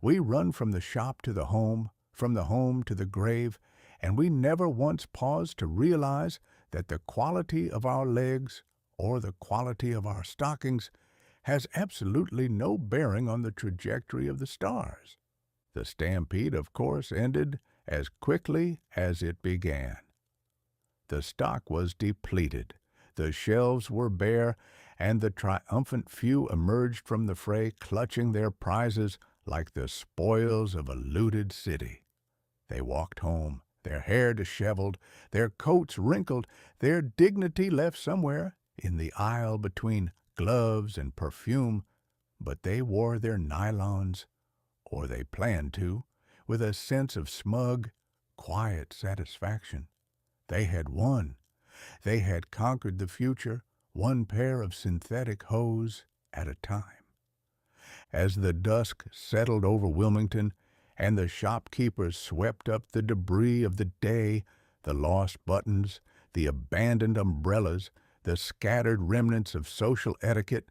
We run from the shop to the home, from the home to the grave, and we never once pause to realize that the quality of our legs or the quality of our stockings has absolutely no bearing on the trajectory of the stars. The stampede, of course, ended as quickly as it began. The stock was depleted, the shelves were bare, and the triumphant few emerged from the fray clutching their prizes like the spoils of a looted city. They walked home, their hair disheveled, their coats wrinkled, their dignity left somewhere in the aisle between gloves and perfume, but they wore their nylons, or they planned to, with a sense of smug, quiet satisfaction. They had won. They had conquered the future, one pair of synthetic hose at a time. As the dusk settled over Wilmington and the shopkeepers swept up the debris of the day, the lost buttons, the abandoned umbrellas, the scattered remnants of social etiquette,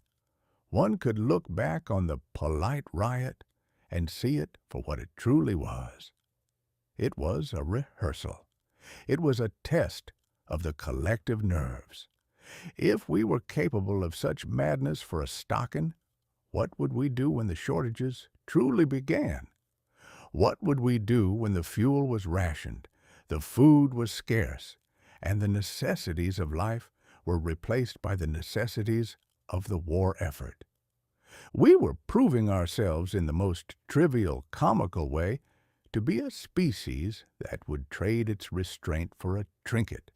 one could look back on the polite riot and see it for what it truly was. It was a rehearsal. It was a test of the collective nerves. If we were capable of such madness for a stocking, what would we do when the shortages truly began? What would we do when the fuel was rationed, the food was scarce, and the necessities of life were replaced by the necessities of the war effort? We were proving ourselves in the most trivial, comical way to be a species that would trade its restraint for a trinket.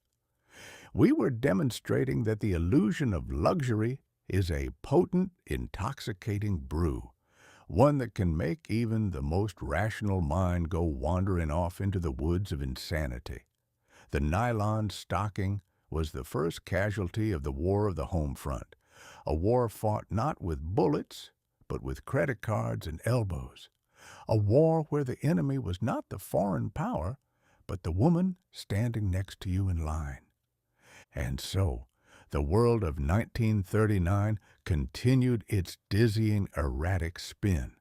We were demonstrating that the illusion of luxury is a potent, intoxicating brew, one that can make even the most rational mind go wandering off into the woods of insanity. The nylon stocking was the first casualty of the War of the Home Front, a war fought not with bullets, but with credit cards and elbows, a war where the enemy was not the foreign power, but the woman standing next to you in line. And so, the world of 1939 continued its dizzying, erratic spin.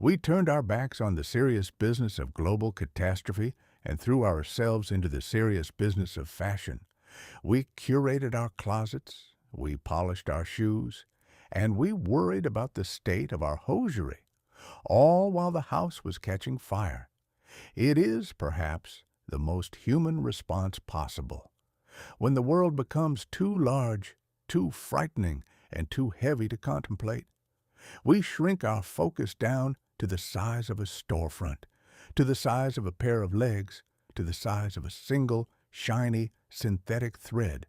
We turned our backs on the serious business of global catastrophe and threw ourselves into the serious business of fashion. We curated our closets, we polished our shoes, and we worried about the state of our hosiery, all while the house was catching fire. It is, perhaps, the most human response possible. When the world becomes too large, too frightening, and too heavy to contemplate, we shrink our focus down to the size of a storefront, to the size of a pair of legs, to the size of a single, shiny, synthetic thread.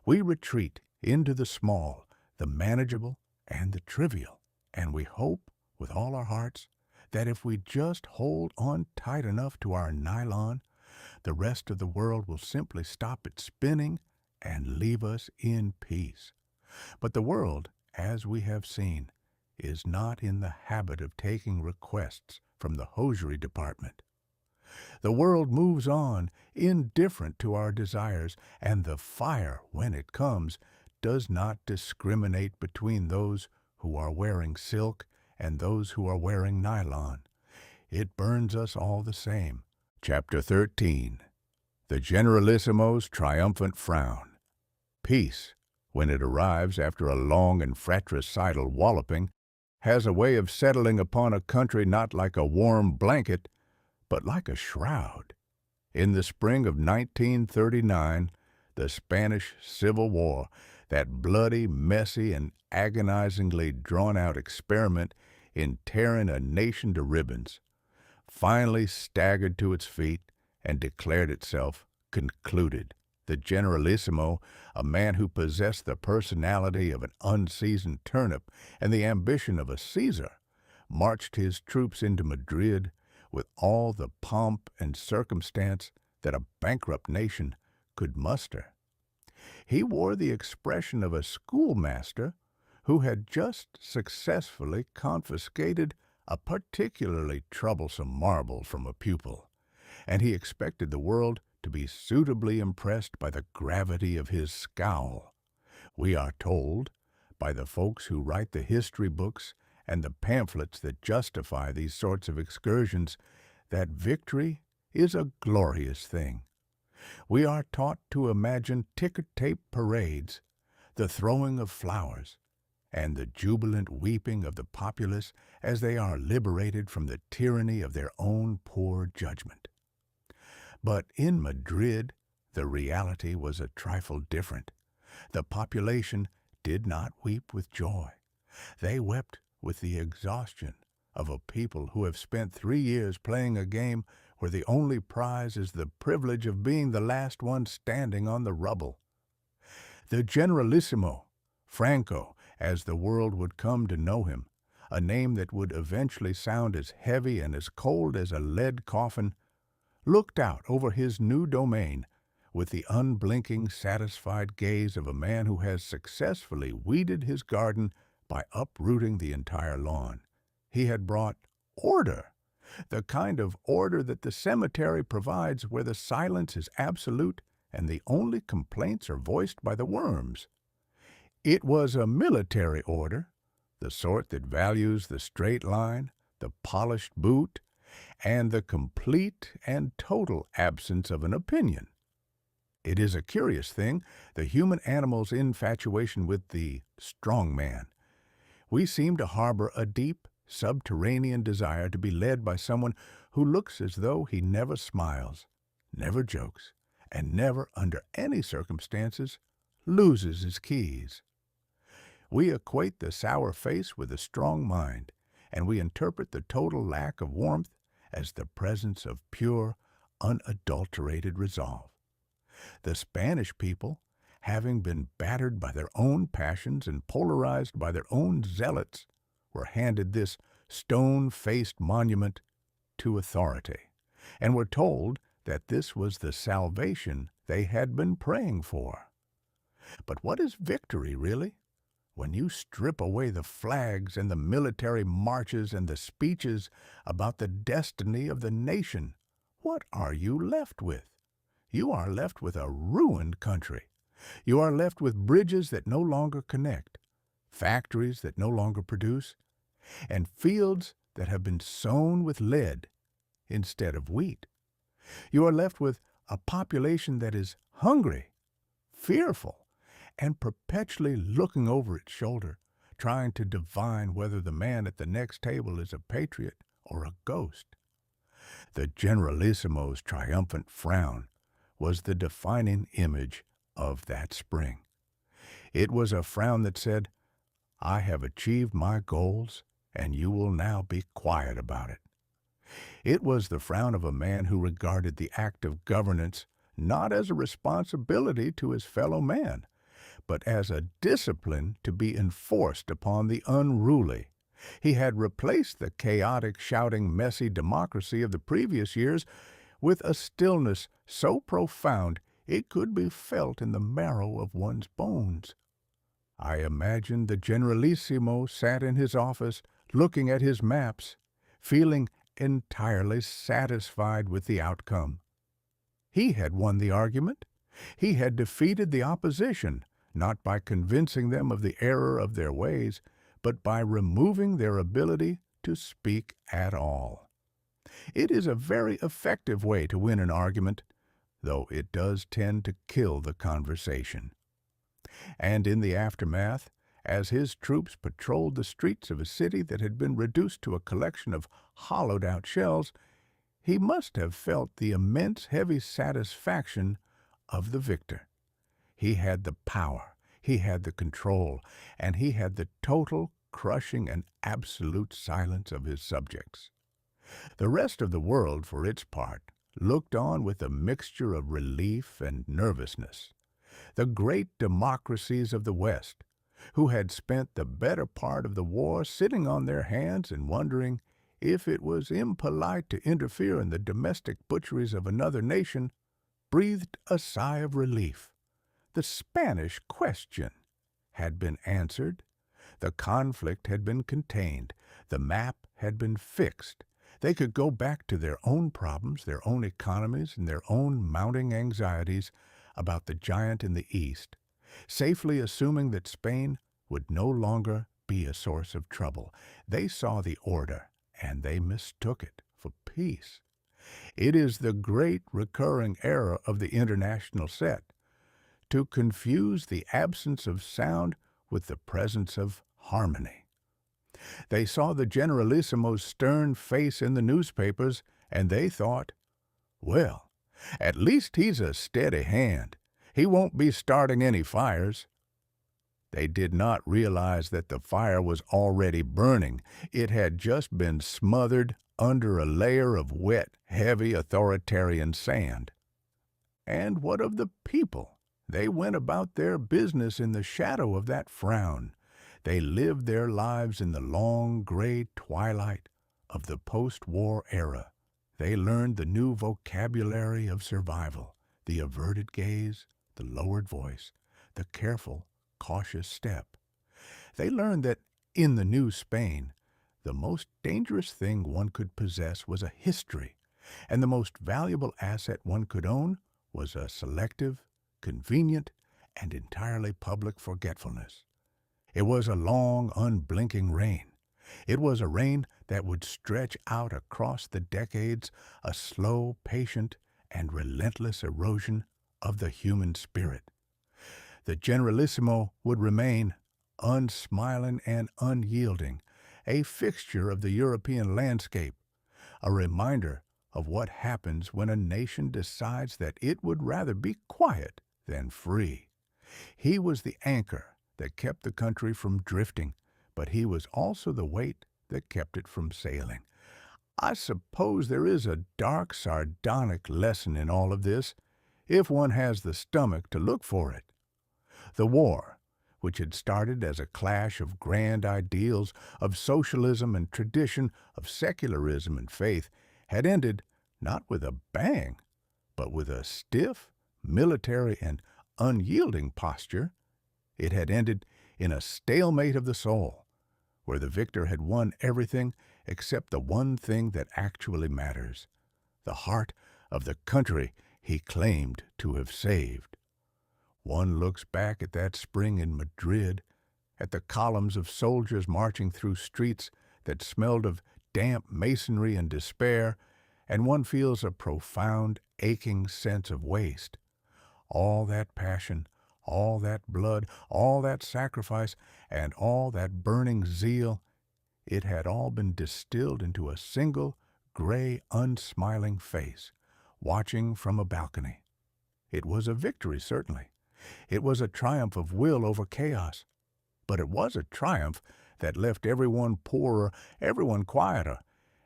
We retreat into the small, the manageable, and the trivial, and we hope with all our hearts that if we just hold on tight enough to our nylon, the rest of the world will simply stop its spinning and leave us in peace. But the world, as we have seen, is not in the habit of taking requests from the hosiery department. The world moves on, indifferent to our desires, and the fire, when it comes, does not discriminate between those who are wearing silk and those who are wearing nylon. It burns us all the same. Chapter 13. The Generalissimo's Triumphant Frown. Peace, when it arrives after a long and fratricidal walloping, has a way of settling upon a country not like a warm blanket, but like a shroud. In the spring of 1939, the Spanish Civil War, that bloody, messy, and agonizingly drawn-out experiment in tearing a nation to ribbons, finally staggered to its feet and declared itself concluded. The Generalissimo, a man who possessed the personality of an unseasoned turnip and the ambition of a Caesar, marched his troops into Madrid with all the pomp and circumstance that a bankrupt nation could muster. He wore the expression of a schoolmaster who had just successfully confiscated a particularly troublesome marble from a pupil, and he expected the world to be suitably impressed by the gravity of his scowl. We are told, by the folks who write the history books and the pamphlets that justify these sorts of excursions, that victory is a glorious thing. We are taught to imagine ticker-tape parades, the throwing of flowers, and the jubilant weeping of the populace as they are liberated from the tyranny of their own poor judgment. But in Madrid, the reality was a trifle different. The population did not weep with joy. They wept with the exhaustion of a people who have spent 3 years playing a game where the only prize is the privilege of being the last one standing on the rubble. The Generalissimo, Franco, as the world would come to know him, a name that would eventually sound as heavy and as cold as a lead coffin, looked out over his new domain with the unblinking, satisfied gaze of a man who has successfully weeded his garden by uprooting the entire lawn. He had brought order, the kind of order that the cemetery provides where the silence is absolute and the only complaints are voiced by the worms. It was a military order, the sort that values the straight line, the polished boot, and the complete and total absence of an opinion. It is a curious thing, the human animal's infatuation with the strong man. We seem to harbor a deep, subterranean desire to be led by someone who looks as though he never smiles, never jokes, and never, under any circumstances, loses his keys. We equate the sour face with a strong mind, and we interpret the total lack of warmth as the presence of pure, unadulterated resolve. The Spanish people, having been battered by their own passions and polarized by their own zealots, were handed this stone-faced monument to authority, and were told that this was the salvation they had been praying for. But what is victory, really? When you strip away the flags and the military marches and the speeches about the destiny of the nation, what are you left with? You are left with a ruined country. You are left with bridges that no longer connect, factories that no longer produce, and fields that have been sown with lead instead of wheat. You are left with a population that is hungry, fearful, and perpetually looking over its shoulder, trying to divine whether the man at the next table is a patriot or a ghost. The Generalissimo's triumphant frown was the defining image of that spring. It was a frown that said, "I have achieved my goals, and you will now be quiet about it." It was the frown of a man who regarded the act of governance not as a responsibility to his fellow man, but as a discipline to be enforced upon the unruly. He had replaced the chaotic, shouting, messy democracy of the previous years with a stillness so profound it could be felt in the marrow of one's bones. I imagine the Generalissimo sat in his office looking at his maps, feeling entirely satisfied with the outcome. He had won the argument. He had defeated the opposition, not by convincing them of the error of their ways, but by removing their ability to speak at all. It is a very effective way to win an argument, though it does tend to kill the conversation. And in the aftermath, as his troops patrolled the streets of a city that had been reduced to a collection of hollowed-out shells, he must have felt the immense heavy satisfaction of the victor. He had the power, he had the control, and he had the total crushing and absolute silence of his subjects. The rest of the world, for its part, looked on with a mixture of relief and nervousness. The great democracies of the West, who had spent the better part of the war sitting on their hands and wondering if it was impolite to interfere in the domestic butcheries of another nation, breathed a sigh of relief. The Spanish question had been answered. The conflict had been contained. The map had been fixed. They could go back to their own problems, their own economies, and their own mounting anxieties about the giant in the East, safely assuming that Spain would no longer be a source of trouble. They saw the order, and they mistook it for peace. It is the great recurring error of the international set to confuse the absence of sound with the presence of harmony. They saw the Generalissimo's stern face in the newspapers, and they thought, well, at least he's a steady hand. He won't be starting any fires. They did not realize that the fire was already burning. It had just been smothered under a layer of wet, heavy authoritarian sand. And what of the people? They went about their business in the shadow of that frown. They lived their lives in the long gray twilight of the post-war era. They learned the new vocabulary of survival, the averted gaze, the lowered voice, the careful, cautious step. They learned that in the new Spain, the most dangerous thing one could possess was a history, and the most valuable asset one could own was a selective, convenient, and entirely public forgetfulness. It was a long, unblinking rain. It was a rain that would stretch out across the decades, a slow, patient, and relentless erosion of the human spirit. The Generalissimo would remain, unsmiling and unyielding, a fixture of the European landscape, a reminder of what happens when a nation decides that it would rather be quiet than free. He was the anchor that kept the country from drifting, but he was also the weight that kept it from sailing. I suppose there is a dark, sardonic lesson in all of this, if one has the stomach to look for it. The war, which had started as a clash of grand ideals, of socialism and tradition, of secularism and faith, had ended not with a bang, but with a stiff, military, and unyielding posture. It had ended in a stalemate of the soul, where the victor had won everything except the one thing that actually matters, the heart of the country he claimed to have saved. One looks back at that spring in Madrid, at the columns of soldiers marching through streets that smelled of damp masonry and despair, and one feels a profound, aching sense of waste. All that passion, all that blood, all that sacrifice, and all that burning zeal, it had all been distilled into a single, gray, unsmiling face, watching from a balcony. It was a victory, certainly. It was a triumph of will over chaos. But it was a triumph that left everyone poorer, everyone quieter,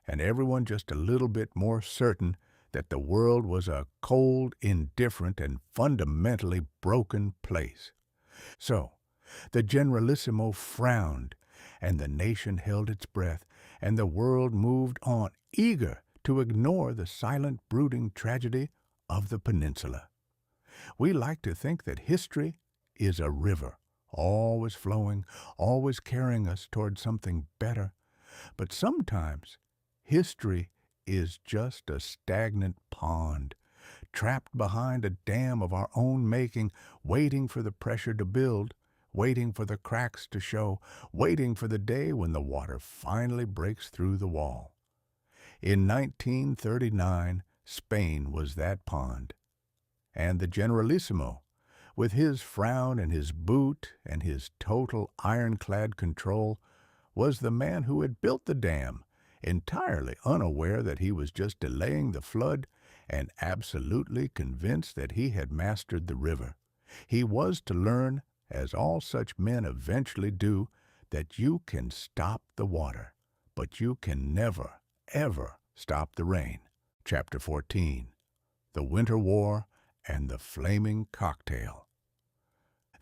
and everyone just a little bit more certain that the world was a cold, indifferent, and fundamentally broken place. So, the Generalissimo frowned, and the nation held its breath, and the world moved on, eager to ignore the silent, brooding tragedy of the peninsula. We like to think that history is a river, always flowing, always carrying us toward something better. But sometimes history is just a stagnant pond, trapped behind a dam of our own making, waiting for the pressure to build, waiting for the cracks to show, waiting for the day when the water finally breaks through the wall. In 1939, Spain was that pond. And the Generalissimo, with his frown and his boot and his total ironclad control, was the man who had built the dam, entirely unaware that he was just delaying the flood and absolutely convinced that he had mastered the river. He was to learn, as all such men eventually do, that you can stop the water, but you can never, ever stop the rain. Chapter 14. The Winter War and the Flaming Cocktail.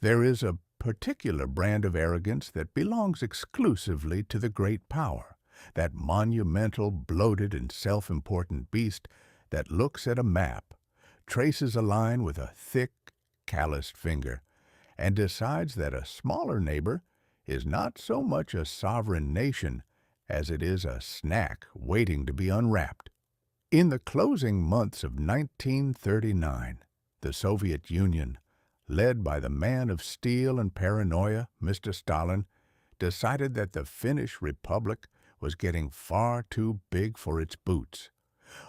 There is a particular brand of arrogance that belongs exclusively to the great power, that monumental, bloated, and self-important beast that looks at a map, traces a line with a thick, calloused finger, and decides that a smaller neighbor is not so much a sovereign nation as it is a snack waiting to be unwrapped. In the closing months of 1939, the Soviet Union, led by the man of steel and paranoia, Mr. Stalin, decided that the Finnish Republic was getting far too big for its boots,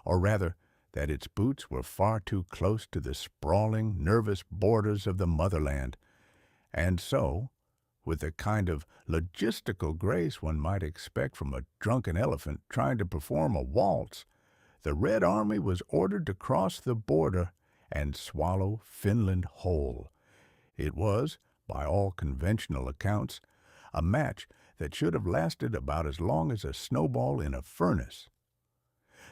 or rather, that its boots were far too close to the sprawling, nervous borders of the motherland, and so, with the kind of logistical grace one might expect from a drunken elephant trying to perform a waltz, the Red Army was ordered to cross the border and swallow Finland whole. It was, by all conventional accounts, a match that should have lasted about as long as a snowball in a furnace.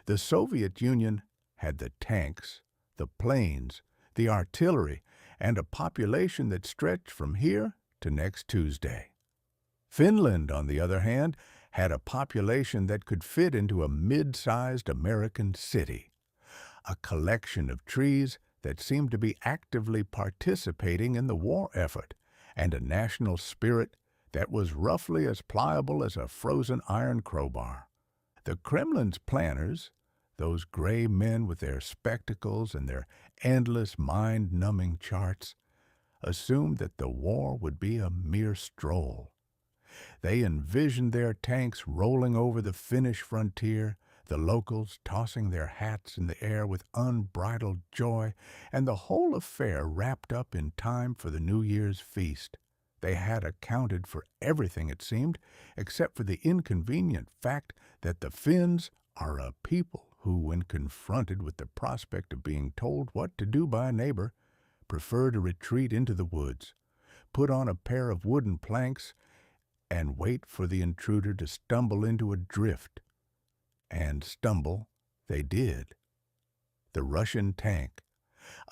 The Soviet Union had the tanks, the planes, the artillery, and a population that stretched from here to next Tuesday. Finland, on the other hand, had a population that could fit into a mid-sized American city, a collection of trees that seemed to be actively participating in the war effort, and a national spirit that was roughly as pliable as a frozen iron crowbar. The Kremlin's planners, those gray men with their spectacles and their endless mind-numbing charts, assumed that the war would be a mere stroll. They envisioned their tanks rolling over the Finnish frontier, the locals tossing their hats in the air with unbridled joy, and the whole affair wrapped up in time for the New Year's feast. They had accounted for everything, it seemed, except for the inconvenient fact that the Finns are a people who, when confronted with the prospect of being told what to do by a neighbor, prefer to retreat into the woods, put on a pair of wooden planks, and wait for the intruder to stumble into a drift. And stumble they did. The Russian tank,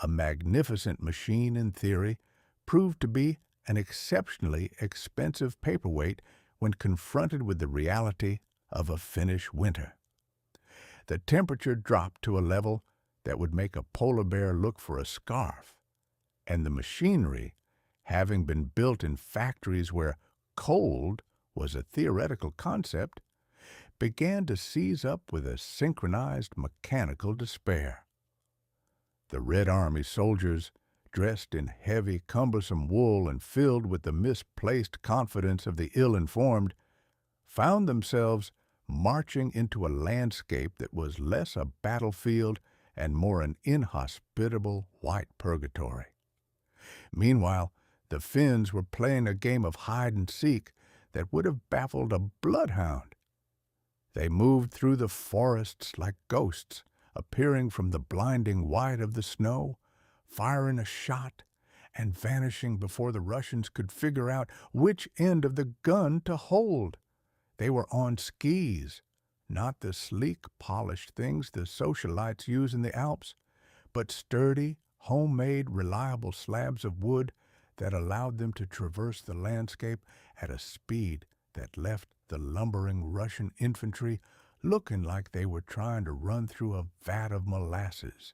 a magnificent machine in theory, proved to be an exceptionally expensive paperweight when confronted with the reality of a Finnish winter. The temperature dropped to a level that would make a polar bear look for a scarf, and the machinery, having been built in factories where cold was a theoretical concept, began to seize up with a synchronized mechanical despair. The Red Army soldiers, dressed in heavy, cumbersome wool and filled with the misplaced confidence of the ill-informed, found themselves marching into a landscape that was less a battlefield and more an inhospitable white purgatory. Meanwhile, the Finns were playing a game of hide-and-seek that would have baffled a bloodhound. They moved through the forests like ghosts, appearing from the blinding white of the snow, firing a shot, and vanishing before the Russians could figure out which end of the gun to hold. They were on skis, not the sleek, polished things the socialites use in the Alps, but sturdy, homemade, reliable slabs of wood that allowed them to traverse the landscape at a speed that left the lumbering Russian infantry looking like they were trying to run through a vat of molasses.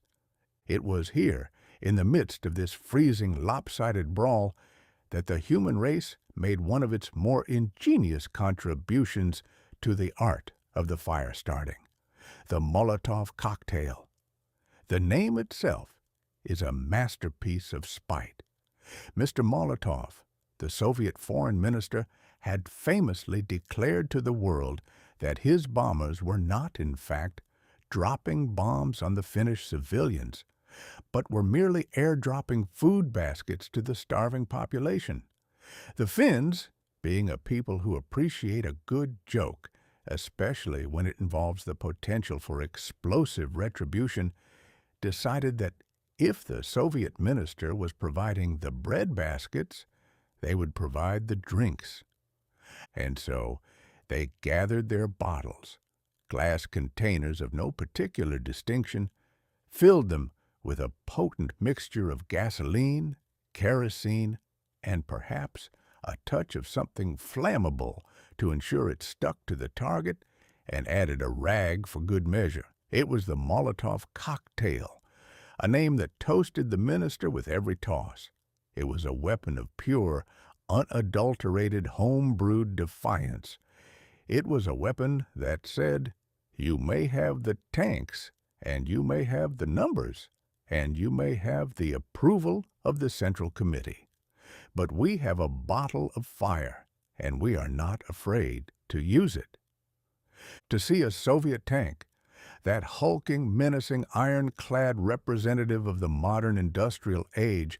It was here, in the midst of this freezing, lopsided brawl, that the human race made one of its more ingenious contributions to the art of the fire starting, the Molotov cocktail. The name itself is a masterpiece of spite. Mr. Molotov, the Soviet foreign minister, had famously declared to the world that his bombers were not, in fact, dropping bombs on the Finnish civilians, but were merely airdropping food baskets to the starving population. The Finns, being a people who appreciate a good joke, especially when it involves the potential for explosive retribution, decided that if the Soviet minister was providing the bread baskets, they would provide the drinks. And so they gathered their bottles, glass containers of no particular distinction, filled them with a potent mixture of gasoline, kerosene, and perhaps a touch of something flammable to ensure it stuck to the target, and added a rag for good measure. It was the Molotov cocktail, a name that toasted the minister with every toss. It was a weapon of pure, unadulterated, home-brewed defiance. It was a weapon that said, you may have the tanks, and you may have the numbers, and you may have the approval of the Central Committee, but we have a bottle of fire, and we are not afraid to use it. To see a Soviet tank, that hulking, menacing, ironclad representative of the modern industrial age,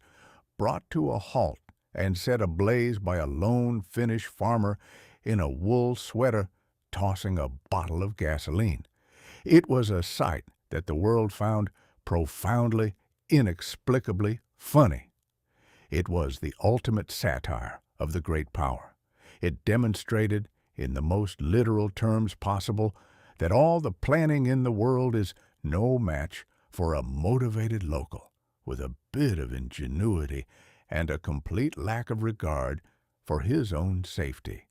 brought to a halt and set ablaze by a lone Finnish farmer in a wool sweater tossing a bottle of gasoline. It was a sight that the world found profoundly, inexplicably funny. It was the ultimate satire of the great power. It demonstrated, in the most literal terms possible, that all the planning in the world is no match for a motivated local with a bit of ingenuity and a complete lack of regard for his own safety.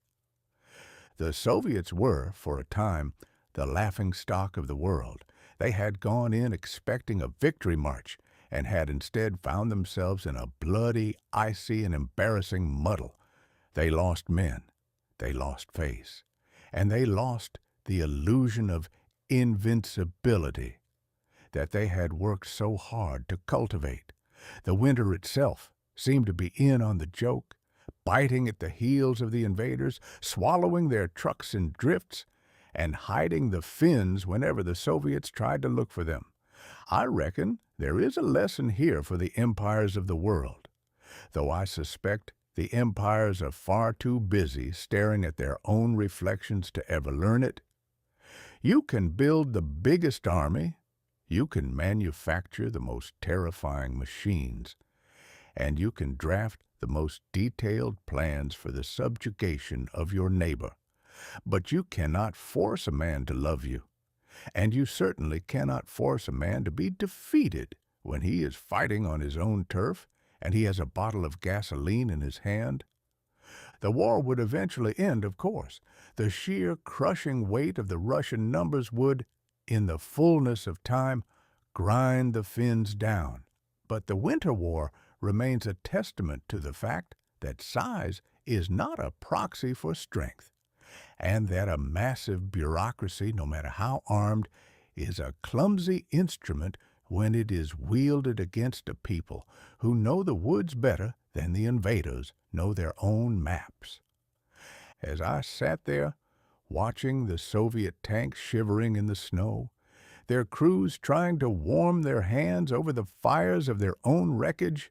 The Soviets were, for a time, the laughingstock of the world. They had gone in expecting a victory march and had instead found themselves in a bloody, icy, and embarrassing muddle. They lost men, they lost face, and they lost the illusion of invincibility that they had worked so hard to cultivate. The winter itself seemed to be in on the joke, biting at the heels of the invaders, swallowing their trucks in drifts, and hiding the Finns whenever the Soviets tried to look for them. I reckon there is a lesson here for the empires of the world, though I suspect the empires are far too busy staring at their own reflections to ever learn it. You can build the biggest army, you can manufacture the most terrifying machines, and you can draft the most detailed plans for the subjugation of your neighbor. But you cannot force a man to love you, and you certainly cannot force a man to be defeated when he is fighting on his own turf and he has a bottle of gasoline in his hand. The war would eventually end, of course. The sheer crushing weight of the Russian numbers would, in the fullness of time, grind the Finns down. But the Winter War remains a testament to the fact that size is not a proxy for strength, and that a massive bureaucracy, no matter how armed, is a clumsy instrument when it is wielded against a people who know the woods better than the invaders know their own maps. As I sat there, watching the Soviet tanks shivering in the snow, their crews trying to warm their hands over the fires of their own wreckage,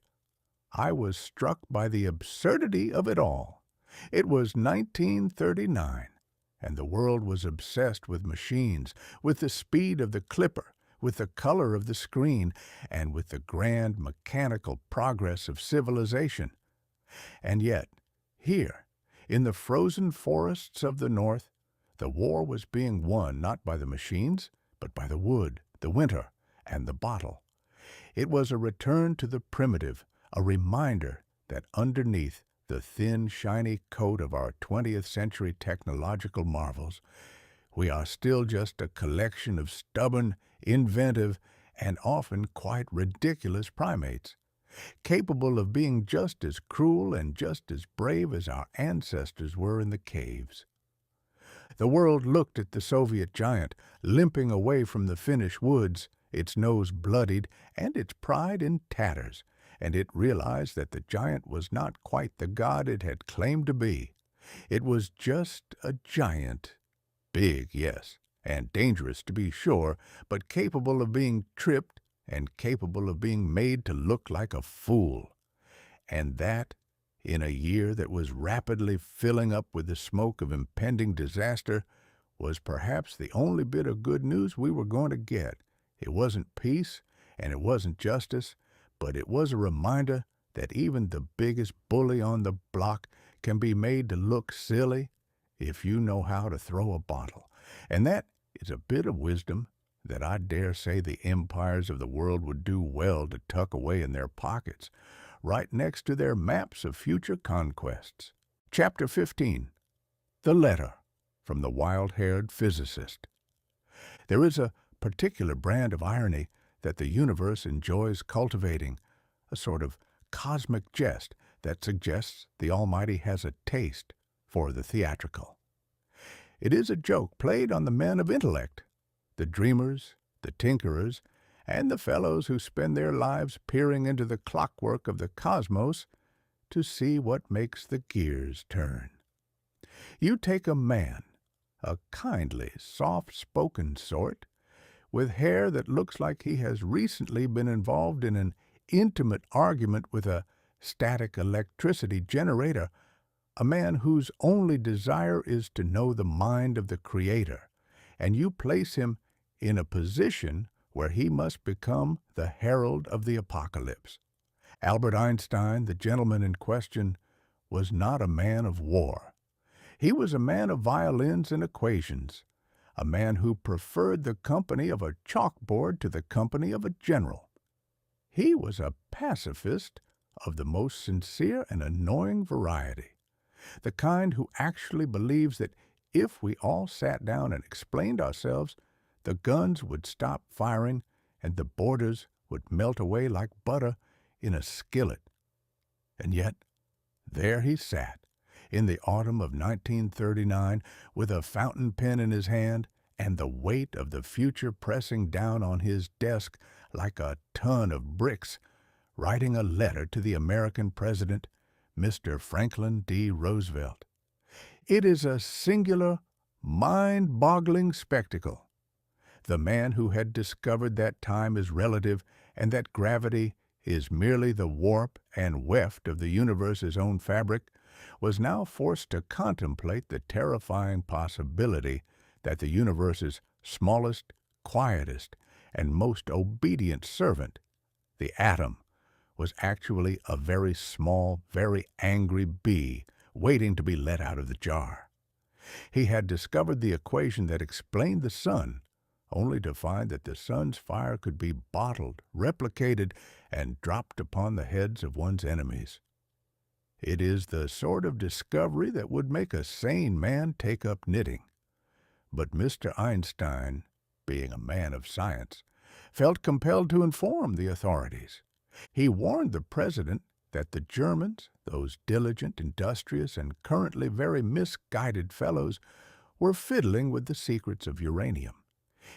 I was struck by the absurdity of it all. It was 1939, and the world was obsessed with machines, with the speed of the clipper, with the color of the screen, and with the grand mechanical progress of civilization. And yet, here, in the frozen forests of the North, the war was being won not by the machines, but by the wood, the winter, and the bottle. It was a return to the primitive, a reminder that underneath the thin, shiny coat of our 20th century technological marvels, we are still just a collection of stubborn, inventive, and often quite ridiculous primates, capable of being just as cruel and just as brave as our ancestors were in the caves. The world looked at the Soviet giant, limping away from the Finnish woods, its nose bloodied and its pride in tatters, and it realized that the giant was not quite the god it had claimed to be. It was just a giant, big, yes, and dangerous to be sure, but capable of being tripped and capable of being made to look like a fool. And that, in a year that was rapidly filling up with the smoke of impending disaster, was perhaps the only bit of good news we were going to get. It wasn't peace, and it wasn't justice, but it was a reminder that even the biggest bully on the block can be made to look silly if you know how to throw a bottle. And that is a bit of wisdom that I dare say the empires of the world would do well to tuck away in their pockets, right next to their maps of future conquests. Chapter 15. The Letter from the Wild-Haired Physicist. There is a particular brand of irony that the universe enjoys cultivating, a sort of cosmic jest that suggests the Almighty has a taste for the theatrical. It is a joke played on the men of intellect, the dreamers, the tinkerers, and the fellows who spend their lives peering into the clockwork of the cosmos to see what makes the gears turn. You take a man, a kindly, soft-spoken sort, with hair that looks like he has recently been involved in an intimate argument with a static electricity generator, a man whose only desire is to know the mind of the Creator, and you place him in a position where he must become the herald of the apocalypse. Albert Einstein, the gentleman in question, was not a man of war. He was a man of violins and equations, a man who preferred the company of a chalkboard to the company of a general. He was a pacifist of the most sincere and annoying variety, the kind who actually believes that if we all sat down and explained ourselves, the guns would stop firing and the borders would melt away like butter in a skillet. And yet, there he sat, in the autumn of 1939, with a fountain pen in his hand and the weight of the future pressing down on his desk like a ton of bricks, writing a letter to the American president, Mr. Franklin D. Roosevelt. It is a singular, mind-boggling spectacle. The man who had discovered that time is relative and that gravity is merely the warp and weft of the universe's own fabric, was now forced to contemplate the terrifying possibility that the universe's smallest, quietest, and most obedient servant, the atom, was actually a very small, very angry bee waiting to be let out of the jar. He had discovered the equation that explained the sun, only to find that the sun's fire could be bottled, replicated, and dropped upon the heads of one's enemies. It is the sort of discovery that would make a sane man take up knitting. But Mr. Einstein, being a man of science, felt compelled to inform the authorities. He warned the president that the Germans, those diligent, industrious, and currently very misguided fellows, were fiddling with the secrets of uranium.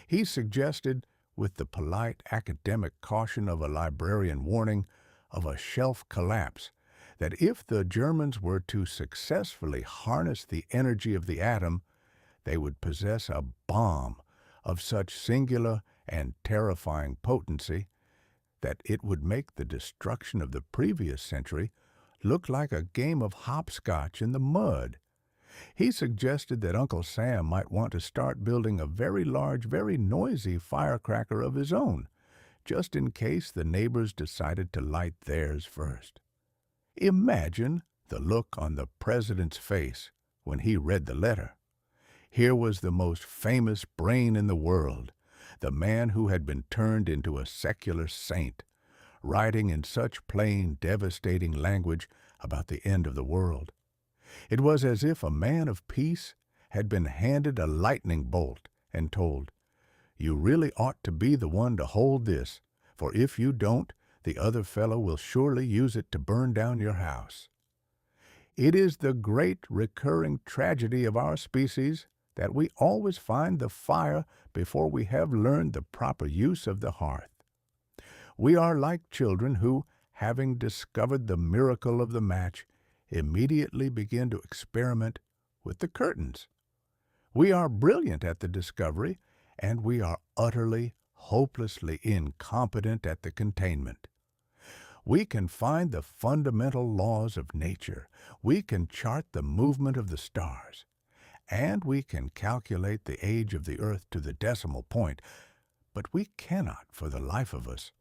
He suggested, with the polite academic caution of a librarian warning of a shelf collapse, that if the Germans were to successfully harness the energy of the atom, they would possess a bomb of such singular and terrifying potency that it would make the destruction of the previous century look like a game of hopscotch in the mud. He suggested that Uncle Sam might want to start building a very large, very noisy firecracker of his own, just in case the neighbors decided to light theirs first. Imagine the look on the president's face when he read the letter. Here was the most famous brain in the world, the man who had been turned into a secular saint, writing in such plain, devastating language about the end of the world. It was as if a man of peace had been handed a lightning bolt and told, "You really ought to be the one to hold this, for if you don't, the other fellow will surely use it to burn down your house." It is the great recurring tragedy of our species that we always find the fire before we have learned the proper use of the hearth. We are like children who, having discovered the miracle of the match, immediately begin to experiment with the curtains. We are brilliant at the discovery, and we are utterly, hopelessly incompetent at the containment. We can find the fundamental laws of nature, we can chart the movement of the stars, and we can calculate the age of the earth to the decimal point, but we cannot, for the life of us,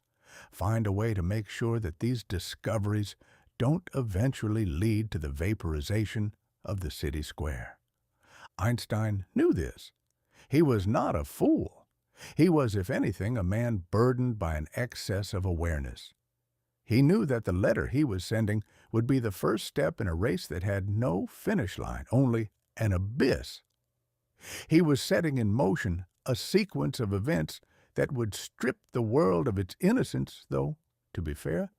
find a way to make sure that these discoveries don't eventually lead to the vaporization of the city square. Einstein knew this. He was not a fool. He was, if anything, a man burdened by an excess of awareness. He knew that the letter he was sending would be the first step in a race that had no finish line, only an abyss. He was setting in motion a sequence of events that would strip the world of its innocence, though, to be fair,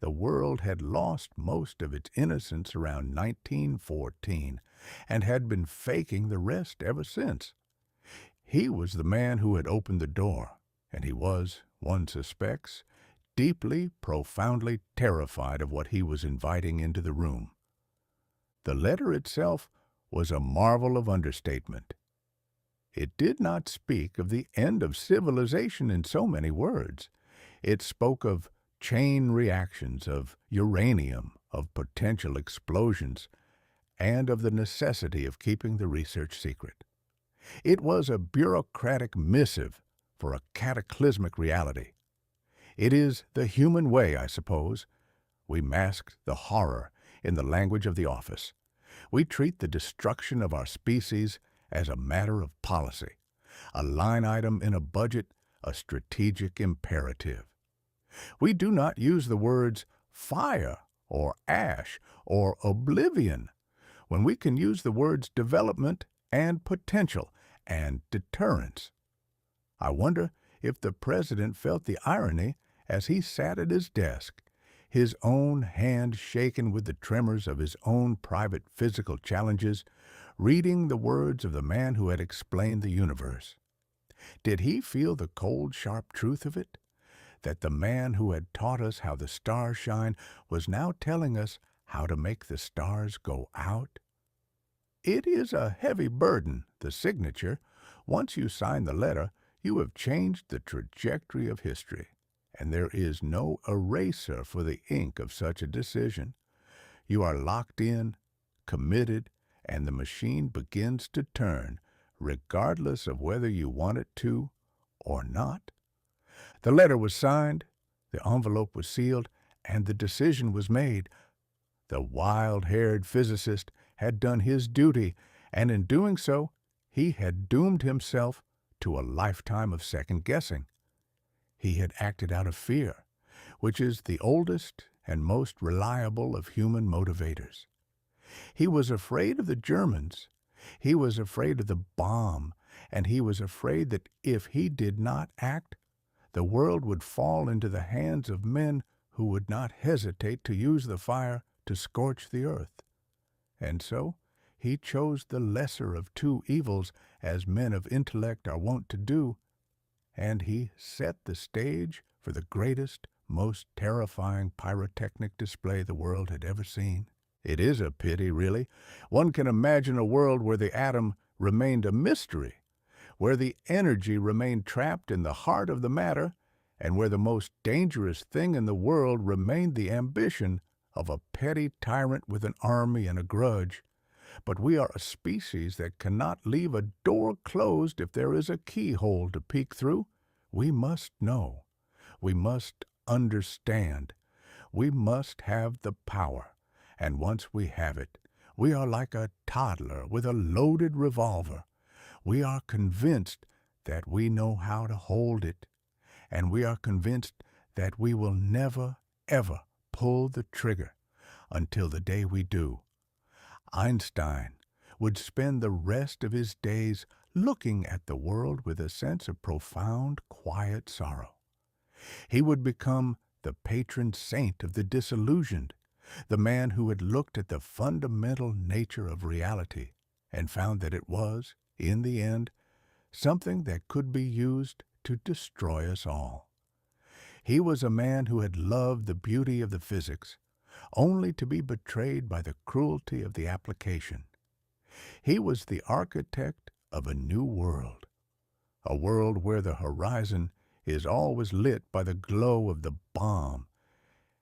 the world had lost most of its innocence around 1914 and had been faking the rest ever since. He was the man who had opened the door, and he was, one suspects, deeply, profoundly terrified of what he was inviting into the room. The letter itself was a marvel of understatement. It did not speak of the end of civilization in so many words. It spoke of chain reactions, of uranium, of potential explosions, and of the necessity of keeping the research secret. It was a bureaucratic missive for a cataclysmic reality. It is the human way, I suppose. We mask the horror in the language of the office. We treat the destruction of our species as a matter of policy, a line item in a budget, a strategic imperative. We do not use the words fire or ash or oblivion when we can use the words development and potential and deterrence. I wonder if the president felt the irony as he sat at his desk, his own hand shaken with the tremors of his own private physical challenges, reading the words of the man who had explained the universe. Did he feel the cold, sharp truth of it? That the man who had taught us how the stars shine was now telling us how to make the stars go out? It is a heavy burden, the signature. Once you sign the letter, you have changed the trajectory of history, and there is no eraser for the ink of such a decision. You are locked in, committed, and the machine begins to turn, regardless of whether you want it to or not. The letter was signed, the envelope was sealed, and the decision was made. The wild-haired physicist had done his duty, and in doing so, he had doomed himself to a lifetime of second-guessing. He had acted out of fear, which is the oldest and most reliable of human motivators. He was afraid of the Germans, he was afraid of the bomb, and he was afraid that if he did not act, the world would fall into the hands of men who would not hesitate to use the fire to scorch the earth. And so he chose the lesser of two evils, as men of intellect are wont to do, and he set the stage for the greatest, most terrifying pyrotechnic display the world had ever seen. It is a pity, really. One can imagine a world where the atom remained a mystery, where the energy remained trapped in the heart of the matter, and where the most dangerous thing in the world remained the ambition of a petty tyrant with an army and a grudge. But we are a species that cannot leave a door closed if there is a keyhole to peek through. We must know. We must understand. We must have the power. And once we have it, we are like a toddler with a loaded revolver. We are convinced that we know how to hold it, and we are convinced that we will never, ever pull the trigger until the day we do. Einstein would spend the rest of his days looking at the world with a sense of profound, quiet sorrow. He would become the patron saint of the disillusioned, the man who had looked at the fundamental nature of reality and found that it was, in the end, something that could be used to destroy us all. He was a man who had loved the beauty of the physics, only to be betrayed by the cruelty of the application. He was the architect of a new world, a world where the horizon is always lit by the glow of the bomb,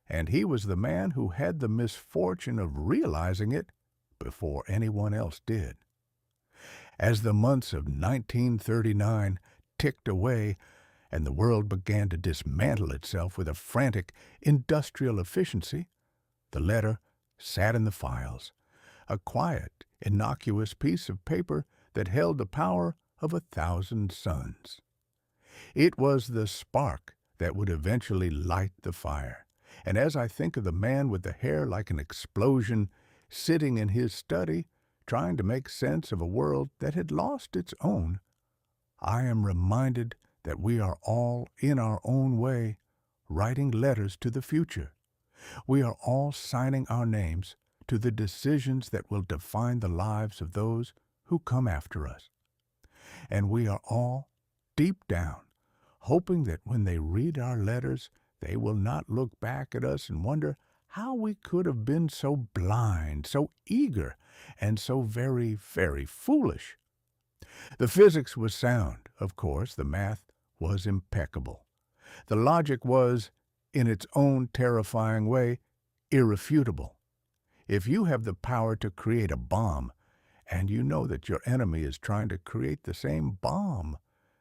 and he was the man who had the misfortune of realizing it before anyone else did. As the months of 1939 ticked away and the world began to dismantle itself with a frantic industrial efficiency, the letter sat in the files, a quiet, innocuous piece of paper that held the power of 1,000 suns. It was the spark that would eventually light the fire, And as I think of the man with the hair like an explosion, sitting in his study, trying to make sense of a world that had lost its own, I am reminded that we are all, in our own way, writing letters to the future. We are all signing our names to the decisions that will define the lives of those who come after us. And we are all, deep down, hoping that when they read our letters, they will not look back at us and wonder how we could have been so blind, so eager, and so very, very foolish. The physics was sound, of course. The math was impeccable. The logic was, in its own terrifying way, irrefutable. If you have the power to create a bomb, and you know that your enemy is trying to create the same bomb,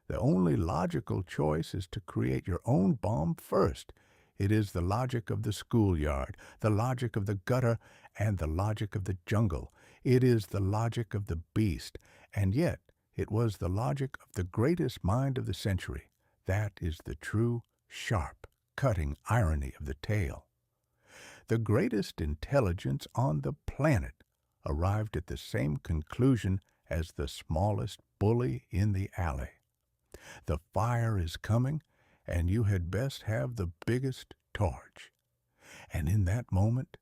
the only logical choice is to create your own bomb first. It is the logic of the schoolyard, the logic of the gutter, and the logic of the jungle. It is the logic of the beast, and yet it was the logic of the greatest mind of the century. That is the true, sharp, cutting irony of the tale. The greatest intelligence on the planet arrived at the same conclusion as the smallest bully in the alley. The fire is coming, and you had best have the biggest torch. And in that moment,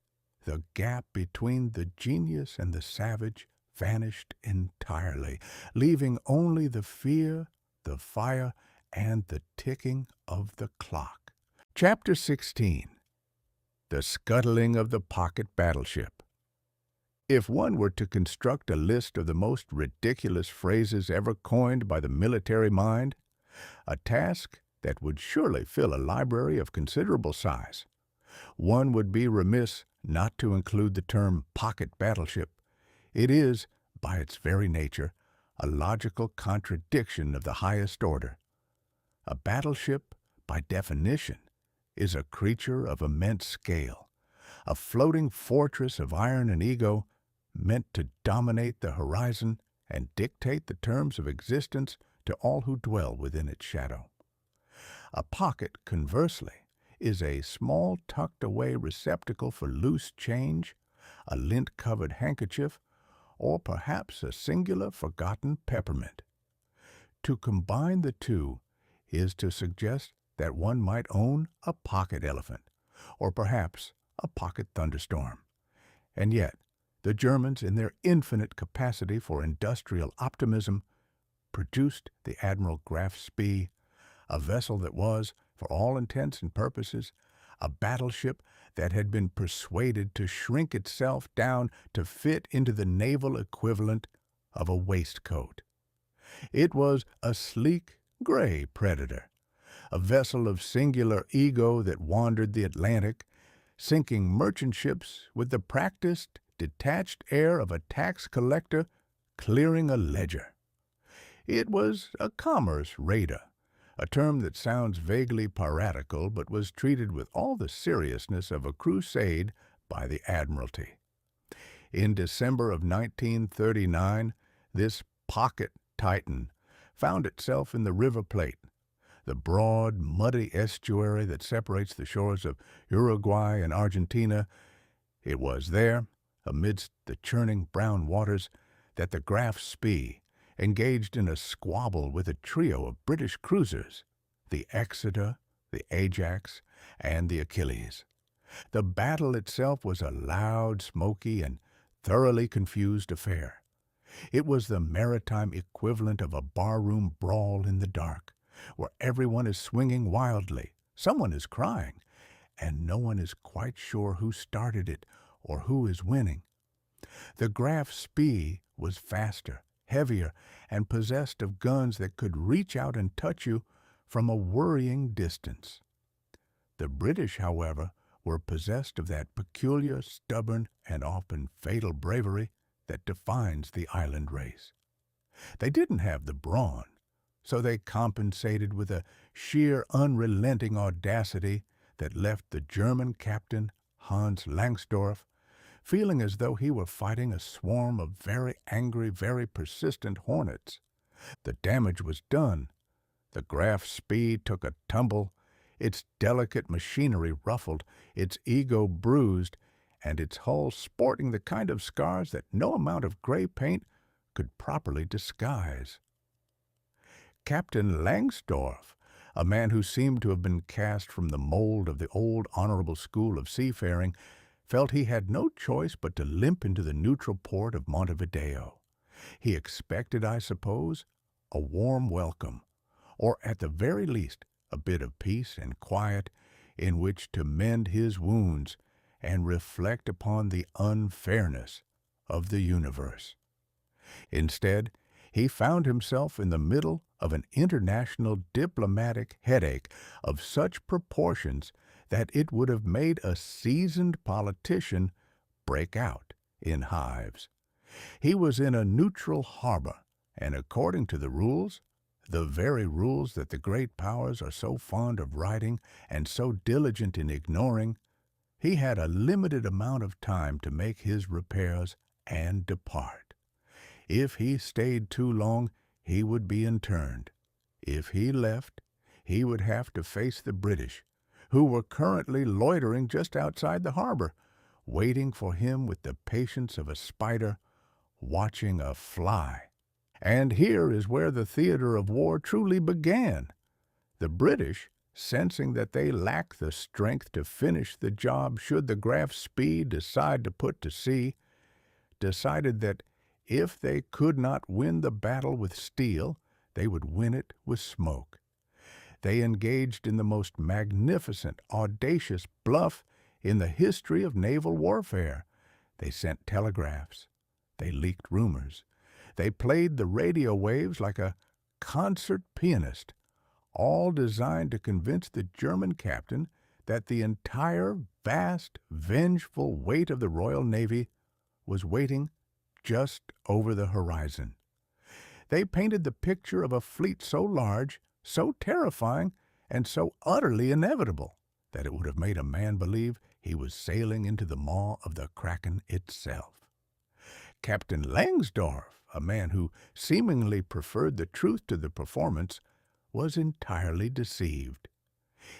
the gap between the genius and the savage vanished entirely, leaving only the fear, the fire, and the ticking of the clock. Chapter 16. The Scuttling of the Pocket Battleship. If one were to construct a list of the most ridiculous phrases ever coined by the military mind, a task that would surely fill a library of considerable size, one would be remiss not to include the term pocket battleship. It is, by its very nature, a logical contradiction of the highest order. A battleship, by definition, is a creature of immense scale, a floating fortress of iron and ego meant to dominate the horizon and dictate the terms of existence to all who dwell within its shadow. A pocket, conversely, is a small tucked-away receptacle for loose change, a lint-covered handkerchief, or perhaps a singular forgotten peppermint. To combine the two is to suggest that one might own a pocket elephant, or perhaps a pocket thunderstorm. And yet, the Germans, in their infinite capacity for industrial optimism, produced the Admiral Graf Spee, a vessel that was, for all intents and purposes, a battleship that had been persuaded to shrink itself down to fit into the naval equivalent of a waistcoat. It was a sleek, gray predator, a vessel of singular ego that wandered the Atlantic, sinking merchant ships with the practiced, detached air of a tax collector clearing a ledger. It was a commerce raider, a term that sounds vaguely piratical but was treated with all the seriousness of a crusade by the Admiralty. In December of 1939, this pocket titan found itself in the River Plate, the broad, muddy estuary that separates the shores of Uruguay and Argentina. It was there, amidst the churning brown waters, that the Graf Spee engaged in a squabble with a trio of British cruisers, the Exeter, the Ajax, and the Achilles. The battle itself was a loud, smoky, and thoroughly confused affair. It was the maritime equivalent of a barroom brawl in the dark, where everyone is swinging wildly, someone is crying, and no one is quite sure who started it or who is winning. The Graf Spee was faster, heavier, and possessed of guns that could reach out and touch you from a worrying distance. The British, however, were possessed of that peculiar, stubborn, and often fatal bravery that defines the island race. They didn't have the brawn, so they compensated with a sheer, unrelenting audacity that left the German captain, Hans Langsdorff, feeling as though he were fighting a swarm of very angry, very persistent hornets. The damage was done. The Graf Spee took a tumble. its delicate machinery ruffled, its ego bruised, and its hull sporting the kind of scars that no amount of gray paint could properly disguise. Captain Langsdorff, a man who seemed to have been cast from the mold of the old honorable school of seafaring, felt he had no choice but to limp into the neutral port of Montevideo. He expected, I suppose, a warm welcome, or at the very least a bit of peace and quiet in which to mend his wounds and reflect upon the unfairness of the universe. Instead, he found himself in the middle of an international diplomatic headache of such proportions that it would have made a seasoned politician break out in hives. He was in a neutral harbor, and according to the rules, the very rules that the great powers are so fond of writing and so diligent in ignoring, he had a limited amount of time to make his repairs and depart. If he stayed too long, he would be interned. If he left, he would have to face the British, who were currently loitering just outside the harbor, waiting for him with the patience of a spider watching a fly. And here is where the theater of war truly began. The British, sensing that they lacked the strength to finish the job should the Graf Spee decide to put to sea, decided that if they could not win the battle with steel, they would win it with smoke. They engaged in the most magnificent, audacious bluff in the history of naval warfare. They sent telegraphs. They leaked rumors. They played the radio waves like a concert pianist, all designed to convince the German captain that the entire vast, vengeful weight of the Royal Navy was waiting just over the horizon. They painted the picture of a fleet so large, so terrifying, and so utterly inevitable that it would have made a man believe he was sailing into the maw of the Kraken itself. Captain Langsdorff, a man who seemingly preferred the truth to the performance, was entirely deceived.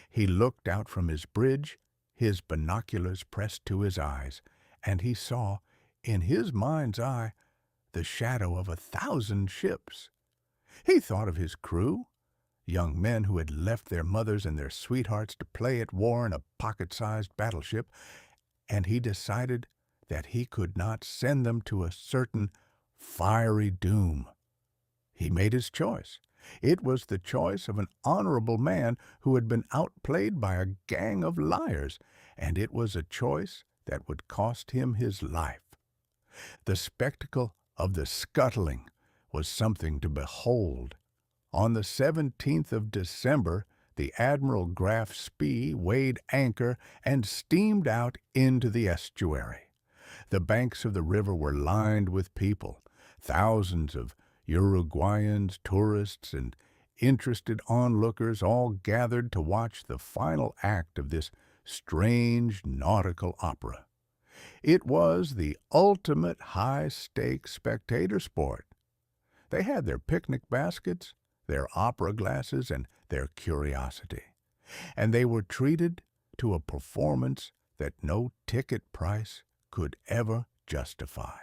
He looked out from his bridge, his binoculars pressed to his eyes, and he saw, in his mind's eye, the shadow of 1,000 ships. He thought of his crew, young men who had left their mothers and their sweethearts to play at war in a pocket-sized battleship, and he decided that he could not send them to a certain fiery doom. He made his choice. It was the choice of an honorable man who had been outplayed by a gang of liars, and it was a choice that would cost him his life. The spectacle of the scuttling was something to behold. On the 17th of December, the Admiral Graf Spee weighed anchor and steamed out into the estuary. The banks of the river were lined with people. Thousands of Uruguayans, tourists, and interested onlookers all gathered to watch the final act of this strange nautical opera. It was the ultimate high-stakes spectator sport. They had their picnic baskets, their opera glasses, and their curiosity, and they were treated to a performance that no ticket price could ever justify.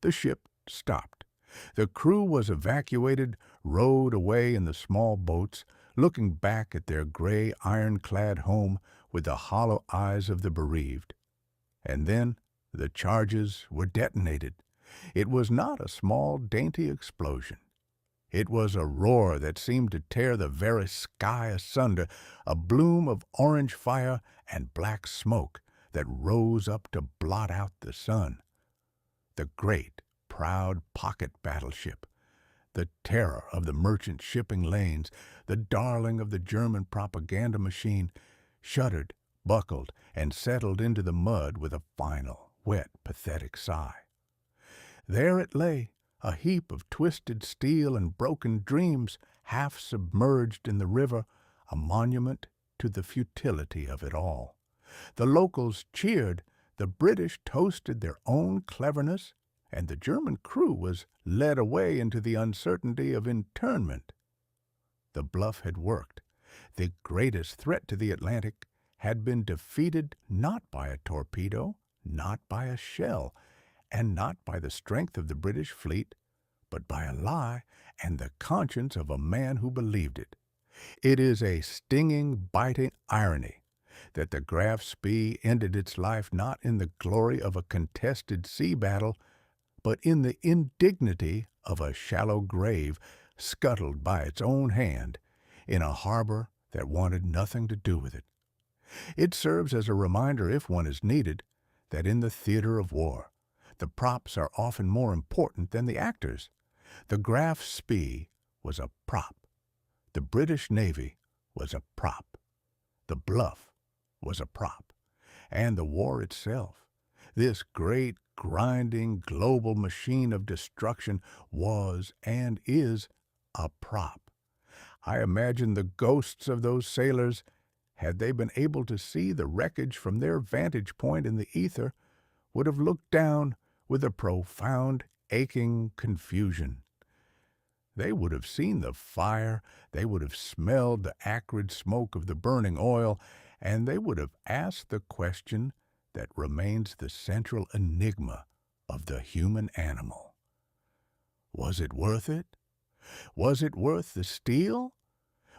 The ship stopped. The crew was evacuated, rowed away in the small boats, looking back at their gray ironclad home with the hollow eyes of the bereaved. And then the charges were detonated. It was not a small, dainty explosion. It was a roar that seemed to tear the very sky asunder, a bloom of orange fire and black smoke that rose up to blot out the sun. The great, proud Pocket Battleship, the terror of the merchant shipping lanes, the darling of the German propaganda machine, shuddered, buckled, and settled into the mud with a final, wet, pathetic sigh. There it lay, a heap of twisted steel and broken dreams, half submerged in the river, a monument to the futility of it all. The locals cheered, the British toasted their own cleverness, and the German crew was led away into the uncertainty of internment. The bluff had worked. The greatest threat to the Atlantic had been defeated not by a torpedo, not by a shell, and not by the strength of the British fleet, but by a lie and the conscience of a man who believed it. It is a stinging, biting irony that the Graf Spee ended its life not in the glory of a contested sea battle, but in the indignity of a shallow grave scuttled by its own hand in a harbor that wanted nothing to do with it. It serves as a reminder, if one is needed, that in the theater of war, the props are often more important than the actors. The Graf Spee was a prop. The British Navy was a prop. The Bluff was a prop. And the war itself, this great, grinding, global machine of destruction, was and is a prop. I imagine the ghosts of those sailors, had they been able to see the wreckage from their vantage point in the ether, would have looked down with a profound, aching confusion. They would have seen the fire, they would have smelled the acrid smoke of the burning oil, and they would have asked the question that remains the central enigma of the human animal. Was it worth it? Was it worth the steel?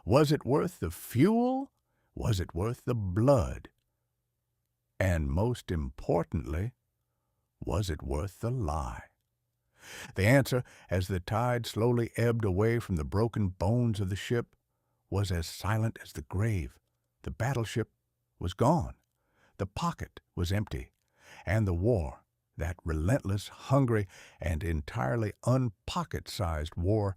Was it worth the fuel? Was it worth the blood? And most importantly, was it worth the lie? The answer, as the tide slowly ebbed away from the broken bones of the ship, was as silent as the grave. The battleship was gone. The pocket was empty. And the war, that relentless, hungry, and entirely unpocket-sized war,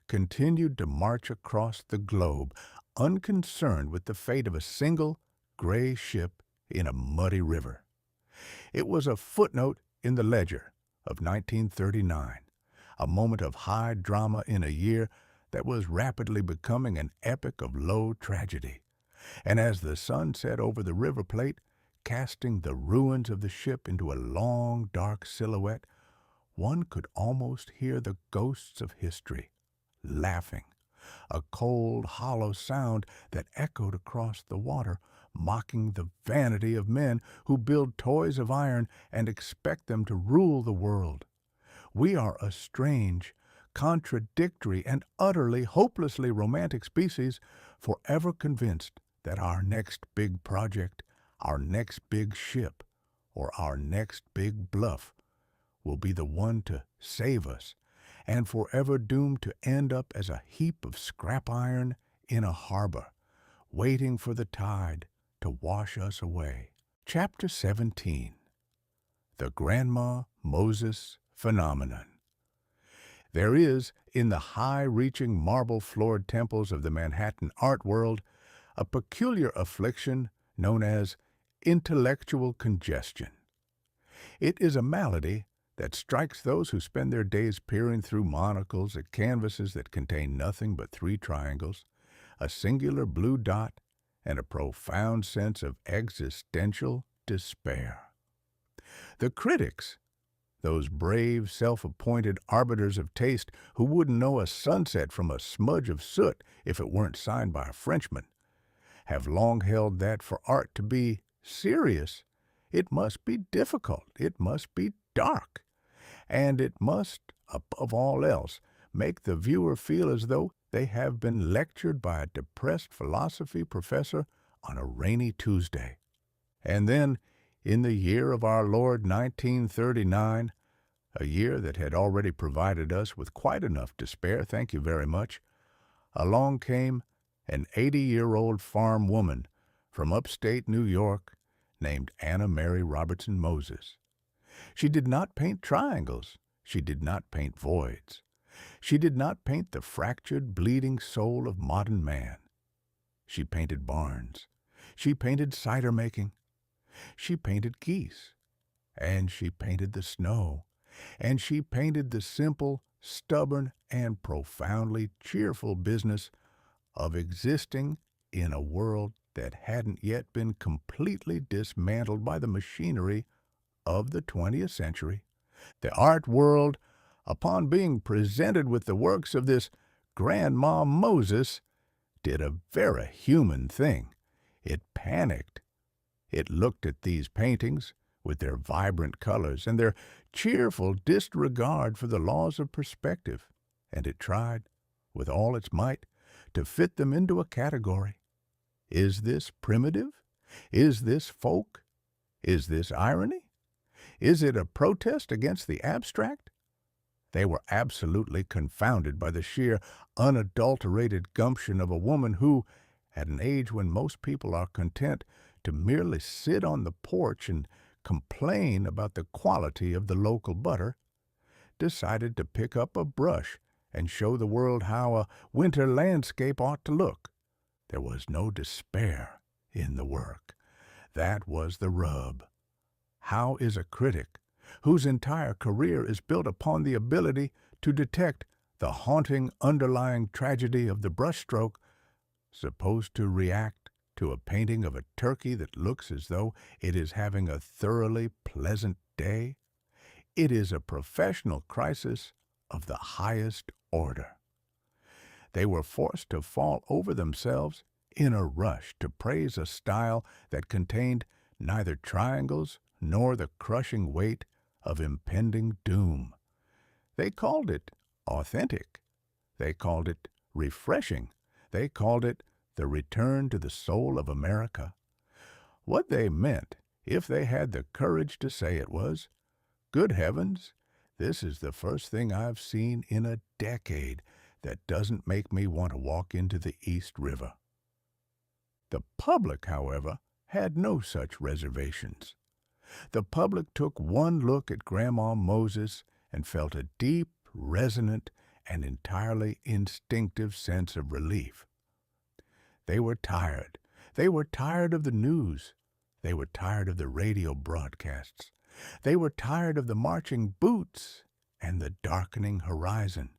continued to march across the globe, unconcerned with the fate of a single gray ship in a muddy river. It was a footnote in the ledger of 1939, a moment of high drama in a year that was rapidly becoming an epic of low tragedy. And as the sun set over the river plate, casting the ruins of the ship into a long, dark silhouette, one could almost hear the ghosts of history laughing, a cold, hollow sound that echoed across the water, mocking the vanity of men who build toys of iron and expect them to rule the world. We are a strange, contradictory, and utterly, hopelessly romantic species, forever convinced that our next big project, our next big ship, or our next big bluff will be the one to save us, and forever doomed to end up as a heap of scrap iron in a harbor, waiting for the tide to wash us away. Chapter 17. The Grandma Moses Phenomenon. There is, in the high-reaching marble-floored temples of the Manhattan art world, a peculiar affliction known as intellectual congestion. It is a malady that strikes those who spend their days peering through monocles at canvases that contain nothing but 3 triangles, a singular blue dot, and a profound sense of existential despair. The critics, those brave, self-appointed arbiters of taste who wouldn't know a sunset from a smudge of soot if it weren't signed by a Frenchman, have long held that for art to be serious, it must be difficult, it must be dark, and it must, above all else, make the viewer feel as though they have been lectured by a depressed philosophy professor on a rainy Tuesday. And then, in the year of our Lord 1939, a year that had already provided us with quite enough despair, thank you very much, along came an 80-year-old farm woman from upstate New York named Anna Mary Robertson Moses. She did not paint triangles. She did not paint voids. She did not paint the fractured, bleeding soul of modern man. She painted barns. She painted cider making. She painted geese. And she painted the snow. And she painted the simple, stubborn, and profoundly cheerful business of existing in a world that hadn't yet been completely dismantled by the machinery of the 20th century. The art world, upon being presented with the works of this Grandma Moses, did a very human thing. It panicked. It looked at these paintings with their vibrant colors and their cheerful disregard for the laws of perspective, and it tried, with all its might, to fit them into a category. Is this primitive? Is this folk? Is this irony? Is it a protest against the abstract? They were absolutely confounded by the sheer, unadulterated gumption of a woman who, at an age when most people are content to merely sit on the porch and complain about the quality of the local butter, decided to pick up a brush and show the world how a winter landscape ought to look. There was no despair in the work. That was the rub. How is a critic, whose entire career is built upon the ability to detect the haunting underlying tragedy of the brushstroke, supposed to react to a painting of a turkey that looks as though it is having a thoroughly pleasant day? It is a professional crisis of the highest order. They were forced to fall over themselves in a rush to praise a style that contained neither triangles nor the crushing weight of impending doom. They called it authentic. They called it refreshing. They called it the return to the soul of America. What they meant, if they had the courage to say it, was, good heavens, this is the first thing I've seen in a decade that doesn't make me want to walk into the East River. The public, however, had no such reservations. The public took one look at Grandma Moses and felt a deep, resonant, and entirely instinctive sense of relief. They were tired. They were tired of the news. They were tired of the radio broadcasts. They were tired of the marching boots and the darkening horizon.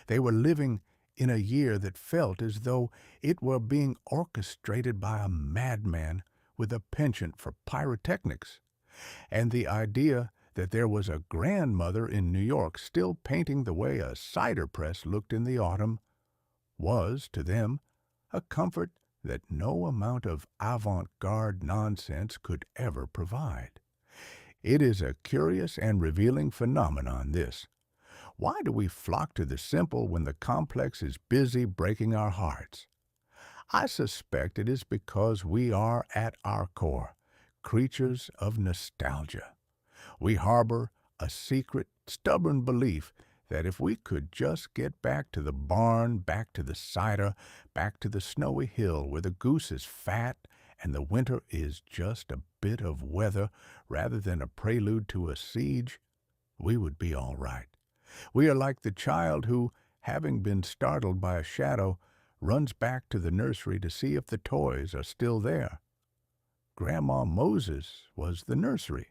They were living in a year that felt as though it were being orchestrated by a madman with a penchant for pyrotechnics, and the idea that there was a grandmother in New York still painting the way a cider press looked in the autumn was, to them, a comfort that no amount of avant-garde nonsense could ever provide. It is a curious and revealing phenomenon, this. Why do we flock to the simple when the complex is busy breaking our hearts? I suspect it is because we are, at our core, creatures of nostalgia. We harbor a secret, stubborn belief that if we could just get back to the barn, back to the cider, back to the snowy hill where the goose is fat and the winter is just a bit of weather rather than a prelude to a siege, we would be all right. We are like the child who, having been startled by a shadow, runs back to the nursery to see if the toys are still there. Grandma Moses was the nursery.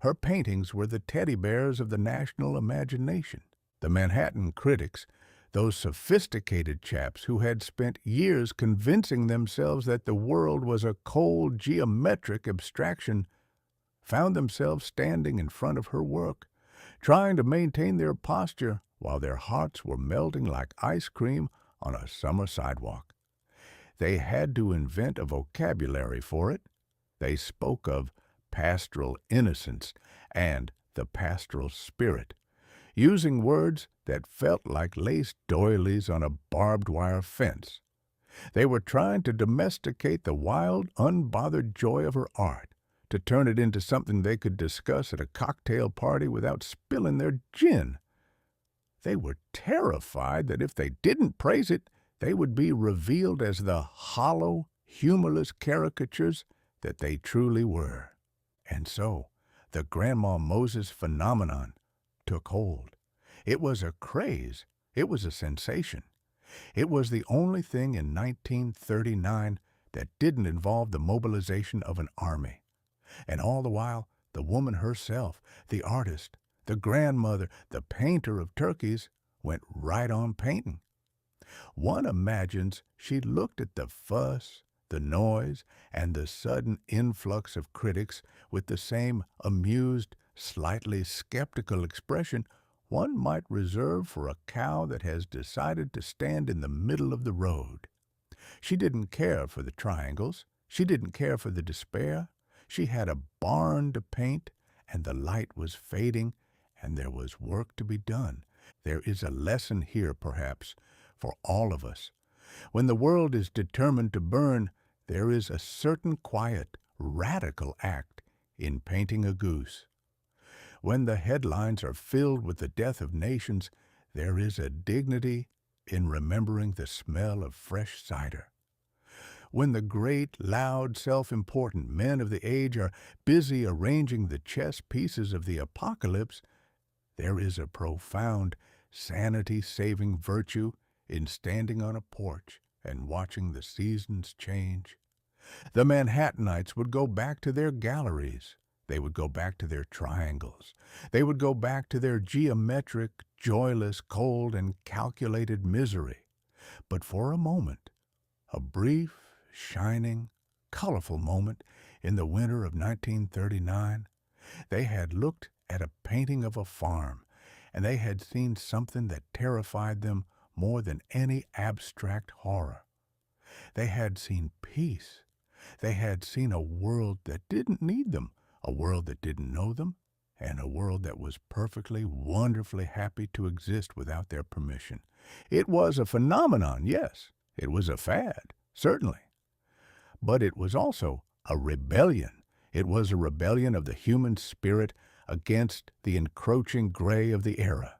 Her paintings were the teddy bears of the national imagination. The Manhattan critics, those sophisticated chaps who had spent years convincing themselves that the world was a cold geometric abstraction, found themselves standing in front of her work, trying to maintain their posture while their hearts were melting like ice cream on a summer sidewalk. They had to invent a vocabulary for it. They spoke of pastoral innocence and the pastoral spirit, using words that felt like lace doilies on a barbed wire fence. They were trying to domesticate the wild, unbothered joy of her art, to turn it into something they could discuss at a cocktail party without spilling their gin. They were terrified that if they didn't praise it, they would be revealed as the hollow, humorless caricatures that they truly were. And so, the Grandma Moses phenomenon took hold. It was a craze. It was a sensation. It was the only thing in 1939 that didn't involve the mobilization of an army. And all the while, the woman herself, the artist, the grandmother, the painter of turkeys, went right on painting. One imagines she looked at the fuss, the noise, and the sudden influx of critics with the same amused, slightly skeptical expression one might reserve for a cow that has decided to stand in the middle of the road. She didn't care for the triangles. She didn't care for the despair. She had a barn to paint, and the light was fading, and there was work to be done. There is a lesson here, perhaps, for all of us. When the world is determined to burn, there is a certain quiet, radical act in painting a goose. When the headlines are filled with the death of nations, there is a dignity in remembering the smell of fresh cider. When the great, loud, self-important men of the age are busy arranging the chess pieces of the apocalypse, there is a profound, sanity-saving virtue in standing on a porch and watching the seasons change. The Manhattanites would go back to their galleries. They would go back to their triangles. They would go back to their geometric, joyless, cold, and calculated misery. But for a moment, a brief, shining, colorful moment in the winter of 1939, they had looked at a painting of a farm, and they had seen something that terrified them more than any abstract horror. They had seen peace. They had seen a world that didn't need them, a world that didn't know them, and a world that was perfectly, wonderfully happy to exist without their permission. It was a phenomenon, yes. It was a fad, certainly. But it was also a rebellion. It was a rebellion of the human spirit against the encroaching gray of the era.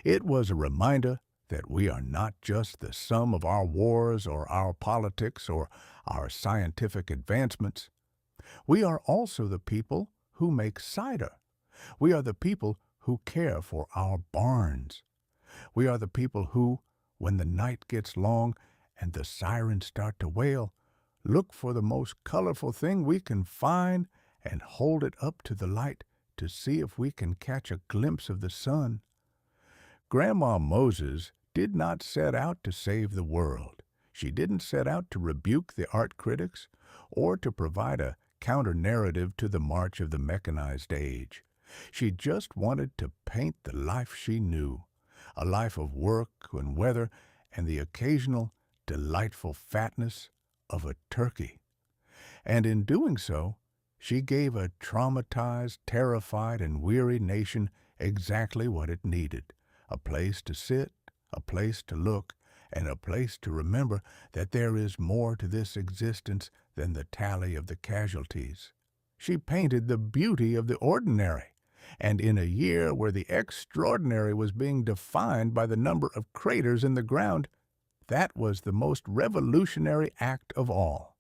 It was a reminder that we are not just the sum of our wars or our politics or our scientific advancements. We are also the people who make cider. We are the people who care for our barns. We are the people who, when the night gets long and the sirens start to wail, look for the most colorful thing we can find and hold it up to the light to see if we can catch a glimpse of the sun. Grandma Moses did not set out to save the world. She didn't set out to rebuke the art critics or to provide a counter-narrative to the march of the mechanized age. She just wanted to paint the life she knew, a life of work and weather and the occasional delightful fatness of a turkey. And in doing so, she gave a traumatized, terrified, and weary nation exactly what it needed: a place to sit, a place to look, and a place to remember that there is more to this existence than the tally of the casualties. She painted the beauty of the ordinary, and in a year where the extraordinary was being defined by the number of craters in the ground, that was the most revolutionary act of all.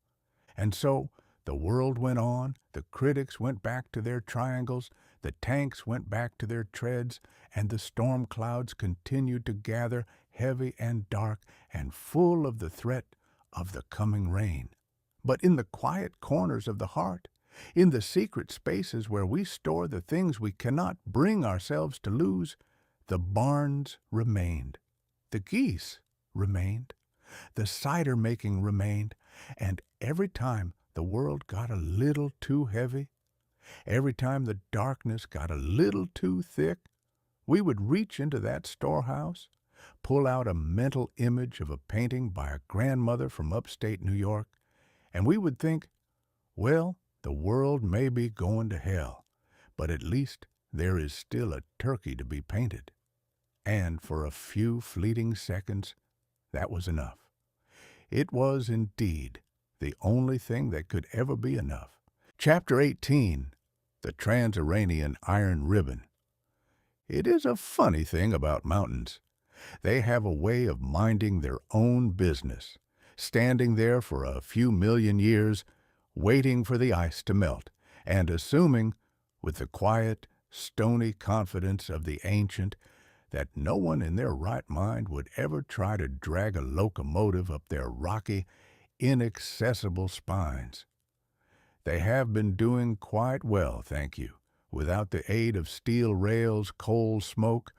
And so the world went on, the critics went back to their triangles, the tanks went back to their treads, and the storm clouds continued to gather, heavy and dark and full of the threat of the coming rain. But in the quiet corners of the heart, in the secret spaces where we store the things we cannot bring ourselves to lose, the barns remained. The geese remained. The cider-making remained. And every time the world got a little too heavy, every time the darkness got a little too thick, we would reach into that storehouse, pull out a mental image of a painting by a grandmother from upstate New York, and we would think, well, the world may be going to hell, but at least there is still a turkey to be painted. And for a few fleeting seconds, that was enough. It was indeed the only thing that could ever be enough. Chapter 18, The Trans-Iranian Iron Ribbon. It is a funny thing about mountains. They have a way of minding their own business, standing there for a few million years, waiting for the ice to melt, and assuming, with the quiet, stony confidence of the ancient, that no one in their right mind would ever try to drag a locomotive up their rocky, inaccessible spines. They have been doing quite well, thank you, without the aid of steel rails, coal smoke,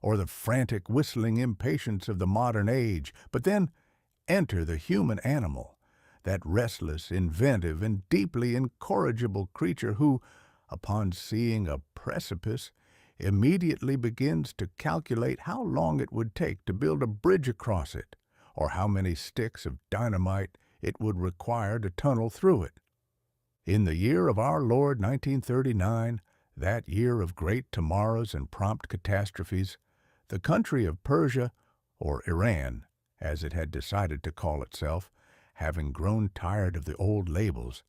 or the frantic whistling impatience of the modern age. But then enter the human animal, that restless, inventive, and deeply incorrigible creature who, upon seeing a precipice, immediately begins to calculate how long it would take to build a bridge across it, or how many sticks of dynamite it would require to tunnel through it. In the year of our Lord 1939, that year of great tomorrows and prompt catastrophes, the country of Persia, or Iran, as it had decided to call itself, having grown tired of the old labels,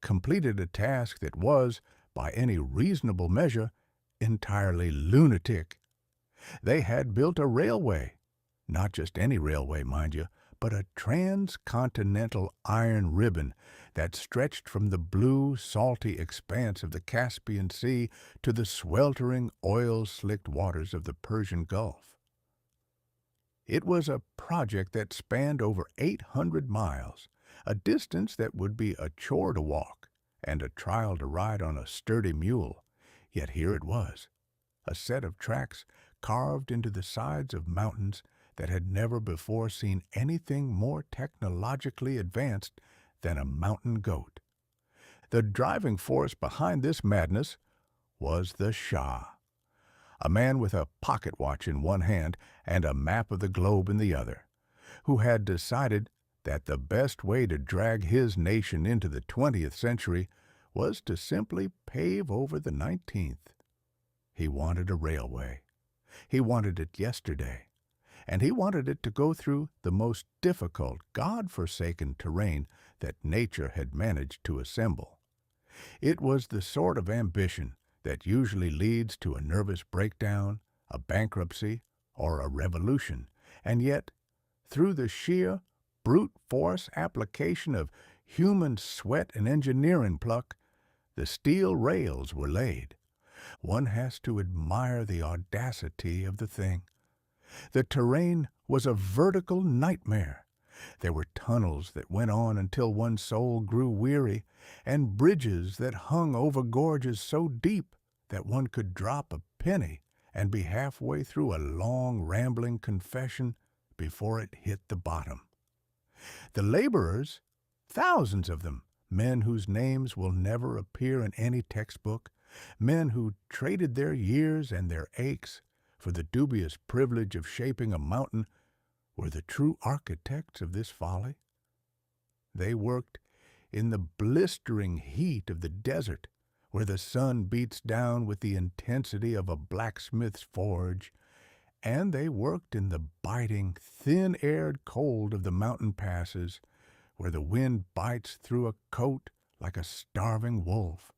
completed a task that was, by any reasonable measure, entirely lunatic. They had built a railway, not just any railway, mind you, but a transcontinental iron ribbon that stretched from the blue, salty expanse of the Caspian Sea to the sweltering, oil-slicked waters of the Persian Gulf. It was a project that spanned over 800 miles, a distance that would be a chore to walk and a trial to ride on a sturdy mule. Yet here it was, a set of tracks carved into the sides of mountains that had never before seen anything more technologically advanced than a mountain goat. The driving force behind this madness was the Shah, a man with a pocket watch in one hand and a map of the globe in the other, who had decided that the best way to drag his nation into the 20th century was to simply pave over the 19th. He wanted a railway. He wanted it yesterday, and he wanted it to go through the most difficult, God-forsaken terrain that nature had managed to assemble. It was the sort of ambition that usually leads to a nervous breakdown, a bankruptcy, or a revolution, and yet, through the sheer, brute force application of human sweat and engineering pluck, the steel rails were laid. One has to admire the audacity of the thing. The terrain was a vertical nightmare. There were tunnels that went on until one's soul grew weary, and bridges that hung over gorges so deep that one could drop a penny and be halfway through a long, rambling confession before it hit the bottom. The laborers, thousands of them, men whose names will never appear in any textbook, men who traded their years and their aches for the dubious privilege of shaping a mountain, were the true architects of this folly. They worked in the blistering heat of the desert, where the sun beats down with the intensity of a blacksmith's forge, and they worked in the biting, thin-aired cold of the mountain passes, where the wind bites through a coat like a starving wolf.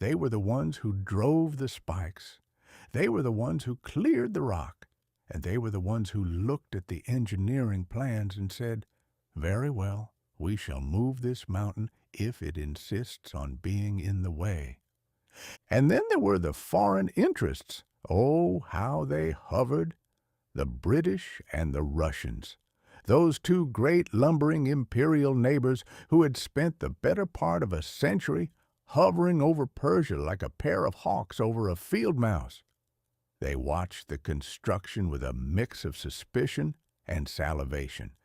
They were the ones who drove the spikes. They were the ones who cleared the rock, and they were the ones who looked at the engineering plans and said, "Very well, we shall move this mountain if it insists on being in the way." And then there were the foreign interests. Oh, how they hovered! The British and the Russians, those two great lumbering imperial neighbors who had spent the better part of a century hovering over Persia like a pair of hawks over a field mouse. They watched the construction with a mix of suspicion and salivation.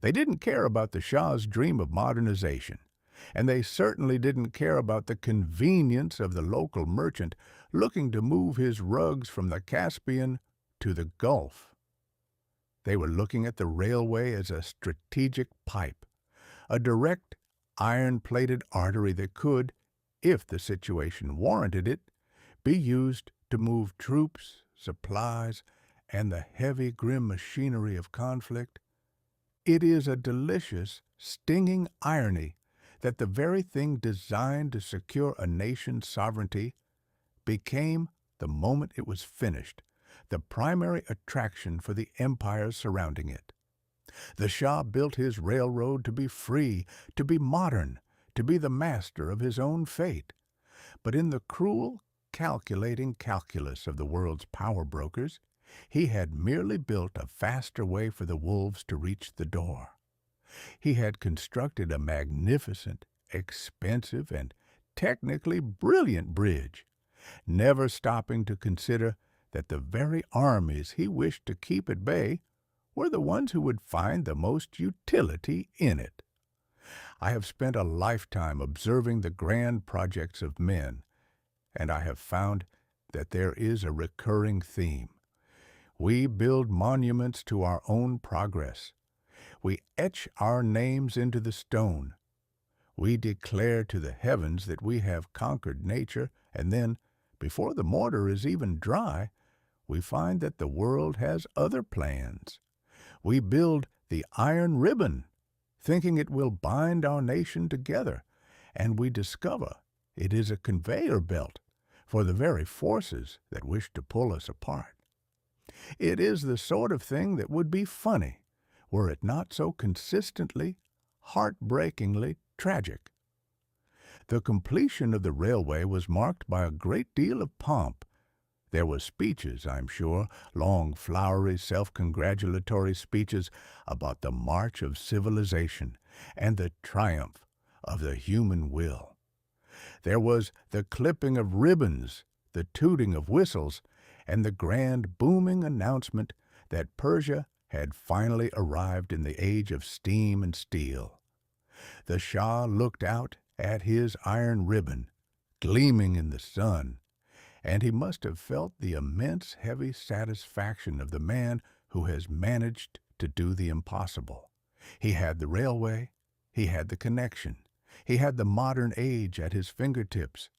They didn't care about the Shah's dream of modernization, and they certainly didn't care about the convenience of the local merchant looking to move his rugs from the Caspian to the Gulf. They were looking at the railway as a strategic pipe, a direct, iron-plated artery that could, if the situation warranted it, be used to move troops, supplies, and the heavy, grim machinery of conflict. It is a delicious, stinging irony that the very thing designed to secure a nation's sovereignty became, the moment it was finished, the primary attraction for the empires surrounding it. The Shah built his railroad to be free, to be modern, to be the master of his own fate. But in the cruel, calculating calculus of the world's power brokers, he had merely built a faster way for the wolves to reach the door. He had constructed a magnificent, expensive, and technically brilliant bridge, never stopping to consider that the very armies he wished to keep at bay were the ones who would find the most utility in it. I have spent a lifetime observing the grand projects of men, and I have found that there is a recurring theme. We build monuments to our own progress, we etch our names into the stone. We declare to the heavens that we have conquered nature, and then, before the mortar is even dry, we find that the world has other plans. We build the Iron Ribbon, thinking it will bind our nation together, and we discover it is a conveyor belt for the very forces that wish to pull us apart. It is the sort of thing that would be funny were it not so consistently, heartbreakingly tragic. The completion of the railway was marked by a great deal of pomp. There were speeches, I'm sure, long, flowery, self-congratulatory speeches about the march of civilization and the triumph of the human will. There was the clipping of ribbons, the tooting of whistles, and the grand booming announcement that Persia had finally arrived in the age of steam and steel. The Shah looked out at his iron ribbon, gleaming in the sun, and he must have felt the immense heavy satisfaction of the man who has managed to do the impossible. He had the railway, he had the connection, he had the modern age at his fingertips.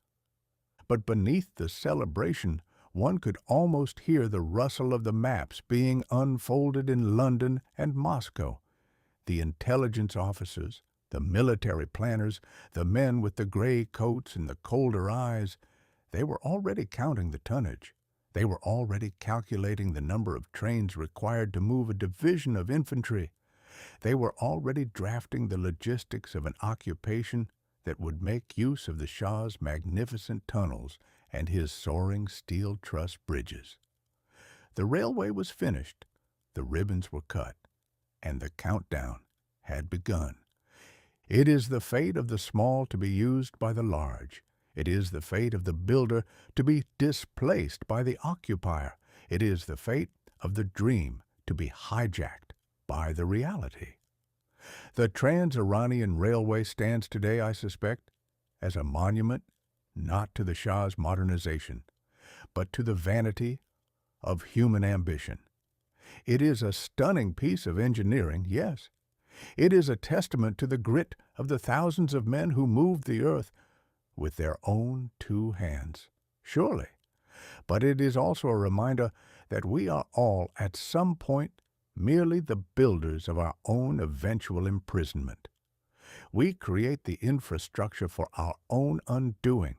But beneath the celebration, one could almost hear the rustle of the maps being unfolded in London and Moscow. The intelligence officers, the military planners, the men with the gray coats and the colder eyes, they were already counting the tonnage. They were already calculating the number of trains required to move a division of infantry. They were already drafting the logistics of an occupation that would make use of the Shah's magnificent tunnels and his soaring steel truss bridges. The railway was finished, the ribbons were cut, and the countdown had begun. It is the fate of the small to be used by the large. It is the fate of the builder to be displaced by the occupier. It is the fate of the dream to be hijacked by the reality. The Trans-Iranian Railway stands today, I suspect, as a monument not to the Shah's modernization, but to the vanity of human ambition. It is a stunning piece of engineering, yes. It is a testament to the grit of the thousands of men who moved the earth with their own two hands, surely. But it is also a reminder that we are all, at some point, merely the builders of our own eventual imprisonment. We create the infrastructure for our own undoing.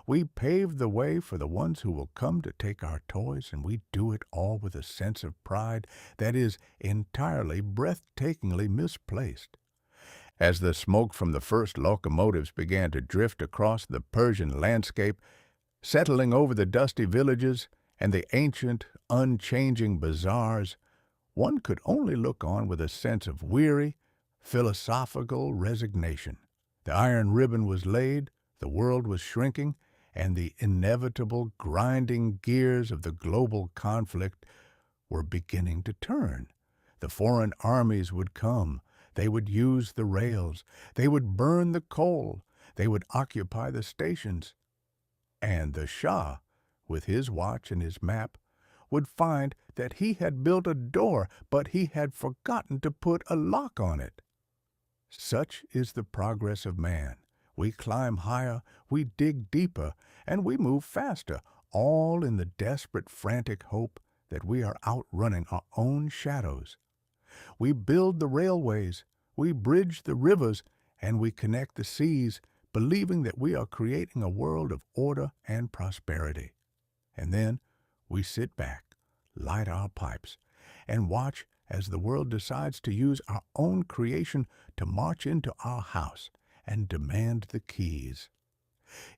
We pave the way for the ones who will come to take our toys, and we do it all with a sense of pride that is entirely breathtakingly misplaced. As the smoke from the first locomotives began to drift across the Persian landscape, settling over the dusty villages and the ancient, unchanging bazaars, one could only look on with a sense of weary, philosophical resignation. The iron ribbon was laid, the world was shrinking, and the inevitable grinding gears of the global conflict were beginning to turn. The foreign armies would come. They would use the rails. They would burn the coal. They would occupy the stations. And the Shah, with his watch and his map, would find that he had built a door, but he had forgotten to put a lock on it. Such is the progress of man. We climb higher, we dig deeper, and we move faster, all in the desperate, frantic hope that we are outrunning our own shadows. We build the railways, we bridge the rivers, and we connect the seas, believing that we are creating a world of order and prosperity. And then we sit back, light our pipes, and watch as the world decides to use our own creation to march into our house and demand the keys.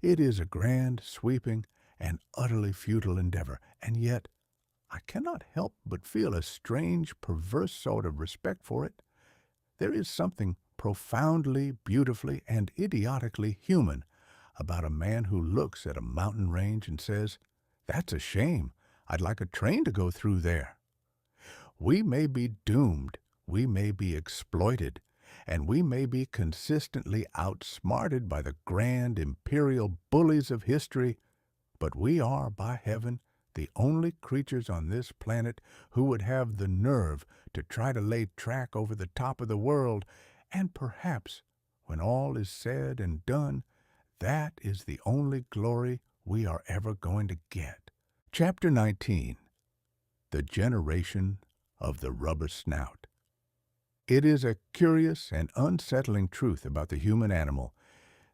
It is a grand, sweeping, and utterly futile endeavor, and yet I cannot help but feel a strange, perverse sort of respect for it. There is something profoundly, beautifully, and idiotically human about a man who looks at a mountain range and says, "That's a shame. I'd like a train to go through there." We may be doomed, we may be exploited, and we may be consistently outsmarted by the grand imperial bullies of history, but we are, by heaven, the only creatures on this planet who would have the nerve to try to lay track over the top of the world, and perhaps, when all is said and done, that is the only glory we are ever going to get. Chapter 19. The Generation of the Rubber Snout. It is a curious and unsettling truth about the human animal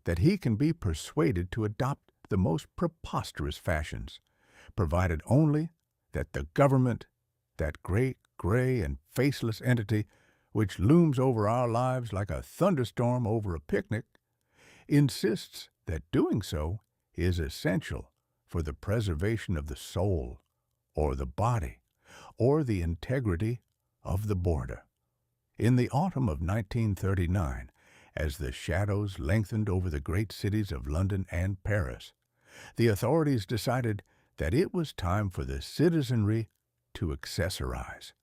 that he can be persuaded to adopt the most preposterous fashions, provided only that the government, that great, gray, and faceless entity which looms over our lives like a thunderstorm over a picnic, insists that doing so is essential for the preservation of the soul, or the body, or the integrity of the border. In the autumn of 1939, as the shadows lengthened over the great cities of London and Paris, the authorities decided that it was time for the citizenry to accessorize.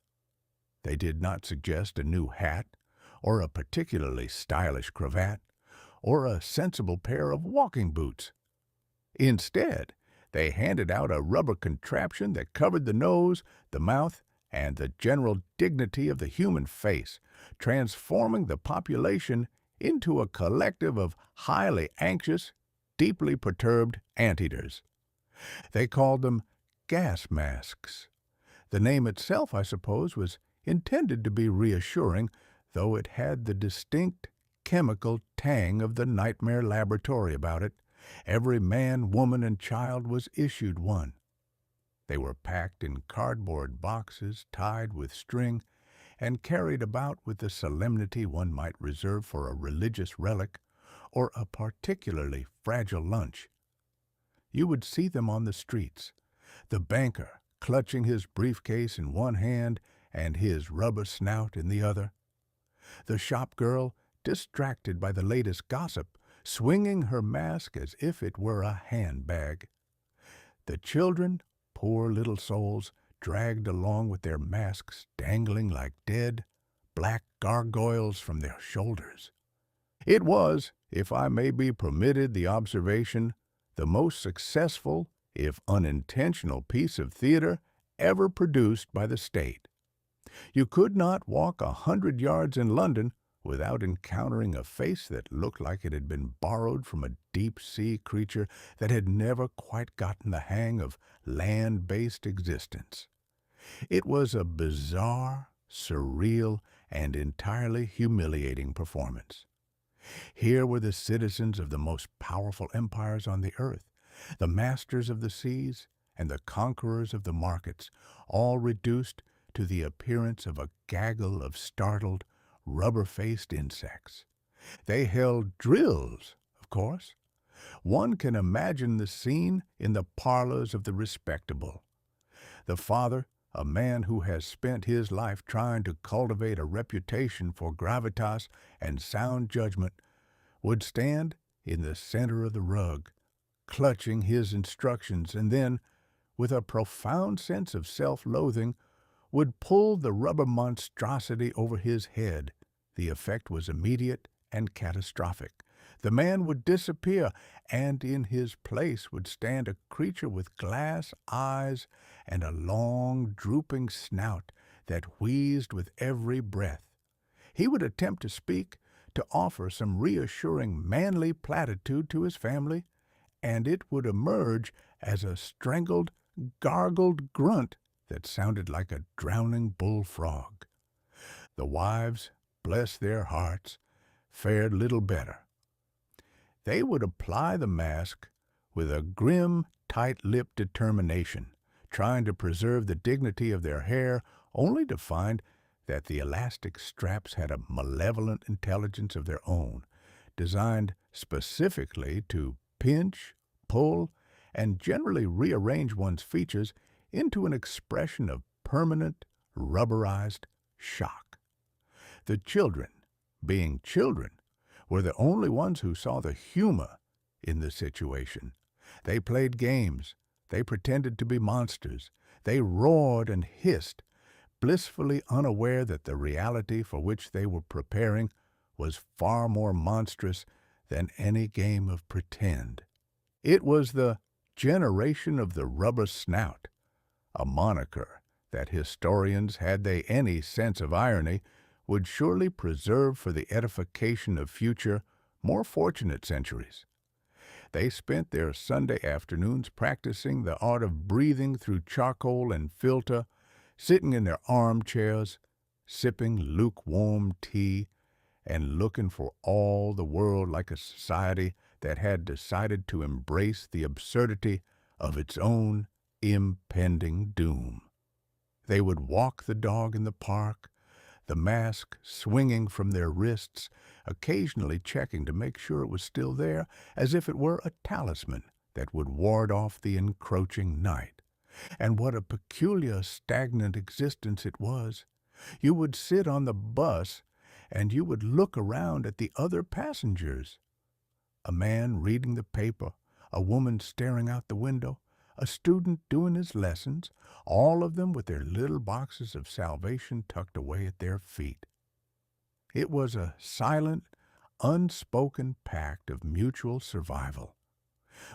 They did not suggest a new hat, or a particularly stylish cravat, or a sensible pair of walking boots. Instead, they handed out a rubber contraption that covered the nose, the mouth, and the general dignity of the human face, transforming the population into a collective of highly anxious, deeply perturbed anteaters. They called them gas masks. The name itself, I suppose, was intended to be reassuring, though it had the distinct chemical tang of the nightmare laboratory about it. Every man, woman, and child was issued one. They were packed in cardboard boxes tied with string and carried about with the solemnity one might reserve for a religious relic or a particularly fragile lunch. You would see them on the streets, the banker clutching his briefcase in one hand and his rubber snout in the other, the shop girl, distracted by the latest gossip, swinging her mask as if it were a handbag. The children, poor little souls, dragged along with their masks dangling like dead, black gargoyles from their shoulders. It was, if I may be permitted the observation, the most successful, if unintentional, piece of theater ever produced by the state. You could not walk 100 yards in London without encountering a face that looked like it had been borrowed from a deep-sea creature that had never quite gotten the hang of land-based existence. It was a bizarre, surreal, and entirely humiliating performance. Here were the citizens of the most powerful empires on the earth, the masters of the seas, and the conquerors of the markets, all reduced to the appearance of a gaggle of startled, rubber-faced insects. They held drills, of course. One can imagine the scene in the parlors of the respectable. The father, a man who has spent his life trying to cultivate a reputation for gravitas and sound judgment, would stand in the center of the rug, clutching his instructions, and then, with a profound sense of self-loathing, would pull the rubber monstrosity over his head. The effect was immediate and catastrophic. The man would disappear, and in his place would stand a creature with glass eyes and a long, drooping snout that wheezed with every breath. He would attempt to speak, to offer some reassuring manly platitude to his family, and it would emerge as a strangled, gargled grunt that sounded like a drowning bullfrog. The wives, bless their hearts, fared little better. They would apply the mask with a grim, tight-lipped determination, trying to preserve the dignity of their hair, only to find that the elastic straps had a malevolent intelligence of their own, designed specifically to pinch, pull, and generally rearrange one's features into an expression of permanent, rubberized shock. The children, being children, were the only ones who saw the humor in the situation. They played games. They pretended to be monsters. They roared and hissed, blissfully unaware that the reality for which they were preparing was far more monstrous than any game of pretend. It was the generation of the rubber snout, a moniker that historians, had they any sense of irony, would surely preserve for the edification of future, more fortunate centuries. They spent their Sunday afternoons practicing the art of breathing through charcoal and filter, sitting in their armchairs, sipping lukewarm tea, and looking for all the world like a society that had decided to embrace the absurdity of its own impending doom. They would walk the dog in the park, the mask swinging from their wrists, occasionally checking to make sure it was still there, as if it were a talisman that would ward off the encroaching night. And what a peculiar, stagnant existence it was. You would sit on the bus, and you would look around at the other passengers. A man reading the paper, a woman staring out the window, a student doing his lessons, all of them with their little boxes of salvation tucked away at their feet. It was a silent, unspoken pact of mutual survival.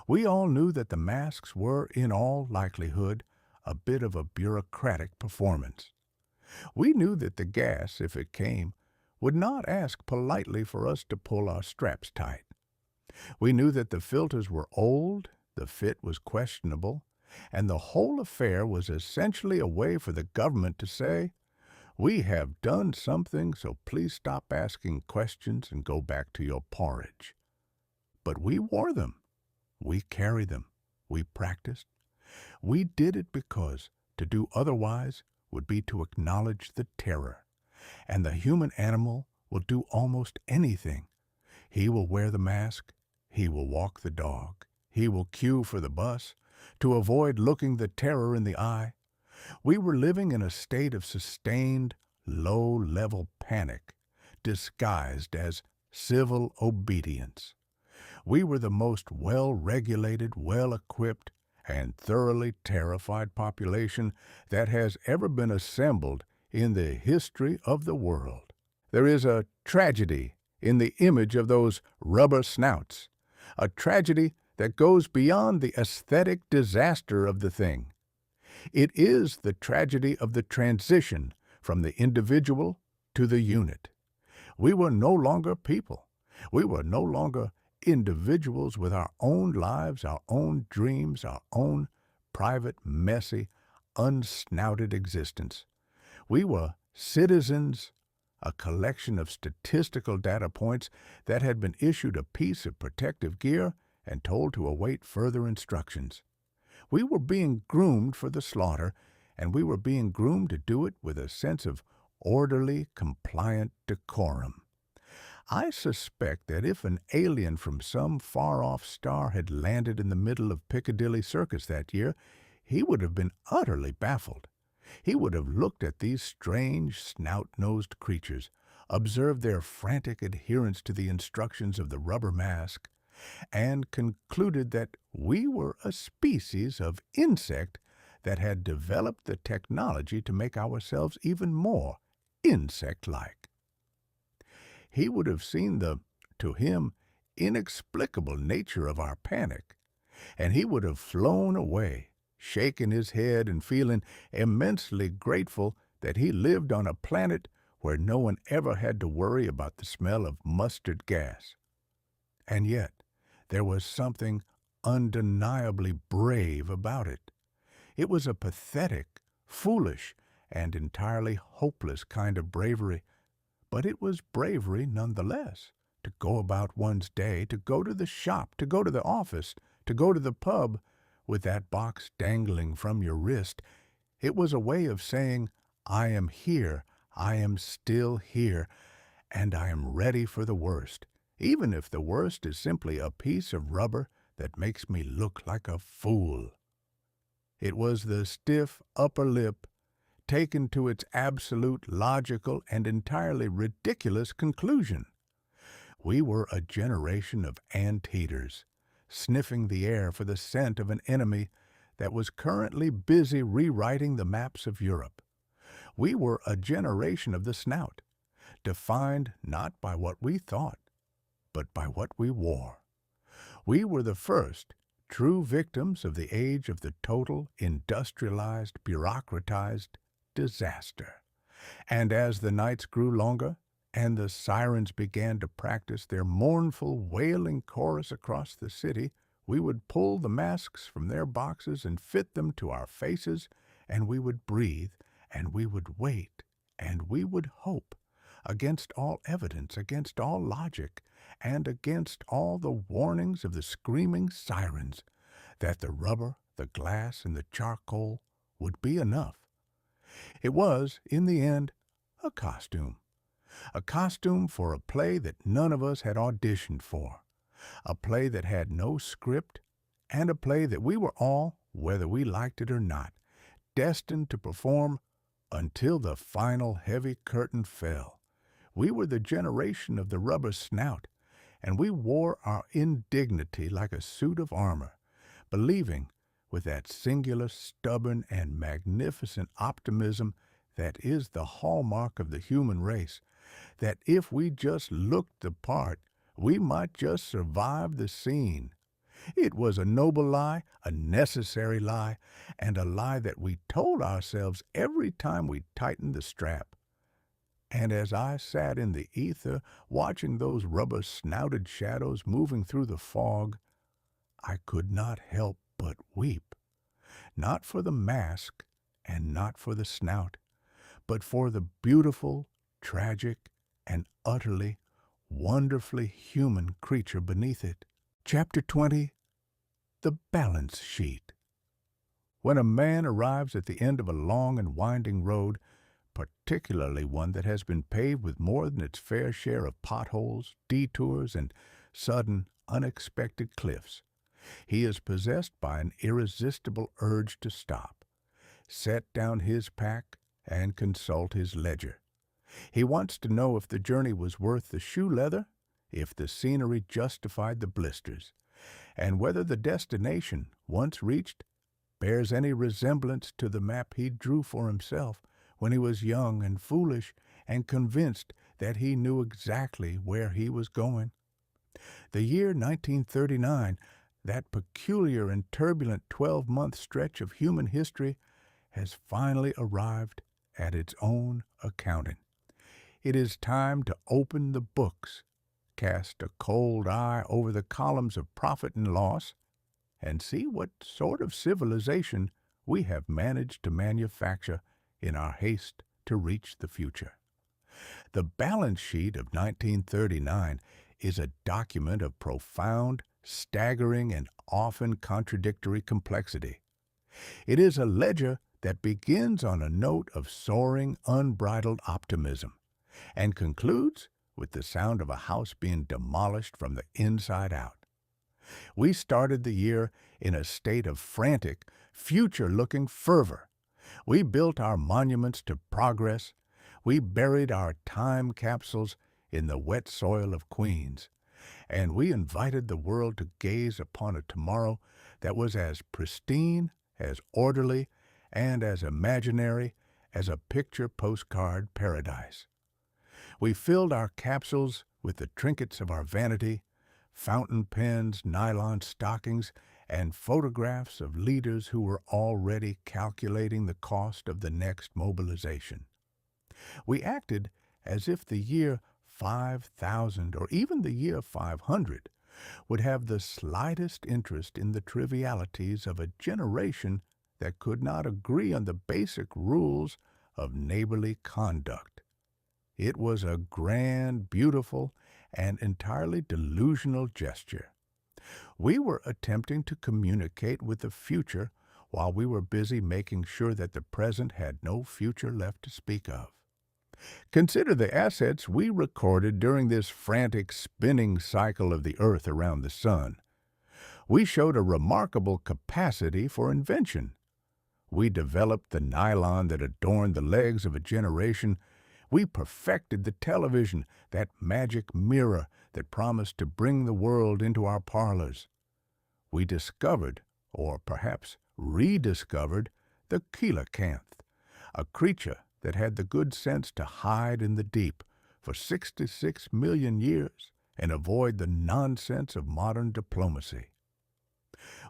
We all knew that the masks were, in all likelihood, a bit of a bureaucratic performance. We knew that the gas, if it came, would not ask politely for us to pull our straps tight. We knew that the filters were old, the fit was questionable, and the whole affair was essentially a way for the government to say, "We have done something, so please stop asking questions and go back to your porridge." But we wore them. We carried them. We practiced. We did it because to do otherwise would be to acknowledge the terror. And the human animal will do almost anything. He will wear the mask. He will walk the dog. He will queue for the bus to avoid looking the terror in the eye. We were living in a state of sustained, low-level panic, disguised as civil obedience. We were the most well-regulated, well-equipped, and thoroughly terrified population that has ever been assembled in the history of the world. There is a tragedy in the image of those rubber snouts, a tragedy that goes beyond the aesthetic disaster of the thing. It is the tragedy of the transition from the individual to the unit. We were no longer people. We were no longer individuals with our own lives, our own dreams, our own private, messy, unsnouted existence. We were citizens, a collection of statistical data points that had been issued a piece of protective gear and told to await further instructions. We were being groomed for the slaughter, and we were being groomed to do it with a sense of orderly, compliant decorum. I suspect that if an alien from some far-off star had landed in the middle of Piccadilly Circus that year, he would have been utterly baffled. He would have looked at these strange, snout-nosed creatures, observed their frantic adherence to the instructions of the rubber mask, and concluded that we were a species of insect that had developed the technology to make ourselves even more insect-like. He would have seen the, to him, inexplicable nature of our panic, and he would have flown away, shaking his head and feeling immensely grateful that he lived on a planet where no one ever had to worry about the smell of mustard gas. And yet, there was something undeniably brave about it. It was a pathetic, foolish, and entirely hopeless kind of bravery, but it was bravery nonetheless, to go about one's day, to go to the shop, to go to the office, to go to the pub, with that box dangling from your wrist. It was a way of saying, "I am here, I am still here, and I am ready for the worst, even if the worst is simply a piece of rubber that makes me look like a fool." It was the stiff upper lip taken to its absolute, logical, and entirely ridiculous conclusion. We were a generation of anteaters, sniffing the air for the scent of an enemy that was currently busy rewriting the maps of Europe. We were a generation of the snout, defined not by what we thought, but by what we wore. We were the first true victims of the age of the total, industrialized, bureaucratized disaster. And as the nights grew longer, and the sirens began to practice their mournful, wailing chorus across the city, we would pull the masks from their boxes and fit them to our faces, and we would breathe, and we would wait, and we would hope, against all evidence, against all logic, and against all the warnings of the screaming sirens, that the rubber, the glass, and the charcoal would be enough. It was, in the end, a costume for a play that none of us had auditioned for, a play that had no script, and a play that we were all, whether we liked it or not, destined to perform until the final heavy curtain fell. We were the generation of the Rubber Snout, and we wore our indignity like a suit of armor, believing, with that singular, stubborn, and magnificent optimism that is the hallmark of the human race, that if we just looked the part, we might just survive the scene. It was a noble lie, a necessary lie, and a lie that we told ourselves every time we tightened the strap. And as I sat in the ether watching those rubber-snouted shadows moving through the fog, I could not help but weep, not for the mask and not for the snout, but for the beautiful, tragic, and utterly, wonderfully human creature beneath it. Chapter 20, The Balance Sheet. When a man arrives at the end of a long and winding road, particularly one that has been paved with more than its fair share of potholes, detours, and sudden, unexpected cliffs, he is possessed by an irresistible urge to stop, set down his pack, and consult his ledger. He wants to know if the journey was worth the shoe leather, if the scenery justified the blisters, and whether the destination, once reached, bears any resemblance to the map he drew for himself when he was young and foolish and convinced that he knew exactly where he was going. The year 1939, that peculiar and turbulent 12-month stretch of human history, has finally arrived at its own accounting. It is time to open the books, cast a cold eye over the columns of profit and loss, and see what sort of civilization we have managed to manufacture in our haste to reach the future. The balance sheet of 1939 is a document of profound, staggering, and often contradictory complexity. It is a ledger that begins on a note of soaring, unbridled optimism, and concludes with the sound of a house being demolished from the inside out. We started the year in a state of frantic, future-looking fervor. We built our monuments to progress. We buried our time capsules in the wet soil of Queens, and we invited the world to gaze upon a tomorrow that was as pristine, as orderly, and as imaginary as a picture postcard paradise. We filled our capsules with the trinkets of our vanity, fountain pens, nylon stockings, and photographs of leaders who were already calculating the cost of the next mobilization. We acted as if the year 5,000 or even the year 500 would have the slightest interest in the trivialities of a generation that could not agree on the basic rules of neighborly conduct. It was a grand, beautiful, and entirely delusional gesture. We were attempting to communicate with the future while we were busy making sure that the present had no future left to speak of. Consider the assets we recorded during this frantic spinning cycle of the Earth around the Sun. We showed a remarkable capacity for invention. We developed the nylon that adorned the legs of a generation. We perfected the television, that magic mirror that promised to bring the world into our parlors. We discovered, or perhaps rediscovered, the coelacanth, a creature that had the good sense to hide in the deep for 66 million years and avoid the nonsense of modern diplomacy.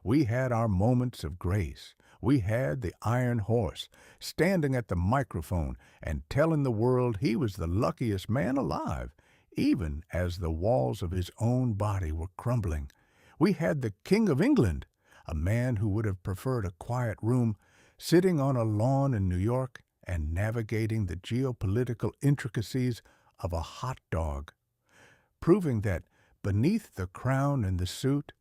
We had our moments of grace. We had the Iron Horse, standing at the microphone and telling the world he was the luckiest man alive, even as the walls of his own body were crumbling. We had the King of England, a man who would have preferred a quiet room, sitting on a lawn in New York and navigating the geopolitical intricacies of a hot dog, proving that beneath the crown and the suit,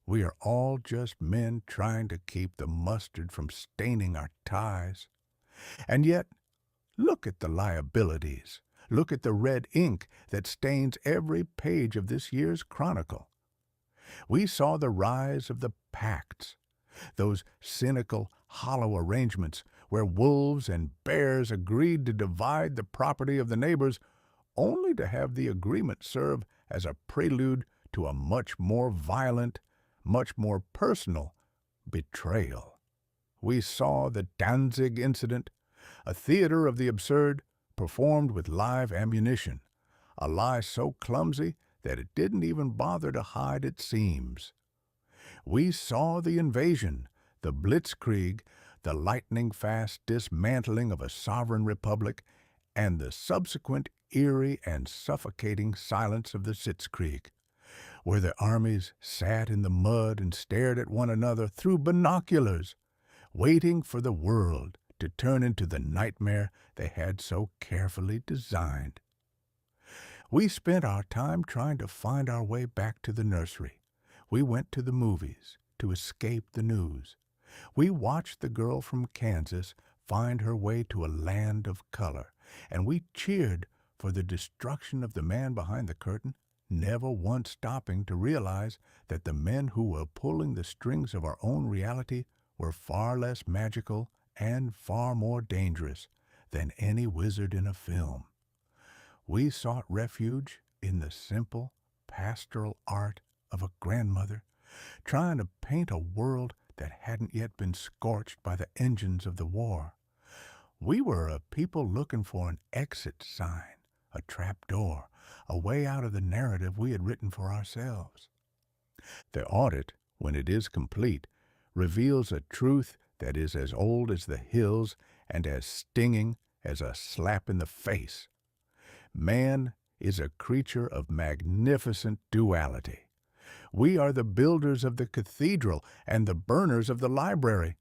we are all just men trying to keep the mustard from staining our ties. And yet, look at the liabilities. Look at the red ink that stains every page of this year's Chronicle. We saw the rise of the pacts, those cynical, hollow arrangements where wolves and bears agreed to divide the property of the neighbors, only to have the agreement serve as a prelude to a much more violent, much more personal betrayal. We saw the Danzig Incident, a theater of the absurd performed with live ammunition, a lie so clumsy that it didn't even bother to hide its seams. We saw the invasion, the blitzkrieg, the lightning-fast dismantling of a sovereign republic, and the subsequent eerie and suffocating silence of the Sitzkrieg, where the armies sat in the mud and stared at one another through binoculars, waiting for the world to turn into the nightmare they had so carefully designed. We spent our time trying to find our way back to the nursery. We went to the movies to escape the news. We watched the girl from Kansas find her way to a land of color, and we cheered for the destruction of the man behind the curtain, never once stopping to realize that the men who were pulling the strings of our own reality were far less magical and far more dangerous than any wizard in a film. We sought refuge in the simple, pastoral art of a grandmother, trying to paint a world that hadn't yet been scorched by the engines of the war. We were a people looking for an exit sign, a trap door, a way out of the narrative we had written for ourselves. The audit, when it is complete, reveals a truth that is as old as the hills and as stinging as a slap in the face. Man is a creature of magnificent duality. We are the builders of the cathedral and the burners of the library.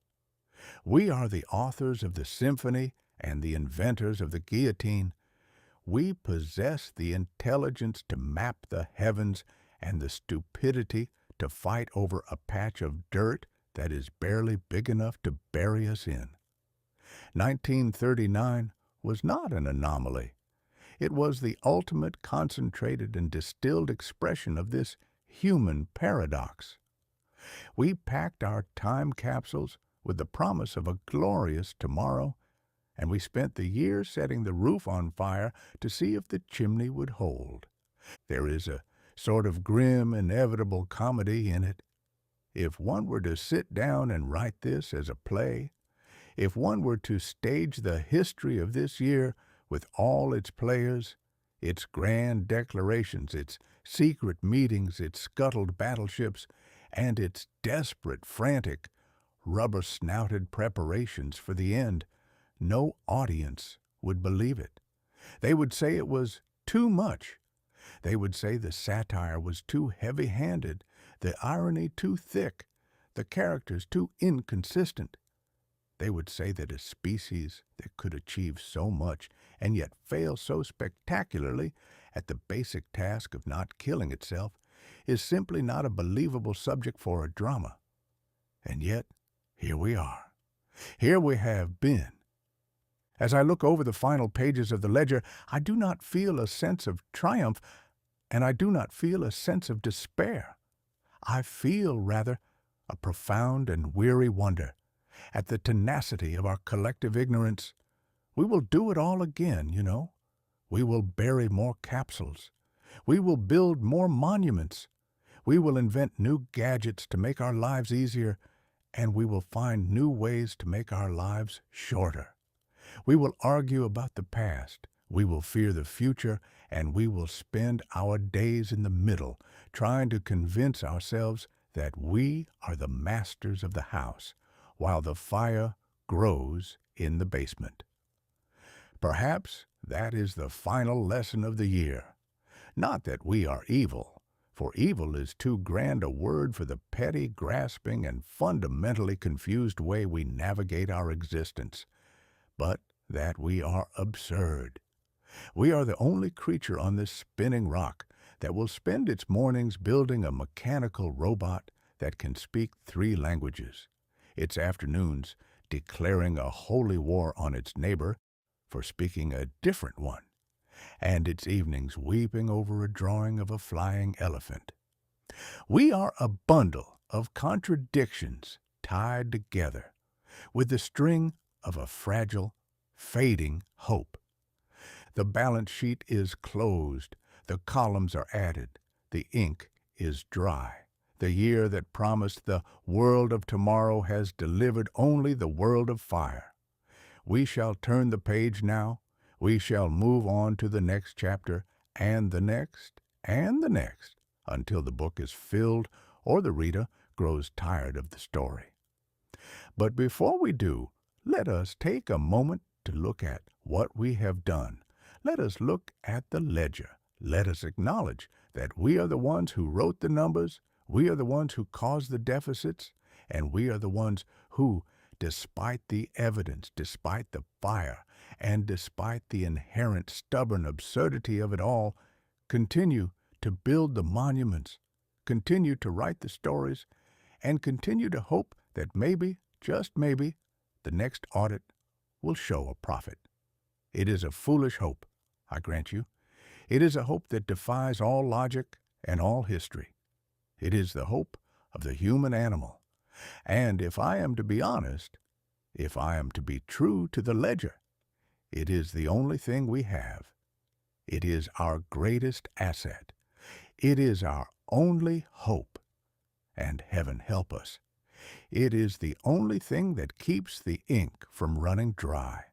We are the authors of the symphony and the inventors of the guillotine. We possess the intelligence to map the heavens and the stupidity to fight over a patch of dirt that is barely big enough to bury us in. 1939 was not an anomaly. It was the ultimate concentrated and distilled expression of this human paradox. We packed our time capsules with the promise of a glorious tomorrow, and we spent the year setting the roof on fire to see if the chimney would hold. There is a sort of grim, inevitable comedy in it. If one were to sit down and write this as a play, if one were to stage the history of this year with all its players, its grand declarations, its secret meetings, its scuttled battleships, and its desperate, frantic, rubber-snouted preparations for the end, no audience would believe it. They would say it was too much. They would say the satire was too heavy-handed, the irony too thick, the characters too inconsistent. They would say that a species that could achieve so much and yet fail so spectacularly at the basic task of not killing itself is simply not a believable subject for a drama. And yet, here we are. Here we have been. As I look over the final pages of the ledger, I do not feel a sense of triumph, and I do not feel a sense of despair. I feel, rather, a profound and weary wonder at the tenacity of our collective ignorance. We will do it all again, you know. We will bury more capsules. We will build more monuments. We will invent new gadgets to make our lives easier, and we will find new ways to make our lives shorter. We will argue about the past. We will fear the future, and we will spend our days in the middle, trying to convince ourselves that we are the masters of the house while the fire grows in the basement. Perhaps that is the final lesson of the year. Not that we are evil, for evil is too grand a word for the petty, grasping, and fundamentally confused way we navigate our existence, but that we are absurd. We are the only creature on this spinning rock that will spend its mornings building a mechanical robot that can speak 3 languages, its afternoons declaring a holy war on its neighbor for speaking a different one, and its evenings weeping over a drawing of a flying elephant. We are a bundle of contradictions tied together with the string of a fragile, fading hope. The balance sheet is closed, the columns are added, the ink is dry. The year that promised the world of tomorrow has delivered only the world of fire. We shall turn the page now. We shall move on to the next chapter, and the next, and the next, until the book is filled or the reader grows tired of the story. But before we do, let us take a moment to look at what we have done. Let us look at the ledger. Let us acknowledge that we are the ones who wrote the numbers, we are the ones who caused the deficits, and we are the ones who, despite the evidence, despite the fire, and despite the inherent stubborn absurdity of it all, continue to build the monuments, continue to write the stories, and continue to hope that maybe, just maybe, the next audit will show a profit. It is a foolish hope, I grant you. It is a hope that defies all logic and all history. It is the hope of the human animal. And if I am to be honest, if I am to be true to the ledger, it is the only thing we have. It is our greatest asset. It is our only hope. And heaven help us, it is the only thing that keeps the ink from running dry.